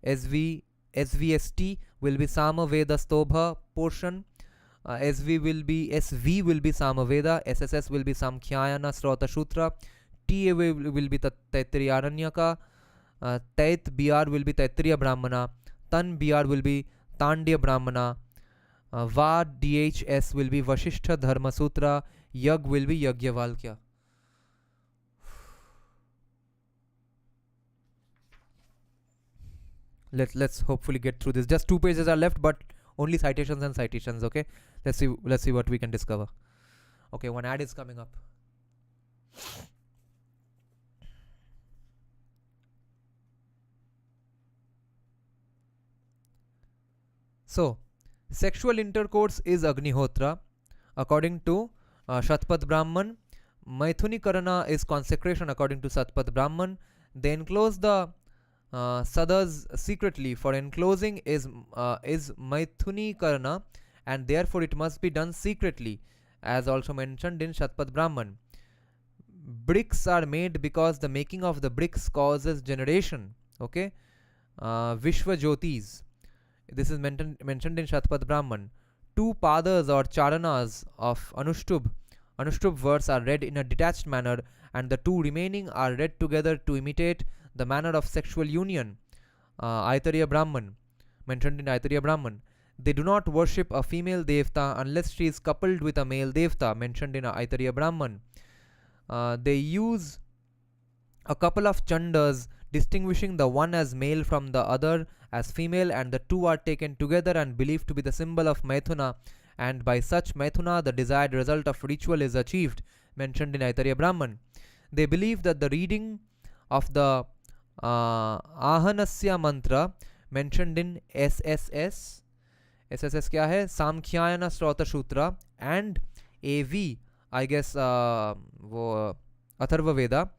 SVST will be Sama Veda Stobha portion, SV will be Samaveda, SSS will be Samkhyayana Shrauta Sutra, TA will be Taittiriya Aranyaka, Tait BR will be Taittiriya Brahmana, Tan BR will be Tandya Brahmana, Va DHS will be Vashishtha Dharma Sutra, Yag will be Yagyavalkya. Let's hopefully get through this. Just 2 pages are left, but Only citations and citations. Okay, let's see what we can discover. Okay, one ad is coming up. So, sexual intercourse is Agnihotra according to Shatpat Brahman. Maithunikarana is consecration according to Satpat Brahman. They enclose the sadhas secretly, for enclosing is Maithunikarana, and therefore it must be done secretly, as also mentioned in Shatpat Brahman. Bricks are made because the making of the bricks causes generation. Okay, Vishwa Jyotis. This is mentioned in Shatpat Brahman. Two padas or charanas of Anushtub verse are read in a detached manner, and the two remaining are read together to imitate the manner of sexual union. Aitariya Brahman, mentioned in Aitariya Brahman. They do not worship a female devta unless she is coupled with a male devta, mentioned in Aitariya Brahman. They use a couple of chandas, distinguishing the one as male from the other as female, and the two are taken together and believed to be the symbol of Maithuna, and by such Maithuna the desired result of ritual is achieved, mentioned in Aitariya Brahman. They believe that the reading of the Ahanasya mantra, mentioned in SSS क्या है, Samkhyayana Srota Sutra, and AV, I guess वो Atharva Veda,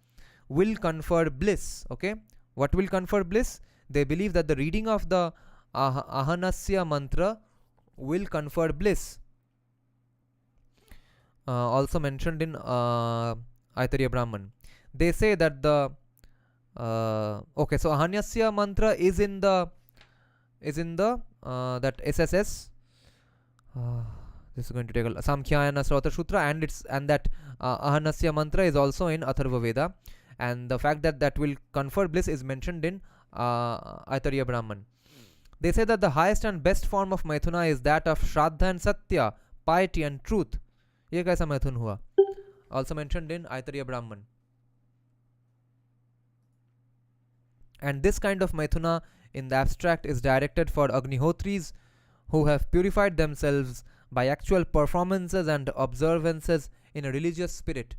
will confer bliss. Okay, what will confer bliss? They believe that the reading of the Ahanasya mantra will confer bliss. Also mentioned in Aitariya Brahman. They say that the okay, so Ahanasya mantra is in the that SSS. This is going to take a Samkhyayana Srota Sutra, and that Ahanasya mantra is also in Atharva Veda, and the fact that that will confer bliss is mentioned in Aitariya Brahman. They say that the highest and best form of Maithuna is that of Shraddha and Satya, piety and truth. ये कैसा मैथुन हुआ? Also mentioned in Aitariya Brahman. And this kind of Maithuna in the abstract is directed for Agnihotris who have purified themselves by actual performances and observances in a religious spirit.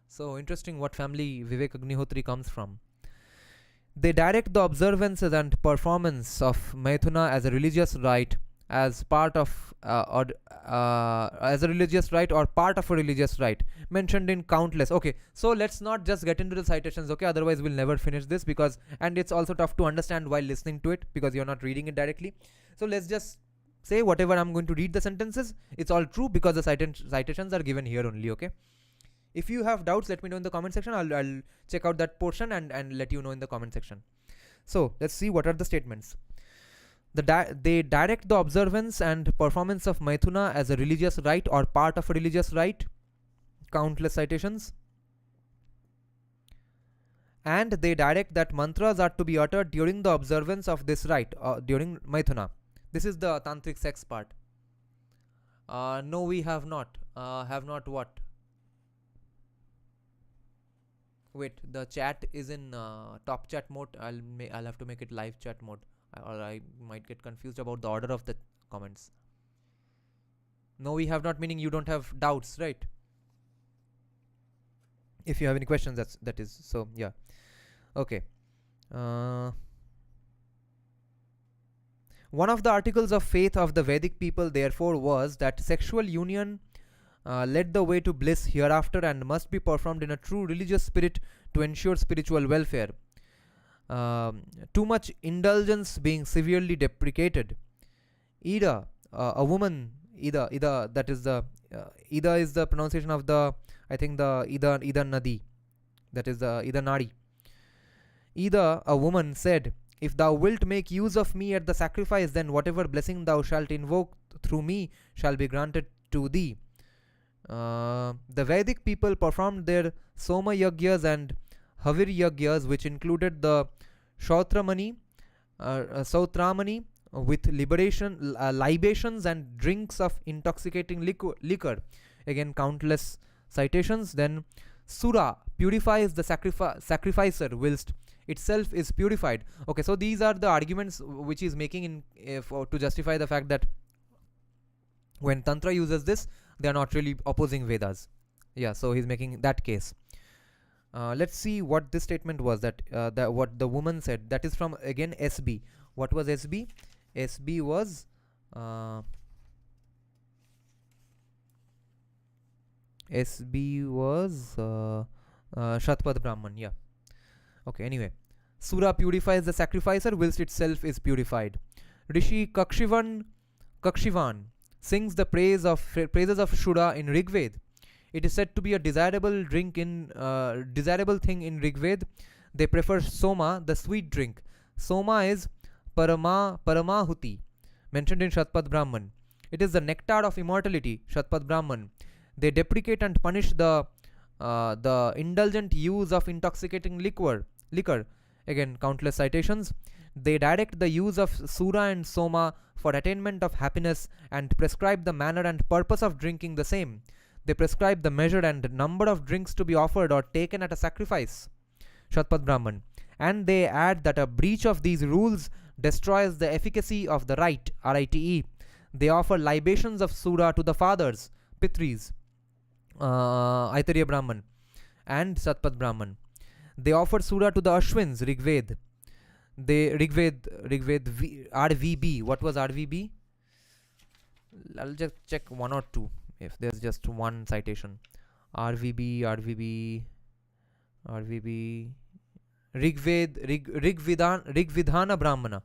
So interesting what family Vivek Agnihotri comes from. They direct the observances and performance of Maithuna as a religious rite, as part of as a religious rite or part of a religious rite, mentioned in countless. Okay, so let's not just get into the citations, okay, otherwise we'll never finish this, because and it's also tough to understand while listening to it because you're not reading it directly. So let's just say whatever I'm going to read the sentences, it's all true because the citations are given here only. Okay, if you have doubts, let me know in the comment section. I'll check out that portion and let you know in the comment section. So let's see what are the statements. They direct the observance and performance of Maithuna as a religious rite or part of a religious rite. Countless citations. And they direct that mantras are to be uttered during the observance of this rite, during Maithuna. This is the tantric sex part. No, we have not. Have not what? Wait, the chat is in top chat mode. I'll have to make it live chat mode, or I might get confused about the order of the comments. No, we have not, meaning you don't have doubts, right? If you have any questions, that is. So yeah, okay. One of the articles of faith of the Vedic people, therefore, was that sexual union led the way to bliss hereafter and must be performed in a true religious spirit to ensure spiritual welfare. Too much indulgence being severely deprecated. Ida, a woman, Ida, that is the Ida is the pronunciation of the, I think, the Ida Nadi, that is the Ida Nadi. Ida, a woman, said, "If thou wilt make use of me at the sacrifice, then whatever blessing thou shalt invoke through me shall be granted to thee." The Vedic people performed their Soma Yagyas and Havir Yagyas, which included the Sautramani, with libations and drinks of intoxicating liquor. Again, countless citations. Then Sura purifies the sacrificer whilst itself is purified. Okay, so these are the arguments which is making to justify the fact that When Tantra uses this, they are not really opposing Vedas. Yeah, so he's making that case. Let's see what this statement was, that what the woman said. That is from again SB. What was SB? SB was uh, Shatpad Brahman. Yeah. Okay. Anyway, Sura purifies the sacrificer whilst itself is purified. Rishi Kakshivan sings the praises of Shura in Rigved. It is said to be a desirable desirable thing in Rigved. They prefer Soma, the sweet drink. Soma is Paramahuti, mentioned in Shatpad Brahman. It is the nectar of immortality, Shatpad Brahman. They deprecate and punish the indulgent use of intoxicating liquor. Again, countless citations. They direct the use of Sura and Soma for attainment of happiness and prescribe the manner and purpose of drinking the same. They prescribe the measure and number of drinks to be offered or taken at a sacrifice, Shatpad Brahman. And they add that a breach of these rules destroys the efficacy of the rite, RITE. They offer libations of Sura to the fathers, Pitris, Aitareya Brahman, and Shatpad Brahman. They offer Sura to the Ashwins, Rigved. RVB. What was RVB? I'll just check one or two if there's just one citation. RVB. Rigvidhana Brahmana.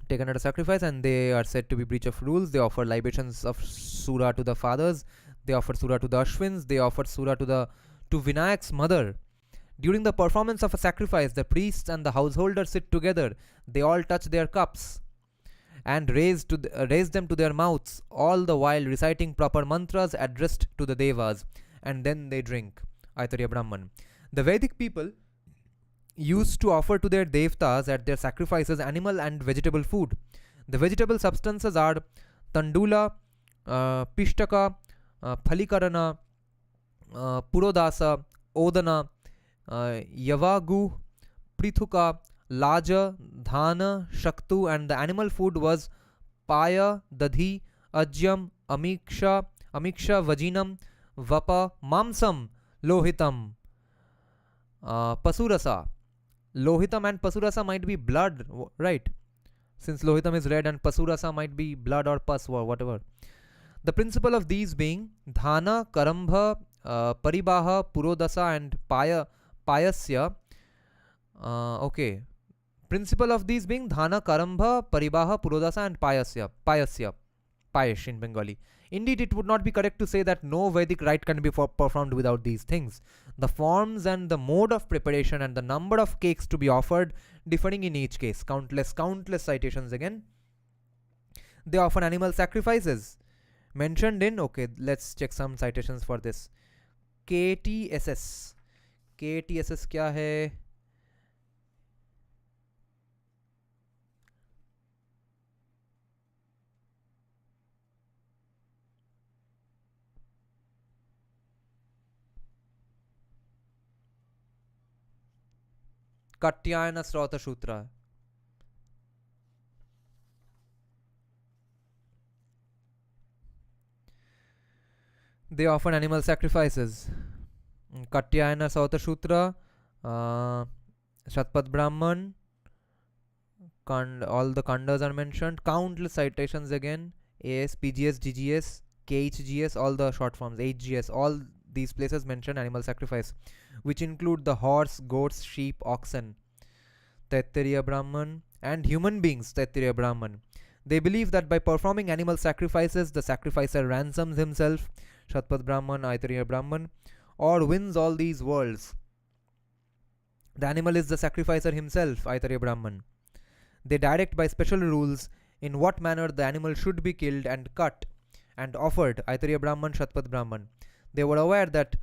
Taken at a sacrifice, and they are said to be breach of rules. They offer libations of Sura to the fathers. They offer Sura to the Ashwins. They offer Sura to Vinayak's mother. During the performance of a sacrifice, the priests and the householders sit together. They all touch their cups and raise them to their mouths, all the while reciting proper mantras addressed to the devas, and then they drink. Aitareya Brahman. The Vedic people used to offer to their devtas at their sacrifices animal and vegetable food. The vegetable substances are Tandula, Pishtaka, Phalikarana, Purodasa, Odana, Yavagu, Prithuka, Laja, Dhana, Shaktu, and the animal food was Paya, Dadhi, Ajyam, Amiksha, Vajinam, Vapa, Mamsam, Lohitam, Pasurasa. Lohitam and Pasurasa might be blood, right? Since Lohitam is red and Pasurasa might be blood or pus or whatever. The principle of these being Dhana, Karambha, Paribaha, Purodasa, and Payasya. Okay. Principle of these being Dhana, Karambha, Paribaha, Purodasa, and Payasya. Payesh in Bengali. Indeed, it would not be correct to say that no Vedic rite can be performed without these things. The forms and the mode of preparation and the number of cakes to be offered differing in each case. Countless citations again. They offer animal sacrifices. Mentioned in, okay, let's check some citations for this. KTSS. KTSS क्या है? Katyayana Srota Sutra. They offer animal sacrifices. Katyayana Srota Sutra, Shatpad Brahman, all the Kandas are mentioned. Countless citations again. AS, PGS, GGS, KHGS, all the short forms, HGS, all these places mention animal sacrifice, which include the horse, goats, sheep, oxen, Taittiriya Brahman, and human beings, Taittiriya Brahman. They believe that by performing animal sacrifices, the sacrificer ransoms himself, Shatpad Brahman, Aitareya Brahman, or wins all these worlds. The animal is the sacrificer himself, Aitareya Brahman. They direct by special rules in what manner the animal should be killed and cut and offered, Aitareya Brahman, Shatpad Brahman. They were aware that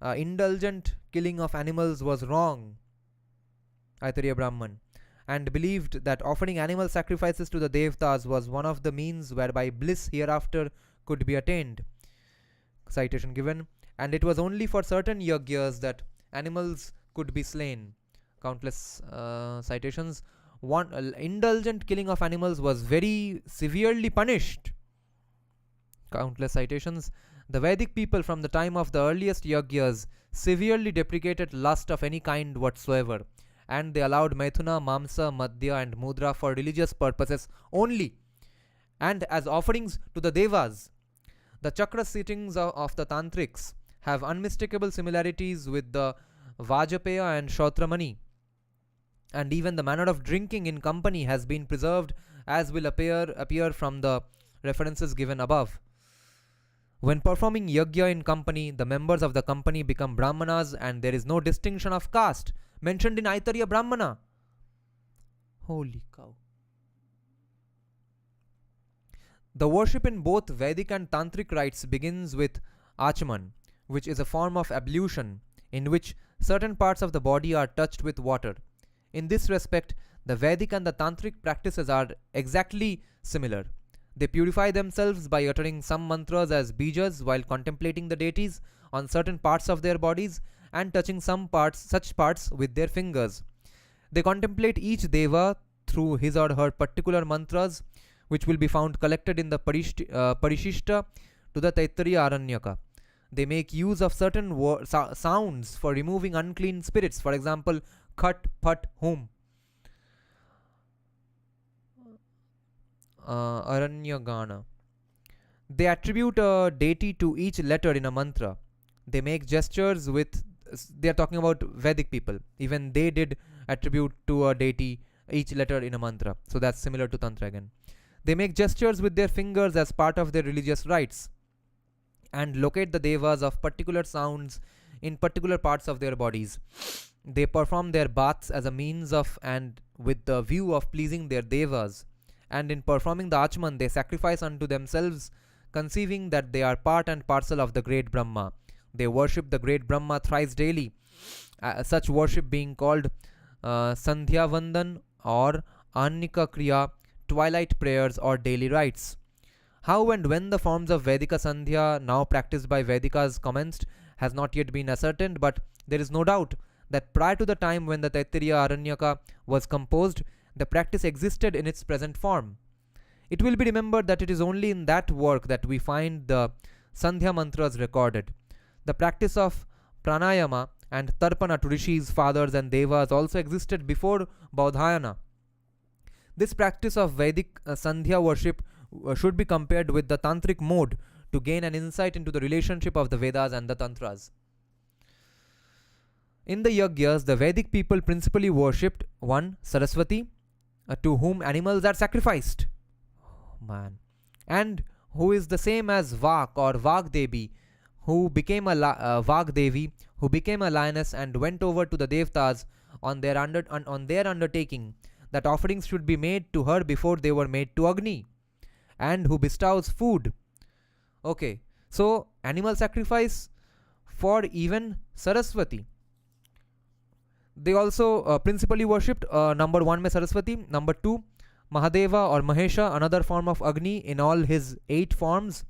indulgent killing of animals was wrong, Aitareya Brahman, and believed that offering animal sacrifices to the devtas was one of the means whereby bliss hereafter could be attained. Citation given. And it was only for certain yagyas that animals could be slain. Countless citations. indulgent killing of animals was very severely punished. Countless citations. The Vedic people from the time of the earliest yagyas severely deprecated lust of any kind whatsoever, and they allowed Maithuna, Mamsa, Madhya, and Mudra for religious purposes only, and as offerings to the Devas. The chakra sittings of the Tantrics have unmistakable similarities with the Vajapaya and Shotramani, and even the manner of drinking in company has been preserved, as will appear from the references given above. When performing yajna in company, the members of the company become brahmanas, and there is no distinction of caste mentioned in Aitariya Brahmana. Holy cow. The worship in both Vedic and Tantric rites begins with Achman, which is a form of ablution in which certain parts of the body are touched with water. In this respect, the Vedic and the Tantric practices are exactly similar. They purify themselves by uttering some mantras as bijas while contemplating the deities on certain parts of their bodies and touching such parts with their fingers. They contemplate each deva through his or her particular mantras, which will be found collected in the Parishishta to the Taittiriya Aranyaka. They make use of certain sounds for removing unclean spirits, for example, khat, phat, hum. Aranyagana. They attribute a deity to each letter in a mantra. They make gestures with. They are talking about Vedic people. Even they did attribute to a deity each letter in a mantra. So that's similar to Tantra again. They make gestures with their fingers as part of their religious rites and locate the devas of particular sounds in particular parts of their bodies. They perform their baths as a means of and with the view of pleasing their devas. And in performing the Achman, they sacrifice unto themselves, conceiving that they are part and parcel of the great Brahma. They worship the great Brahma thrice daily, such worship being called Sandhya Vandan or Annika Kriya, twilight prayers or daily rites. How and when the forms of Vedika Sandhya now practiced by Vedikas commenced has not yet been ascertained, but there is no doubt that prior to the time when the Taittiriya Aranyaka was composed, the practice existed in its present form. It will be remembered that it is only in that work that we find the Sandhya mantras recorded. The practice of pranayama and tarpana to rishis, fathers and devas also existed before Baudhayana. This practice of Vedic Sandhya worship should be compared with the Tantric mode to gain an insight into the relationship of the Vedas and the Tantras. In the Yagyas, the Vedic people principally worshipped 1. Saraswati, to whom animals are sacrificed. Oh, man. And who is the same as Vak or Vagdevi, who became a Vagdevi, who became a lioness and went over to the Devtas on their undertaking that offerings should be made to her before they were made to Agni, and who bestows food. Okay, so animal sacrifice for even Saraswati. They also principally worshipped number 1 में Saraswati, number 2 Mahadeva or Mahesha, another form of Agni in all his 8 forms.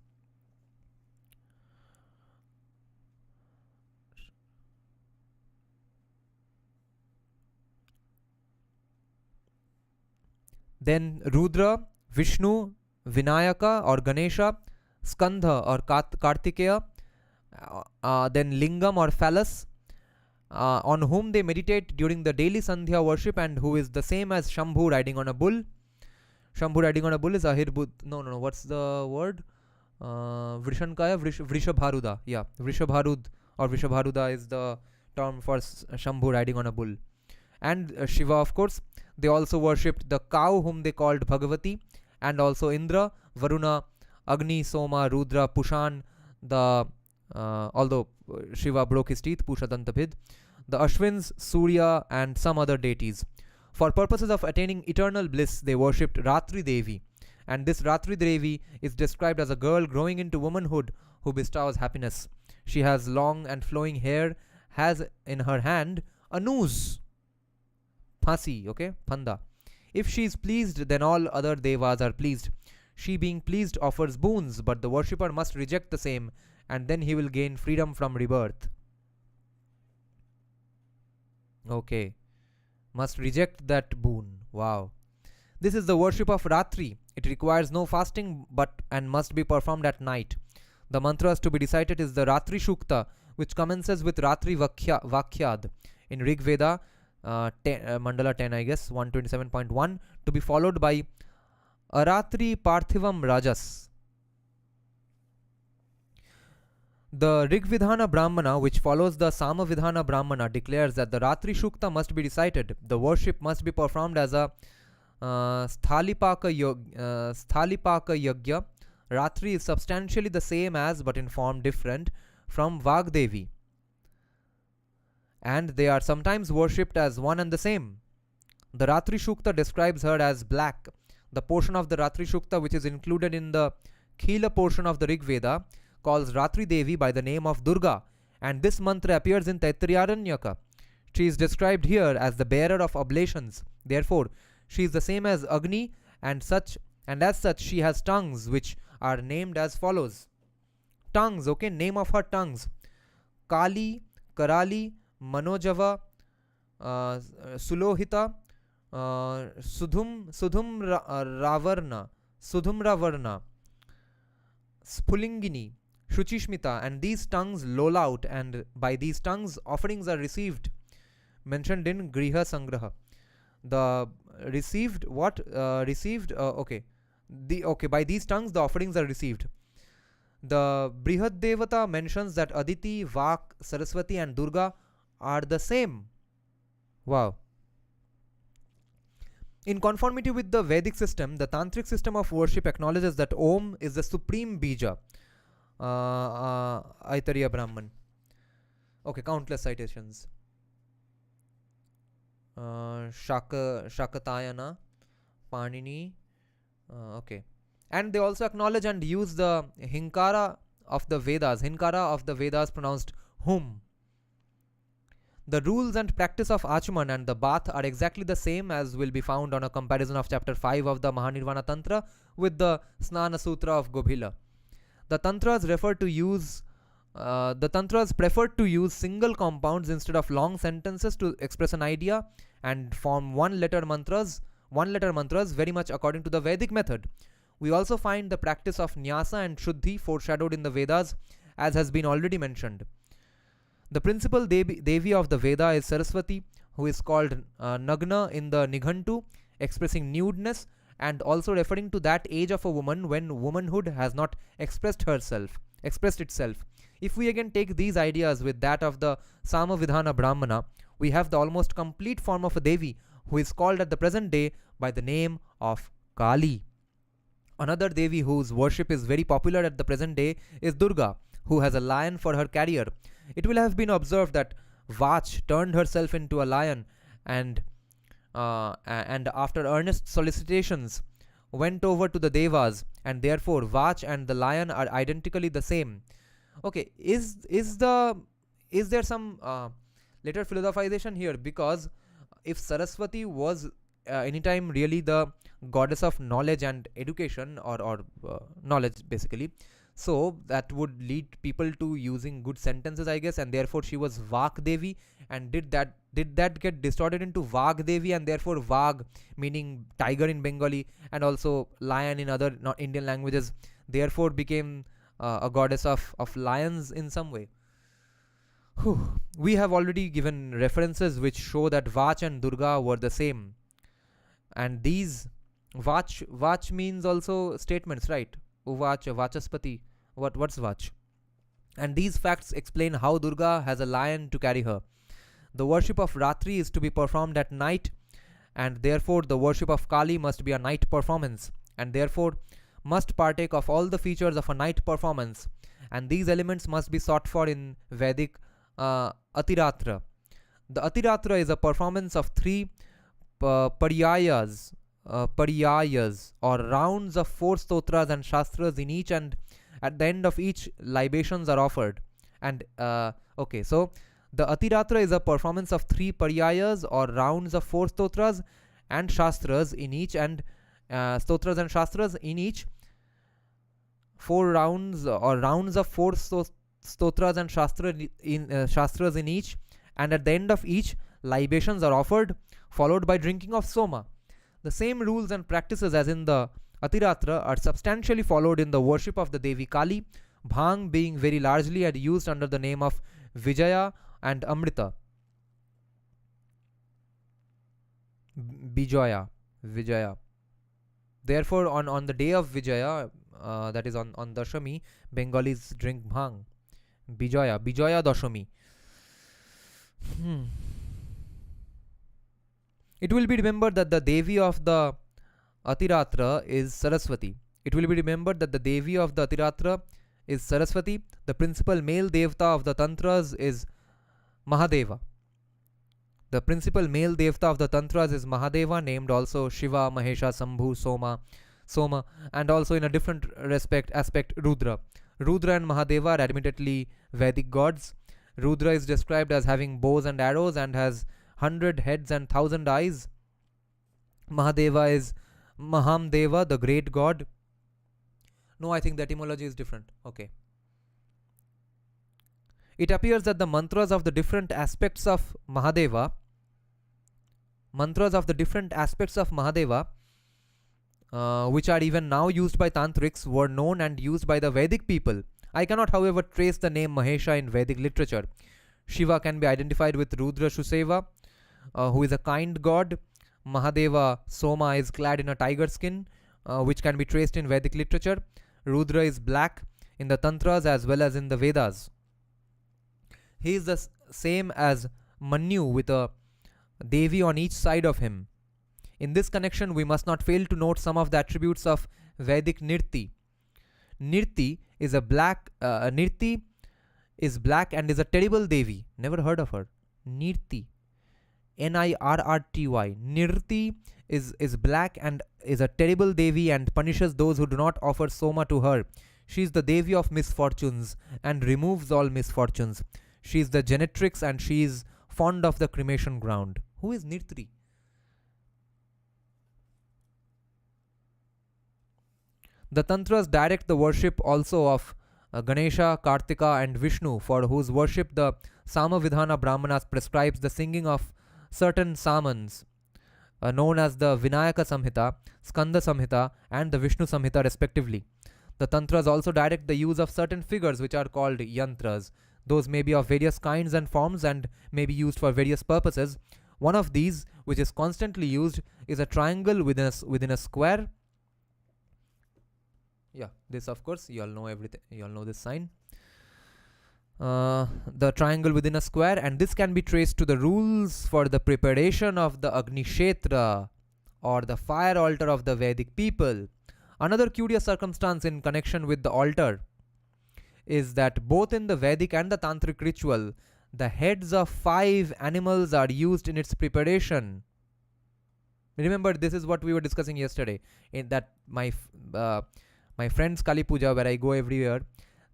Then Rudra, Vishnu, Vinayaka or Ganesha, Skandha or Kartikeya, then Lingam or Phallus, on whom they meditate during the daily Sandhya worship and who is the same as Shambhu riding on a bull. Shambhu riding on a bull is Ahirbud. No, what's the word? Vrishankaya, Vrishabharuda. Yeah, Vrishabharud or Vrishabharuda is the term for Shambhu riding on a bull. And Shiva, of course. They also worshipped the cow whom they called Bhagavati, and also Indra, Varuna, Agni, Soma, Rudra, Pushan, although Shiva broke his teeth, Pusha Dantabhid, the Ashwins, Surya, and some other deities. For purposes of attaining eternal bliss, they worshipped Ratri Devi, and this Ratri Devi is described as a girl growing into womanhood who bestows happiness. She has long and flowing hair, has in her hand a noose. Phasi, okay, Phanda. If she is pleased, then all other devas are pleased. She being pleased offers boons, but the worshipper must reject the same, and then he will gain freedom from rebirth. Okay, must reject that boon. Wow. This is the worship of Ratri. It requires no fasting and must be performed at night. The mantras to be recited is the Ratri Shukta, which commences with Ratri Vakyad in Rig Veda, Mandala 10, I guess, 127.1, to be followed by Aratri Parthivam Rajas. The Rigvidhana Brahmana, which follows the Samavidhana Brahmana, declares that the Ratri Shukta must be recited. The worship must be performed as a Sthalipaka Yagya. Ratri is substantially the same as, but in form different, from Vagdevi, and they are sometimes worshipped as one and the same. The Ratri Shukta describes her as black. The portion of the Ratri Shukta which is included in the Khila portion of the Rig Veda calls Ratri Devi by the name of Durga, and this mantra appears in Taittiriya. She is described here as the bearer of oblations. Therefore, she is the same as Agni, and as such she has tongues which are named as follows. Tongues, okay, name of her tongues: Kali, Karali, Manojava, Sulohita, Ravarna, Spulingini, Shuchishmita, and these tongues loll out, and by these tongues offerings are received, mentioned in Griha Sangraha. The received, what? By these tongues the offerings are received. The Brihad Devata mentions that Aditi, Vak, Saraswati and Durga are the same. Wow. In conformity with the Vedic system, the Tantric system of worship acknowledges that Om is the supreme bija. Aitariya Brahman. Okay, countless citations. Shakatayana, Panini. Okay. And they also acknowledge and use the Hinkara of the Vedas. Hinkara of the Vedas pronounced Hum. The rules and practice of Achman and the bath are exactly the same as will be found on a comparison of chapter 5 of the Mahanirvana Tantra with the Snana Sutra of Gobhila. The Tantras preferred to use single compounds instead of long sentences to express an idea and form one letter mantras very much according to the Vedic method. We also find the practice of Nyasa and Shuddhi foreshadowed in the Vedas, as has been already mentioned. The principal Devi of the Veda is Saraswati, who is called Nagna in the Nighantu, expressing nudeness and also referring to that age of a woman when womanhood has not expressed itself. If we again take these ideas with that of the Samavidhana Brahmana, we have the almost complete form of a Devi who is called at the present day by the name of Kali. Another Devi whose worship is very popular at the present day is Durga, who has a lion for her carrier. It will have been observed that Vach turned herself into a lion and after earnest solicitations went over to the Devas, and therefore Vach and the lion are identically the same. Okay, is there some later philosophization here? Because if Saraswati was anytime really the goddess of knowledge and education or knowledge basically, so that would lead people to using good sentences, I guess, and therefore she was Vak Devi. And did that get distorted into Vag Devi, and therefore Vag meaning tiger in Bengali and also lion in other Indian languages therefore became a goddess of lions in some way? We have already given references which show that Vach and Durga were the same, and these Vach means also statements, right? Uvach, Vachaspati, what's Vach? And these facts explain how Durga has a lion to carry her. The worship of Ratri is to be performed at night, and therefore the worship of Kali must be a night performance, and therefore must partake of all the features of a night performance, and these elements must be sought for in Vedic Atiratra. The Atiratra is a performance of three paryayas or rounds of 4 stotras and shastras in each, and at the end of each libations are offered. And so the Atiratra is a performance of 3 paryayas or rounds of 4 stotras and shastras in each, and stotras and shastras in each, 4 rounds or rounds of 4 stotras and shastras in each, and at the end of each libations are offered, followed by drinking of soma. The same rules and practices as in the Atiratra are substantially followed in the worship of the Devi Kali, Bhang being very largely and used under the name of Vijaya and Amrita. Vijaya. Therefore, on the day of Vijaya, that is on Dashami, Bengalis drink Bhang. Vijaya Dashami. It will be remembered that the Devi of the Atiratra is Saraswati. It will be remembered that the Devi of the Atiratra is Saraswati. The principal male Devta of the Tantras is Mahadeva. The principal male Devta of the Tantras is Mahadeva, named also Shiva, Mahesha, Sambhu, Soma, and also in a different aspect Rudra. Rudra and Mahadeva are admittedly Vedic gods. Rudra is described as having bows and arrows and has 100 heads and 1,000 eyes. Mahadeva is Mahamdeva, the great god. No, I think the etymology is different. Okay. It appears that the mantras of the different aspects of Mahadeva, which are even now used by tantrics, were known and used by the Vedic people. I cannot, however, trace the name Mahesha in Vedic literature. Shiva can be identified with Rudra Shuseva, who is a kind god. Mahadeva Soma is clad in a tiger skin, which can be traced in Vedic literature. Rudra is black in the Tantras as well as in the Vedas. He is the same as Manu, with a Devi on each side of him. In this connection, we must not fail to note some of the attributes of Vedic Nirti. Nirti is black and is a terrible Devi. Never heard of her. Nirti. Nirty. Nirti is black and is a terrible Devi and punishes those who do not offer Soma to her. She is the Devi of misfortunes and removes all misfortunes. She is the genetrix and she is fond of the cremation ground. Who is Nirti? The Tantras direct the worship also of Ganesha, Kartika and Vishnu, for whose worship the Samavidhana Brahmanas prescribes the singing of certain samans, known as the Vinayaka Samhita, Skanda Samhita and the Vishnu Samhita respectively. The Tantras also direct the use of certain figures which are called yantras. Those may be of various kinds and forms and may be used for various purposes. One of these, which is constantly used, is a triangle within a square. Yeah, this of course, you all know everything. You all know this sign. The triangle within a square, and this can be traced to the rules for the preparation of the Agni Kshetra, or the fire altar of the Vedic people. Another curious circumstance in connection with the altar is that both in the Vedic and the Tantric ritual, the heads of 5 animals are used in its preparation. Remember, this is what we were discussing yesterday, in that my friend's Kali Puja, where I go every year,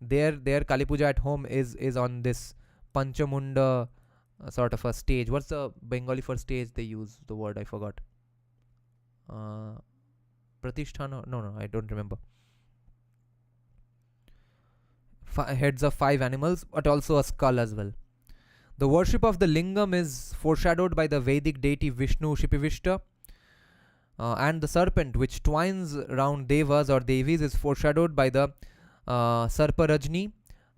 their Kali Puja at home is on this Panchamunda sort of a stage. What's the Bengali for stage they use? The word I forgot. Pratishthan? No, I don't remember. Heads of 5 animals, but also a skull as well. The worship of the lingam is foreshadowed by the Vedic deity Vishnu Shipivishta, and the serpent which twines round devas or devis is foreshadowed by the Sarparajni,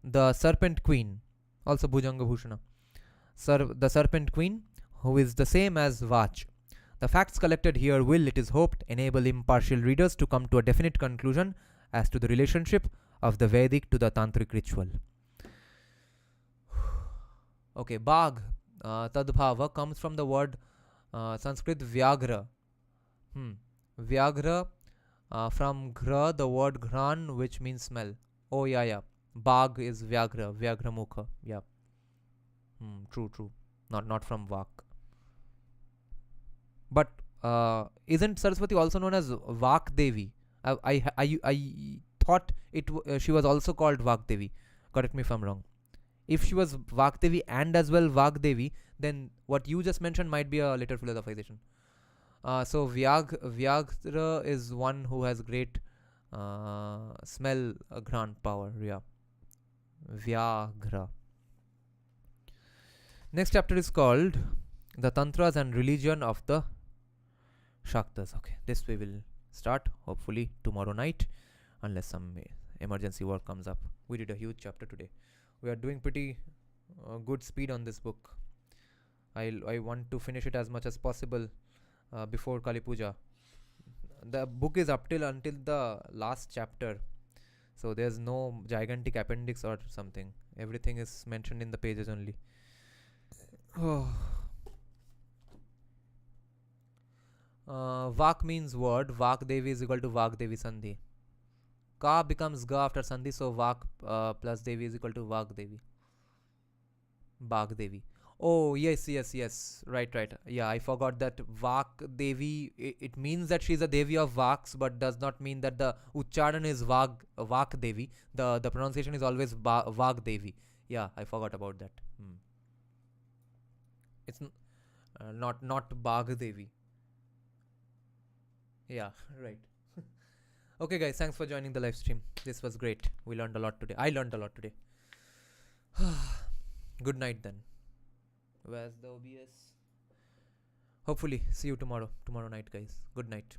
the serpent queen, also Bhujanga Bhushana. The serpent queen, who is the same as Vach. The facts collected here will, it is hoped, enable impartial readers to come to a definite conclusion as to the relationship of the Vedic to the Tantric ritual. Okay, Bhag, Tadbhava, comes from the word Sanskrit Vyagra. Vyagra, from Ghra, the word Ghran, which means smell. Oh, yeah. Bhag is Vyagra, Vyagramukha. Yeah. True. Not from Vak. But isn't Saraswati also known as Vak Devi? I thought she was also called Vak Devi. Correct me if I'm wrong. If she was Vak Devi and as well Vak Devi, then what you just mentioned might be a later philosophization. So Vyagra is one who has great smell, Ghran power. Yeah. Vyagra. Next chapter is called The Tantras and Religion of the Shaktas. Okay, this we will start hopefully tomorrow night, unless some emergency work comes up. We did a huge chapter today. We are doing pretty good speed on this book. I want to finish it as much as possible before Kali Puja. The book is up till until the last chapter, so there's no gigantic appendix or something. Everything is mentioned in the pages only. Oh. Vak means word. Vak Devi is equal to Vak Devi Sandhi. Ka becomes Ga after Sandhi, so Vak plus Devi is equal to Vak Devi. Bhag Devi. Oh, yes, yes, yes. Right, right. Yeah, I forgot that Vak Devi, it means that she's a Devi of Vaks, but does not mean that the Ucharan is Vak Devi. The pronunciation is always Vak Devi. Yeah, I forgot about that. It's not Bhag Devi. Yeah, right. Okay, guys, thanks for joining the live stream. This was great. We learned a lot today. I learned a lot today. Good night then. Where's the OBS? Hopefully, see you tomorrow. Tomorrow night, guys. Good night.